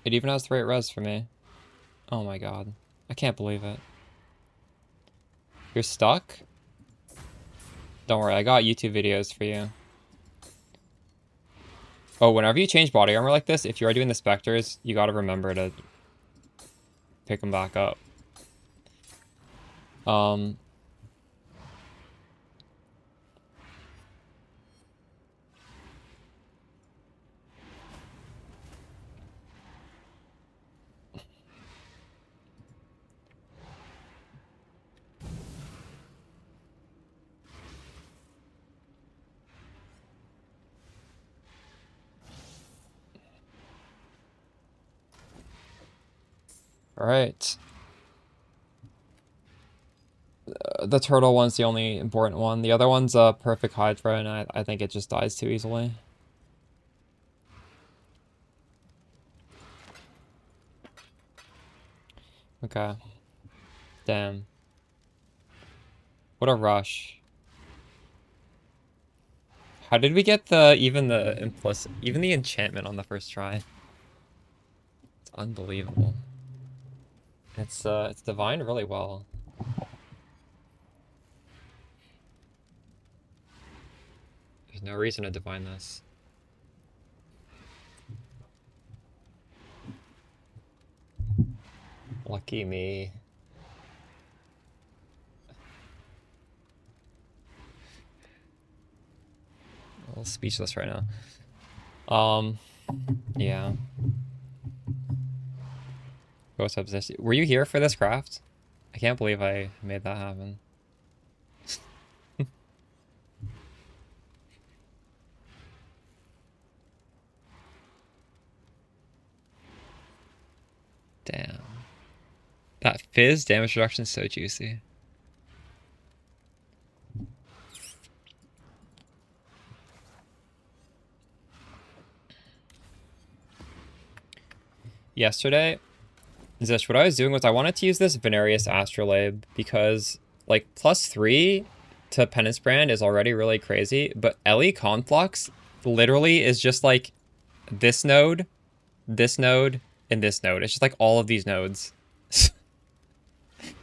it even has the right res for me. Oh my god. I can't believe it. You're stuck? Don't worry, I got YouTube videos for you. Oh, whenever you change body armor like this, if you are doing the Spectres, you gotta remember to pick them back up. Alright. The turtle one's the only important one. The other one's a perfect Hydra, and I think it just dies too easily. Okay. Damn. What a rush. How did we get even the enchantment on the first try? It's unbelievable. It's divined really well. There's no reason to divine this. Lucky me. speechless right now. Yeah. What's up, Zesty? Were you here for this craft? I can't believe I made that happen. Damn. That fizz damage reduction is so juicy. Yesterday, Zish, what I was doing was I wanted to use this Venarius Astrolabe because, like, +3 to Penance Brand is already really crazy, but Ellie Conflux literally is just like this node, and this node. It's just like all of these nodes.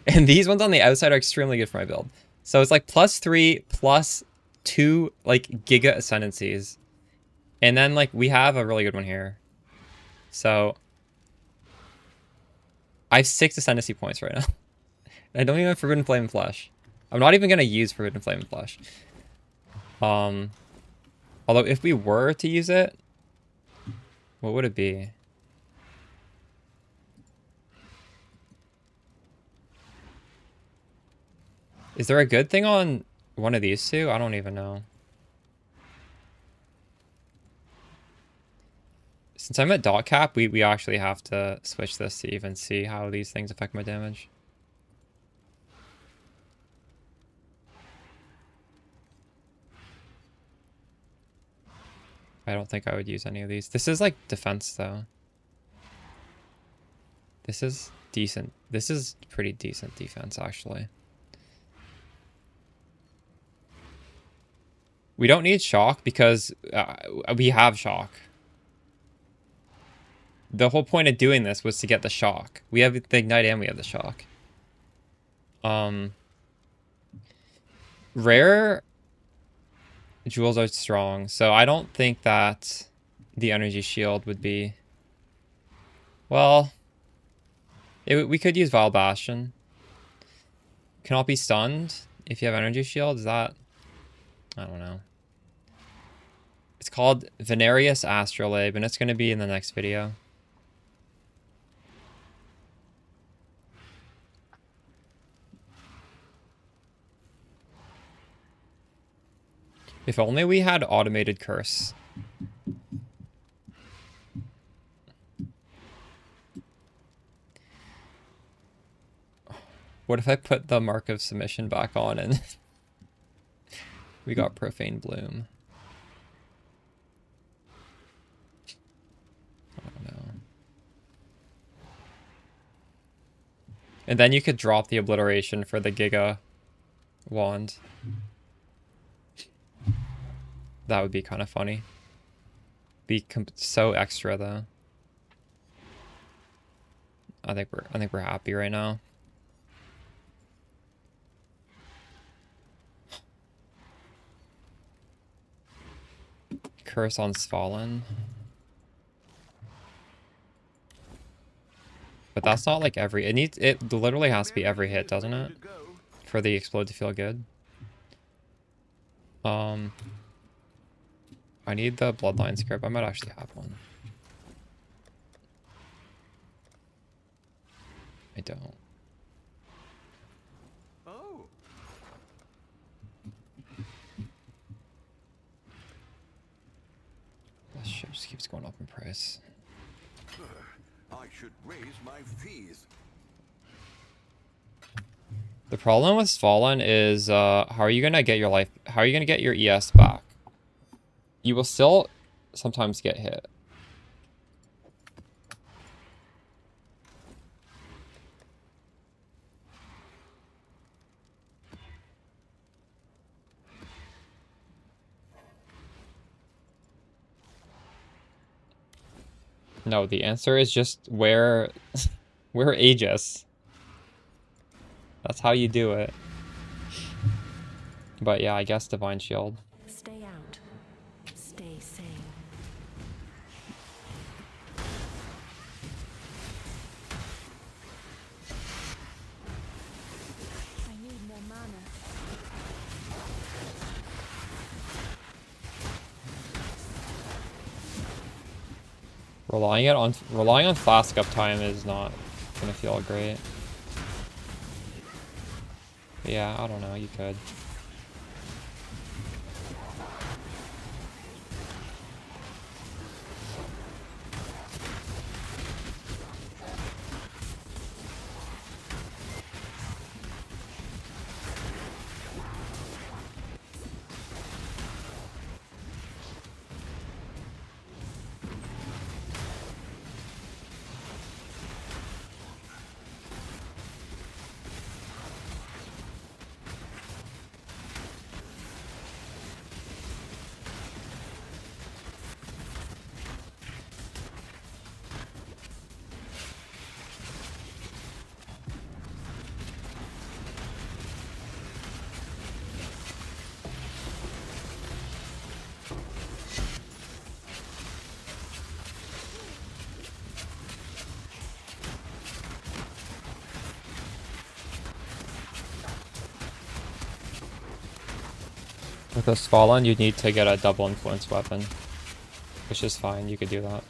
And these ones on the outside are extremely good for my build. So it's like +3 +2 like Giga Ascendancies. And then like we have a really good one here. So I have 6 Ascendancy points right now. I don't even have Forbidden Flame and Flesh. I'm not even going to use Forbidden Flame and Flesh. Although if we were to use it, what would it be? Is there a good thing on one of these two? I don't even know. Since I'm at dot cap, we actually have to switch this to even see how these things affect my damage. I don't think I would use any of these. This is like defense though. This is decent. This is pretty decent defense actually. We don't need shock because we have shock. The whole point of doing this was to get the shock. We have the ignite and we have the shock. Rare jewels are strong, so I don't think that the energy shield would be... Well, we could use Vile Bastion. Cannot be stunned if you have energy shield. Is that... I don't know. It's called Venarius Astrolabe, and it's going to be in the next video. If only we had automated curse. What if I put the Mark of Submission back on and we got Profane Bloom? I don't know. And then you could drop the Obliteration for the Giga Wand. That would be kind of funny. Be so extra though. I think we're happy right now. Curse on Svalin. But that's not like every... It literally has to be every hit, doesn't it? For the explode to feel good. I need the Bloodline script. I might actually have one. I don't. Oh. This shit just keeps going up in price. I should raise my fees. The problem with Fallen is how are you gonna get your life? How are you gonna get your ES back? You will still sometimes get hit. No, the answer is just wear Aegis. That's how you do it. But yeah, I guess Divine Shield. Stay out. Stay sane. I need more mana. Relying on flask uptime is not gonna feel great. But yeah, I don't know, you could. With this Fallen, you need to get a double influence weapon. Which is fine, you could do that.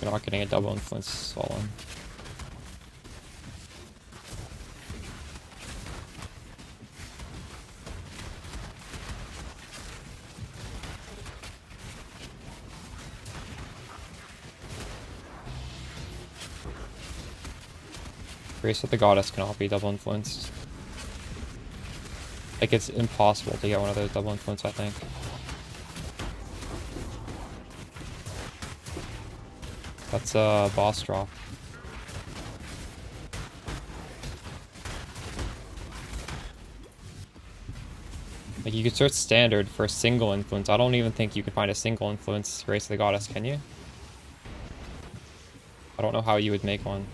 You're not getting a double influence Fallen. Grace with the Goddess cannot be double influenced. Like, it's impossible to get one of those double influence, I think. That's a boss drop. Like, you could search standard for a single influence. I don't even think you can find a single influence Race of the Goddess, can you? I don't know how you would make one.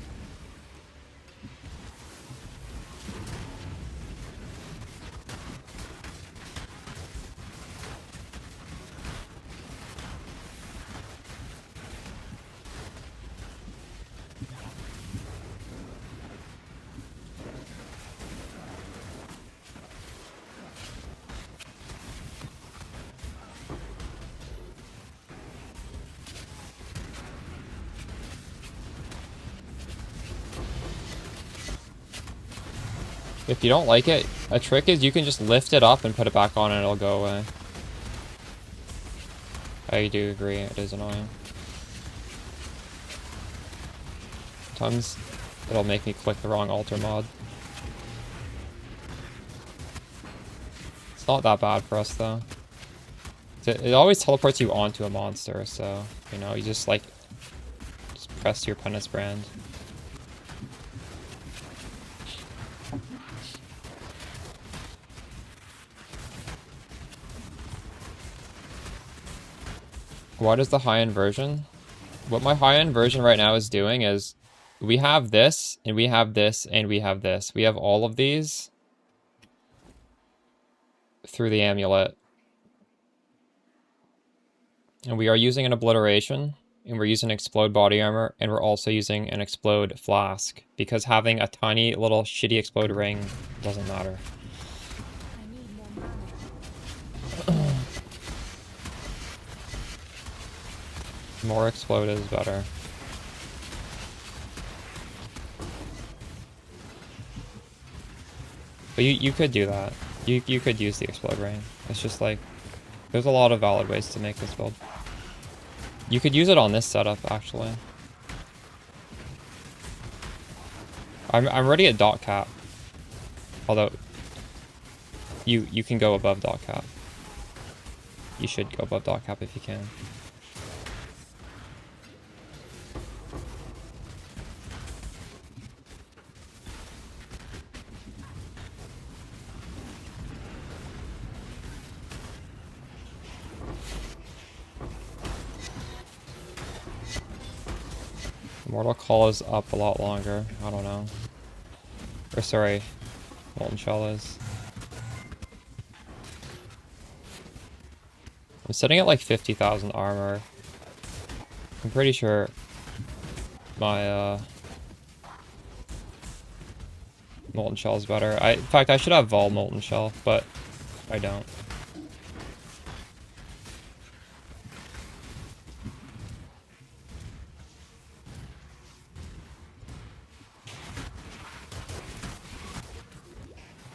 If you don't like it, a trick is you can just lift it up and put it back on and it'll go away. I do agree, it is annoying. Sometimes it'll make me click the wrong alter mod. It's not that bad for us though. It always teleports you onto a monster, so, you know, you just like, just press your penance brand. What is the high-end version? What my high-end version right now is doing is we have this, and we have this, and we have this. We have all of these through the amulet. And we are using an obliteration, and we're using explode body armor, and we're also using an explode flask, because having a tiny little shitty explode ring doesn't matter. I need more mana. More explode is better. But you could do that. You could use the explode ring. It's just like, there's a lot of valid ways to make this build. You could use it on this setup, actually. I'm already at dot cap. Although, you can go above dot cap. You should go above dot cap if you can. Mortal Call is up a lot longer. I don't know. Or sorry, Molten Shell is. I'm sitting at like 50,000 armor. I'm pretty sure my Molten Shell is better. In fact, I should have Vol Molten Shell, but I don't.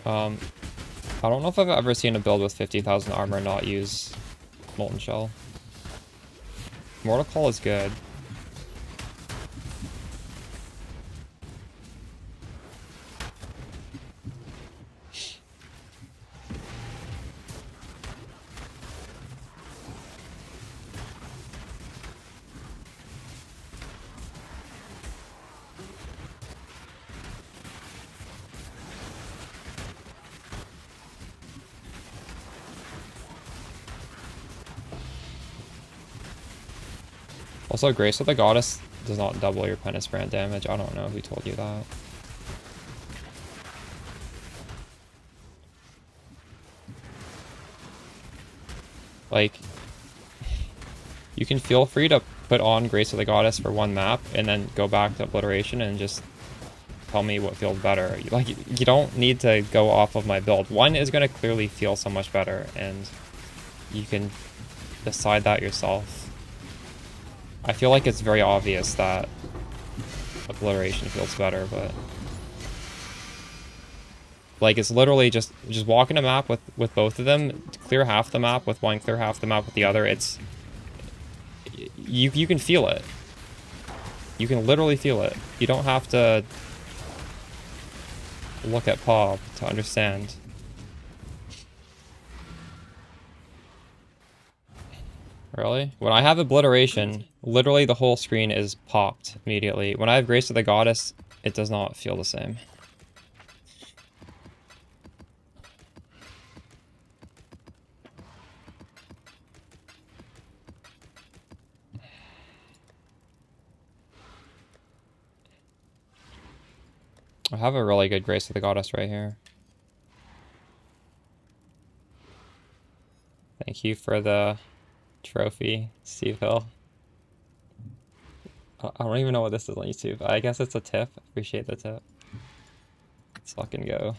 I don't know if I've ever seen a build with 50,000 armor not use Molten Shell. Mortal Call is good. Also, Grace of the Goddess does not double your penance brand damage. I don't know who told you that. Like, you can feel free to put on Grace of the Goddess for one map and then go back to Obliteration and just tell me what feels better. Like, you don't need to go off of my build. One is going to clearly feel so much better, and you can decide that yourself. I feel like it's very obvious that Obliteration feels better, but like, it's literally just walking a map with both of them, clear half the map with one, clear half the map with the other. It's you can feel it. You can literally feel it. You don't have to look at POB to understand. Really? When I have Obliteration, literally the whole screen is popped immediately. When I have Grace of the Goddess, it does not feel the same. I have a really good Grace of the Goddess right here. Thank you for the trophy, Steve Hill. I don't even know what this is on YouTube. I guess it's a tip. Appreciate the tip. Let's fucking go.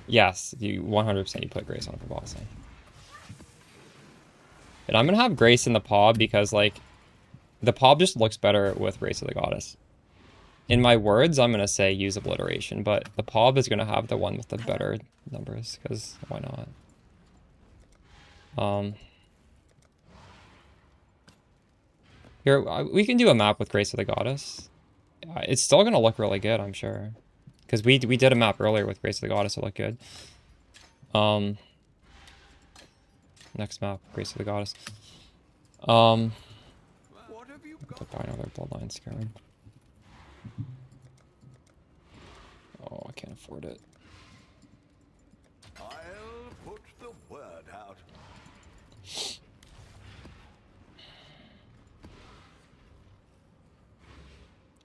Yes, you 100% you put Grace on for bossing. And I'm gonna have Grace in the POB because, like, the POB just looks better with Grace of the Goddess. In my words, I'm gonna say use Obliteration, but the POB is gonna have the one with the better numbers, because why not? Here, we can do a map with Grace of the Goddess. It's still gonna look really good, I'm sure. Because we did a map earlier with Grace of the Goddess, it looked good. Next map, Grace of the Goddess. What have you To got? buy another Bloodline Scaring. Oh, I can't afford it. I'll put the word out.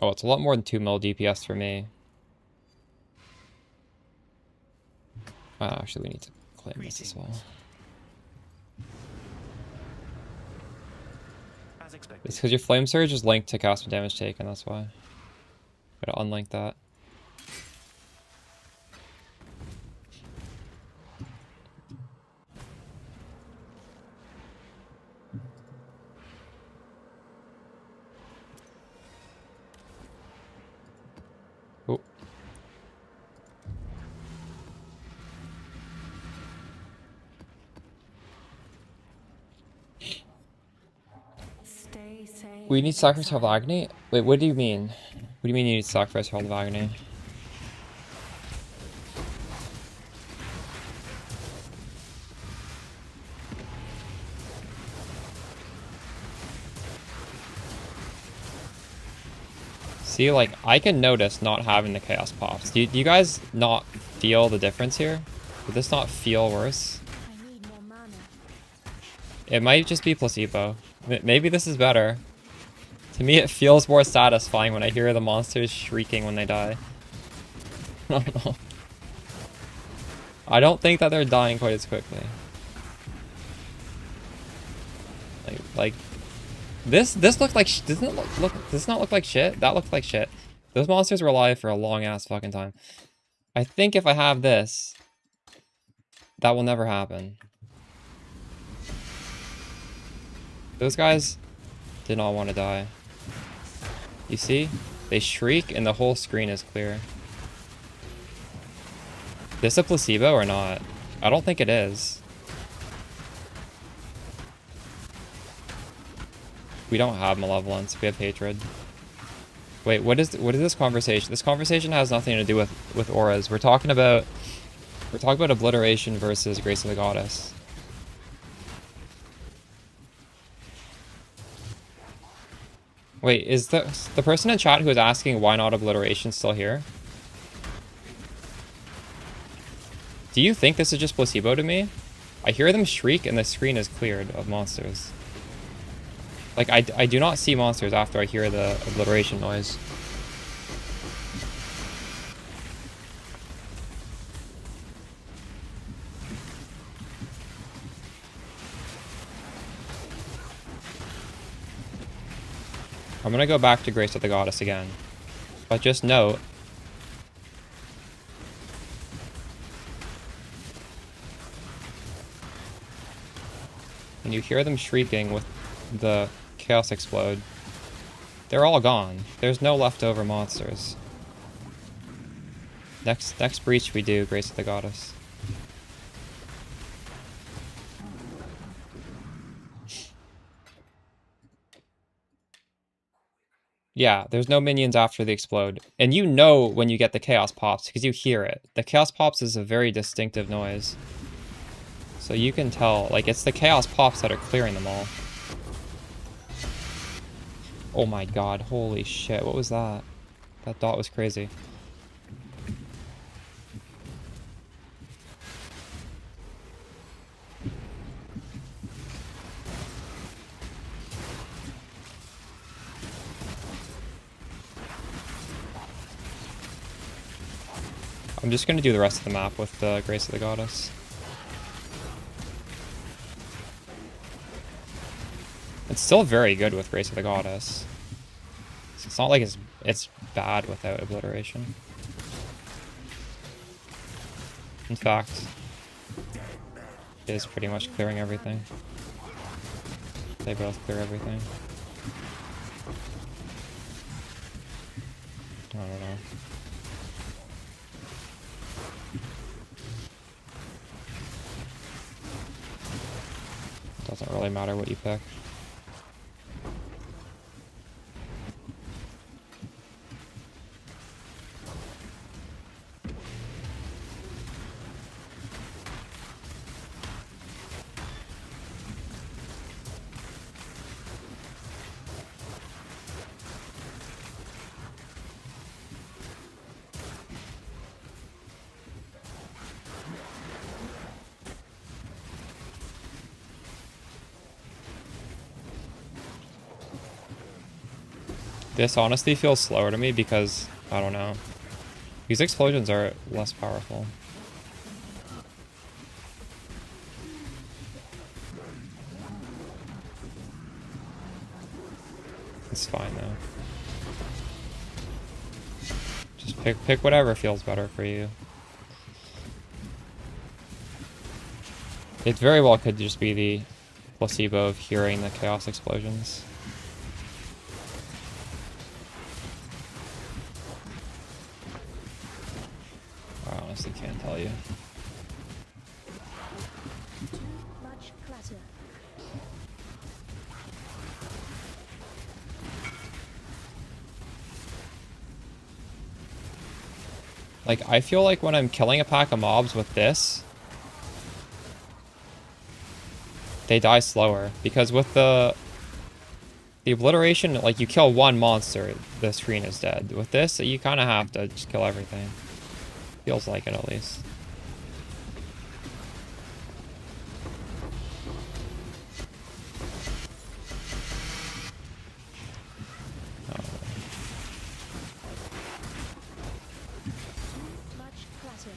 Oh, it's a lot more than 2 mil DPS for me. Actually, we need to claim this as well. As expected. It's because your Flame Surge is linked to cast and damage taken, that's why. Gotta unlink that. Oh. Stay safe. We need Sacrifice Herald of Agony? Wait, what do you mean? What do you mean you need Sacrifice Herald of Agony? See, like, I can notice not having the Chaos Pops. Do you guys not feel the difference here? Would this not feel worse? I need more mana. It might just be placebo. Maybe this is better. To me, it feels more satisfying when I hear the monsters shrieking when they die. I don't know. I don't think that they're dying quite as quickly. Like this looked like doesn't it look does this not look like shit? That looked like shit. Those monsters were alive for a long ass fucking time. I think if I have this, that will never happen. Those guys did not want to die. You see? They shriek and the whole screen is clear. This a placebo or not? I don't think it is. We don't have malevolence, we have hatred. Wait, what is this conversation? This conversation has nothing to do with auras. We're talking about obliteration versus Grace of the Goddess. Wait, is the person in chat who was asking why not obliteration still here? Do you think this is just placebo to me? I hear them shriek and the screen is cleared of monsters. Like, I do not see monsters after I hear the obliteration noise. I'm gonna go back to Grace of the Goddess again. But just note... when you hear them shrieking with the Chaos Explode, they're all gone. There's no leftover monsters. Next breach we do, Grace of the Goddess. Yeah, there's no minions after the explode. And you know when you get the Chaos Pops, because you hear it. The Chaos Pops is a very distinctive noise. So you can tell, like, it's the Chaos Pops that are clearing them all. Oh my god, holy shit, what was that? That dot was crazy. I'm just gonna do the rest of the map with the Grace of the Goddess. It's still very good with Grace of the Goddess. It's not like it's bad without obliteration. In fact, it is pretty much clearing everything. They both clear everything. I don't know. Doesn't really matter what you pick. This honestly feels slower to me because, I don't know. These explosions are less powerful. It's fine though. Just pick whatever feels better for you. It very well could just be the placebo of hearing the chaos explosions. I honestly can't tell you. Too much clutter. Like, I feel like when I'm killing a pack of mobs with this, they die slower. Because with the obliteration, like, you kill one monster, the screen is dead. With this, you kind of have to just kill everything. Feels like it, at least. Much clutter.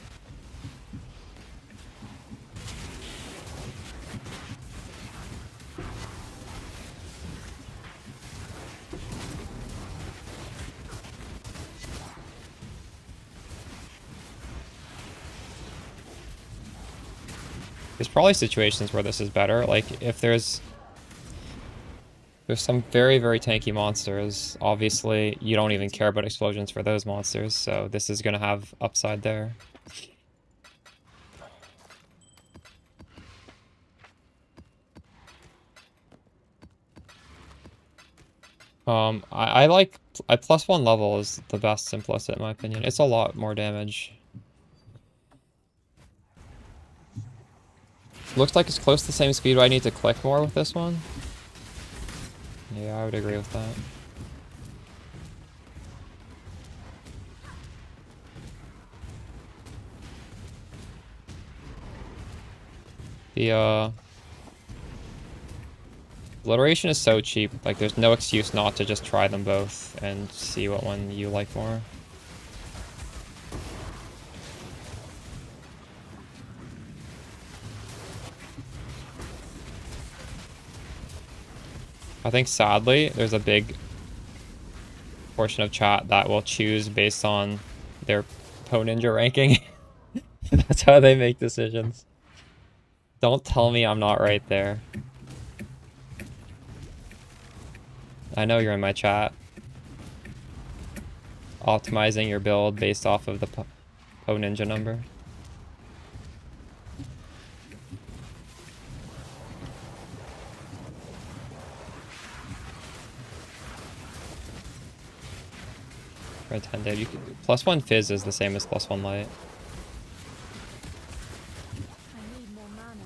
There's probably situations where this is better. Like, if there's... There's some very, very tanky monsters. Obviously, you don't even care about explosions for those monsters, so this is gonna have upside there. I like a +1 level is the best simplicit in my opinion. It's a lot more damage. Looks like it's close to the same speed, but I need to click more with this one. Yeah, I would agree with that. The alliteration is so cheap, like there's no excuse not to just try them both and see what one you like more. I think sadly, there's a big portion of chat that will choose based on their Poe Ninja ranking. That's how they make decisions. Don't tell me I'm not right there. I know you're in my chat. Optimizing your build based off of the Poe Ninja number. Pretended. +1 fizz is the same as +1 light. I need more mana.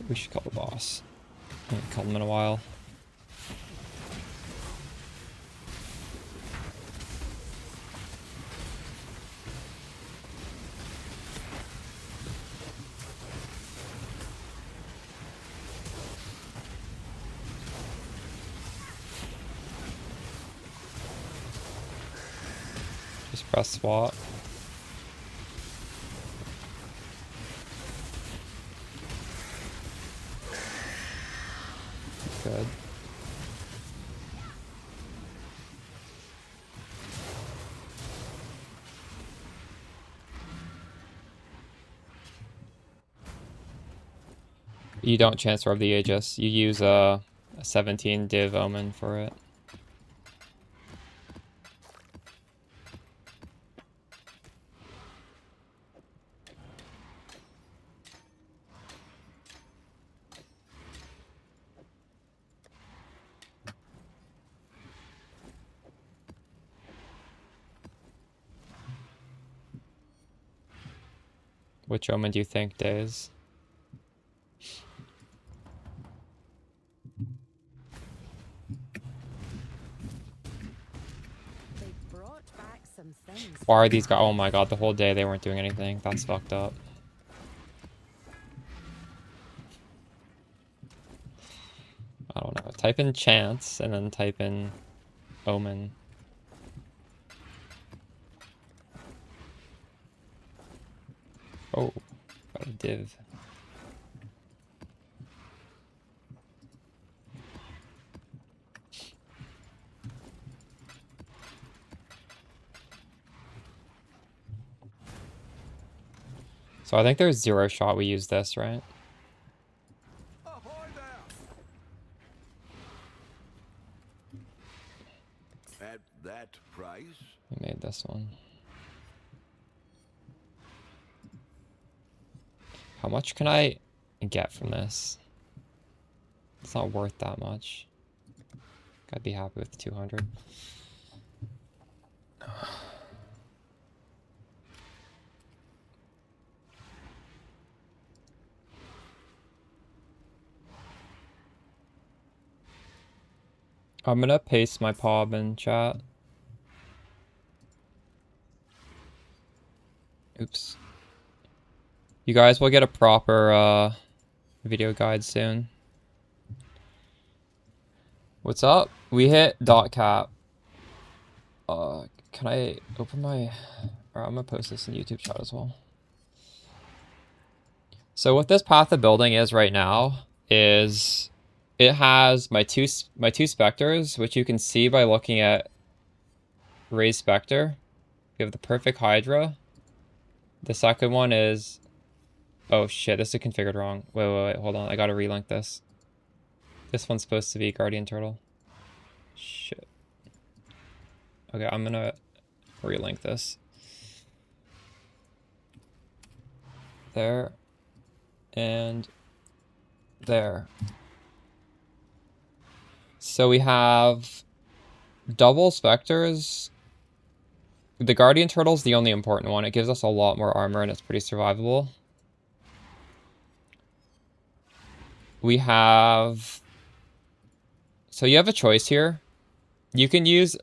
We should call the boss. I haven't called him in a while. Just press swap. Good. You don't chance of the Aegis. You use a 17 div omen for it. Which omen do you think, Days? They brought back some things. Why are these guys? Oh my god, the whole day they weren't doing anything. That's fucked up. I don't know. Type in chance and then type in omen. Oh, got a div. So I think there's 0 shot we use this, right? Ahoy there! At that price? We made this one. How much can I get from this? It's not worth that much. I'd be happy with 200. I'm gonna paste my POB in chat. Oops. You guys will get a proper video guide soon. What's up? We hit dot cap. Can I open my... Or I'm gonna post this in YouTube chat as well. So what this path of building is right now is it has my two specters, which you can see by looking at Ray's Spectre. We have the perfect Hydra. The second one is... Oh shit, this is configured wrong. Wait, hold on. I gotta relink this. This one's supposed to be Guardian Turtle. Shit. Okay, I'm gonna relink this. There. And there. So we have double Spectres. The Guardian Turtle's the only important one. It gives us a lot more armor and it's pretty survivable. We have... So you have a choice here. You can use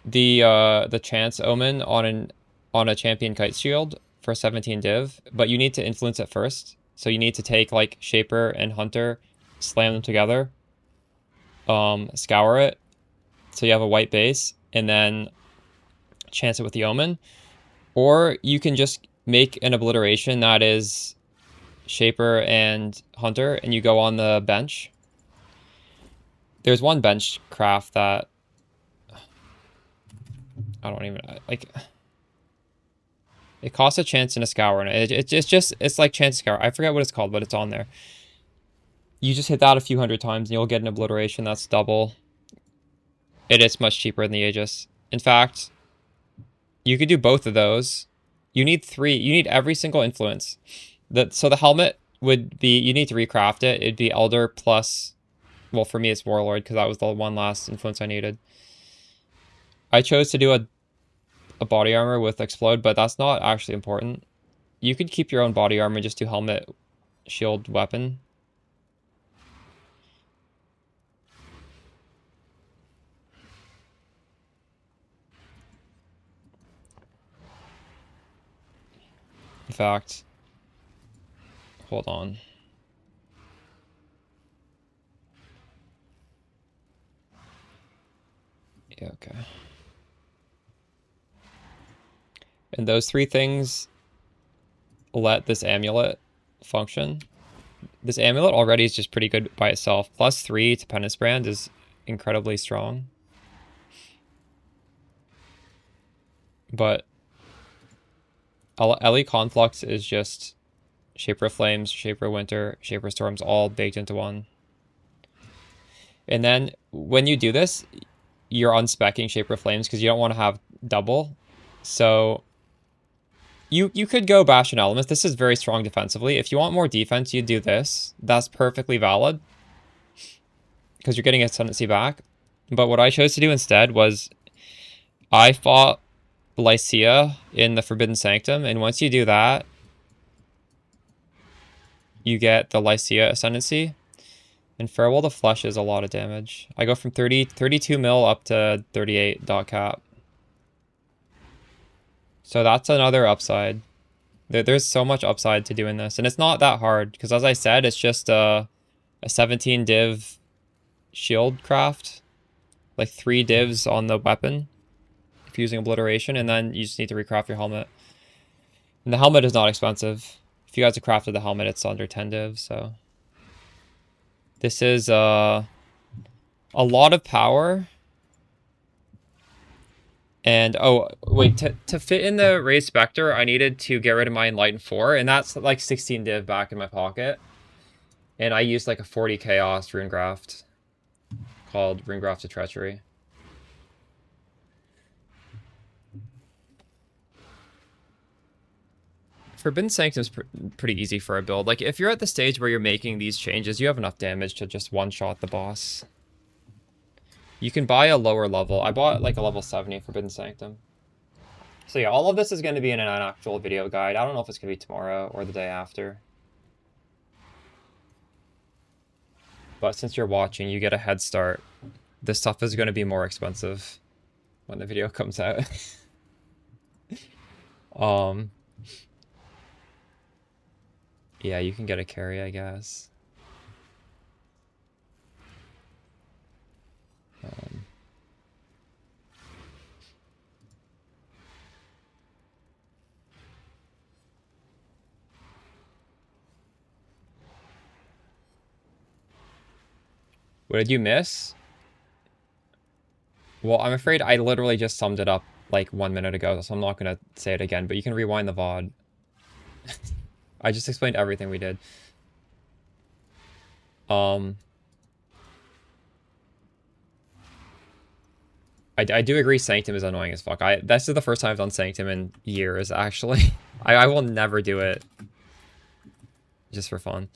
the Chance Omen on a Champion Kite Shield for 17 div, but you need to influence it first. So you need to take like Shaper and Hunter, slam them together, scour it, so you have a white base, and then chance it with the Omen. Or you can just make an obliteration that is Shaper and Hunter, and you go on the bench. There's one bench craft that I don't even like. It costs a chance and a scour, and it's like chance scour. I forget what it's called, but it's on there. You just hit that a few hundred times, and you'll get an obliteration that's double. It is much cheaper than the Aegis. In fact, you could do both of those. You need 3. You need every single influence. So the helmet would be, you need to recraft it. It'd be Elder plus, well, for me it's Warlord, because that was the one last influence I needed. I chose to do a body armor with Explode, but that's not actually important. You could keep your own body armor and just do helmet, shield, weapon. In fact, hold on. Yeah, okay. And those 3 things let this amulet function. This amulet already is just pretty good by itself. Plus 3 to Penance Brand is incredibly strong. But Ellie Conflux is just Shaper of Flames, Shaper of Winter, Shaper of Storms all baked into one. And then when you do this, you're unspecking Shaper of Flames because you don't want to have double. So you could go Bastion Elements. This is very strong defensively. If you want more defense, you do this. That's perfectly valid because you're getting Ascendancy back. But what I chose to do instead was I fought Lycia in the Forbidden Sanctum, and once you do that, you get the Lycia Ascendancy. And Farewell to Flesh is a lot of damage. I go from 32 mil up to 38 dot cap. So that's another upside. There's so much upside to doing this. And it's not that hard, because as I said, it's just a 17 div shield craft. Like 3 divs on the weapon, if you're using obliteration, and then you just need to recraft your helmet. And the helmet is not expensive. If you guys have crafted the helmet, it's under 10 divs, so... This is a lot of power. And, oh, wait, to fit in the Raised Spectre, I needed to get rid of my Enlighten 4, and that's like 16 div back in my pocket. And I used like a 40 Chaos Runegraft called Runegraft of Treachery. Forbidden Sanctum is pretty easy for a build. Like, if you're at the stage where you're making these changes, you have enough damage to just one-shot the boss. You can buy a lower level. I bought, like, a level 70 Forbidden Sanctum. So yeah, all of this is going to be in an actual video guide. I don't know if it's going to be tomorrow or the day after. But since you're watching, you get a head start. This stuff is going to be more expensive when the video comes out. Yeah, you can get a carry, I guess. What did you miss? Well, I'm afraid I literally just summed it up like 1 minute ago, so I'm not gonna say it again, but you can rewind the VOD. I just explained everything we did. I do agree Sanctum is annoying as fuck. This is the first time I've done Sanctum in years, actually. I will never do it. Just for fun.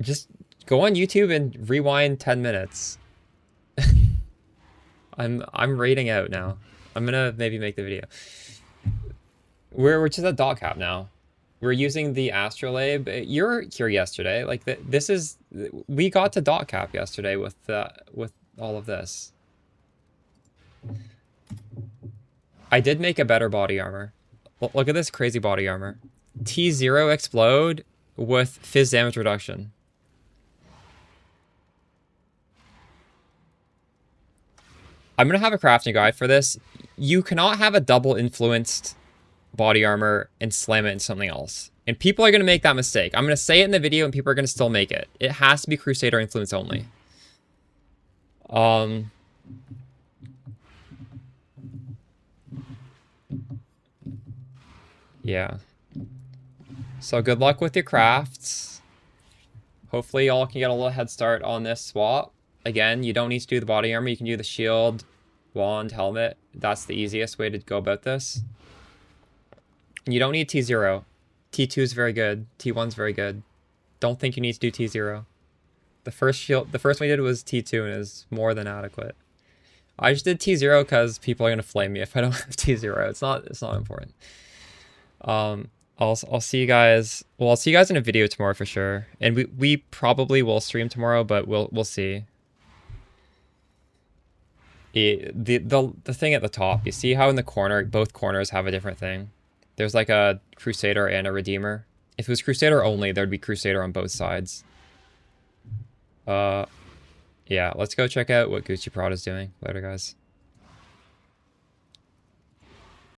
Just go on YouTube and rewind 10 minutes. I'm rating out now. I'm gonna maybe make the video. We're just at dot cap now. We're using the astrolabe. You're here yesterday. Like this is we got to dot cap yesterday with all of this. I did make a better body armor. Look at this crazy body armor. T0 explode with fizz damage reduction. I'm gonna have a crafting guide for this. You cannot have a double influenced body armor and slam it into something else. And people are going to make that mistake. I'm going to say it in the video and people are going to still make it. It has to be Crusader influence only. Yeah. So good luck with your crafts. Hopefully y'all can get a little head start on this swap. Again, you don't need to do the body armor. You can do the shield, wand, helmet. That's the easiest way to go about this. You don't need T0. T2 is very good. T1 is very good. Don't think you need to do T0. The first one we did was T2 and is more than adequate. I just did T0 because people are gonna flame me if I don't have T0. It's not important. I'll see you guys. Well, I'll see you guys in a video tomorrow for sure. And we probably will stream tomorrow, but we'll see. The thing at the top, you see how in the corner both corners have a different thing? There's like a Crusader and a Redeemer. If it was Crusader only, there'd be Crusader on both sides. Yeah, let's go check out what Gucci Prada's doing. Later, guys.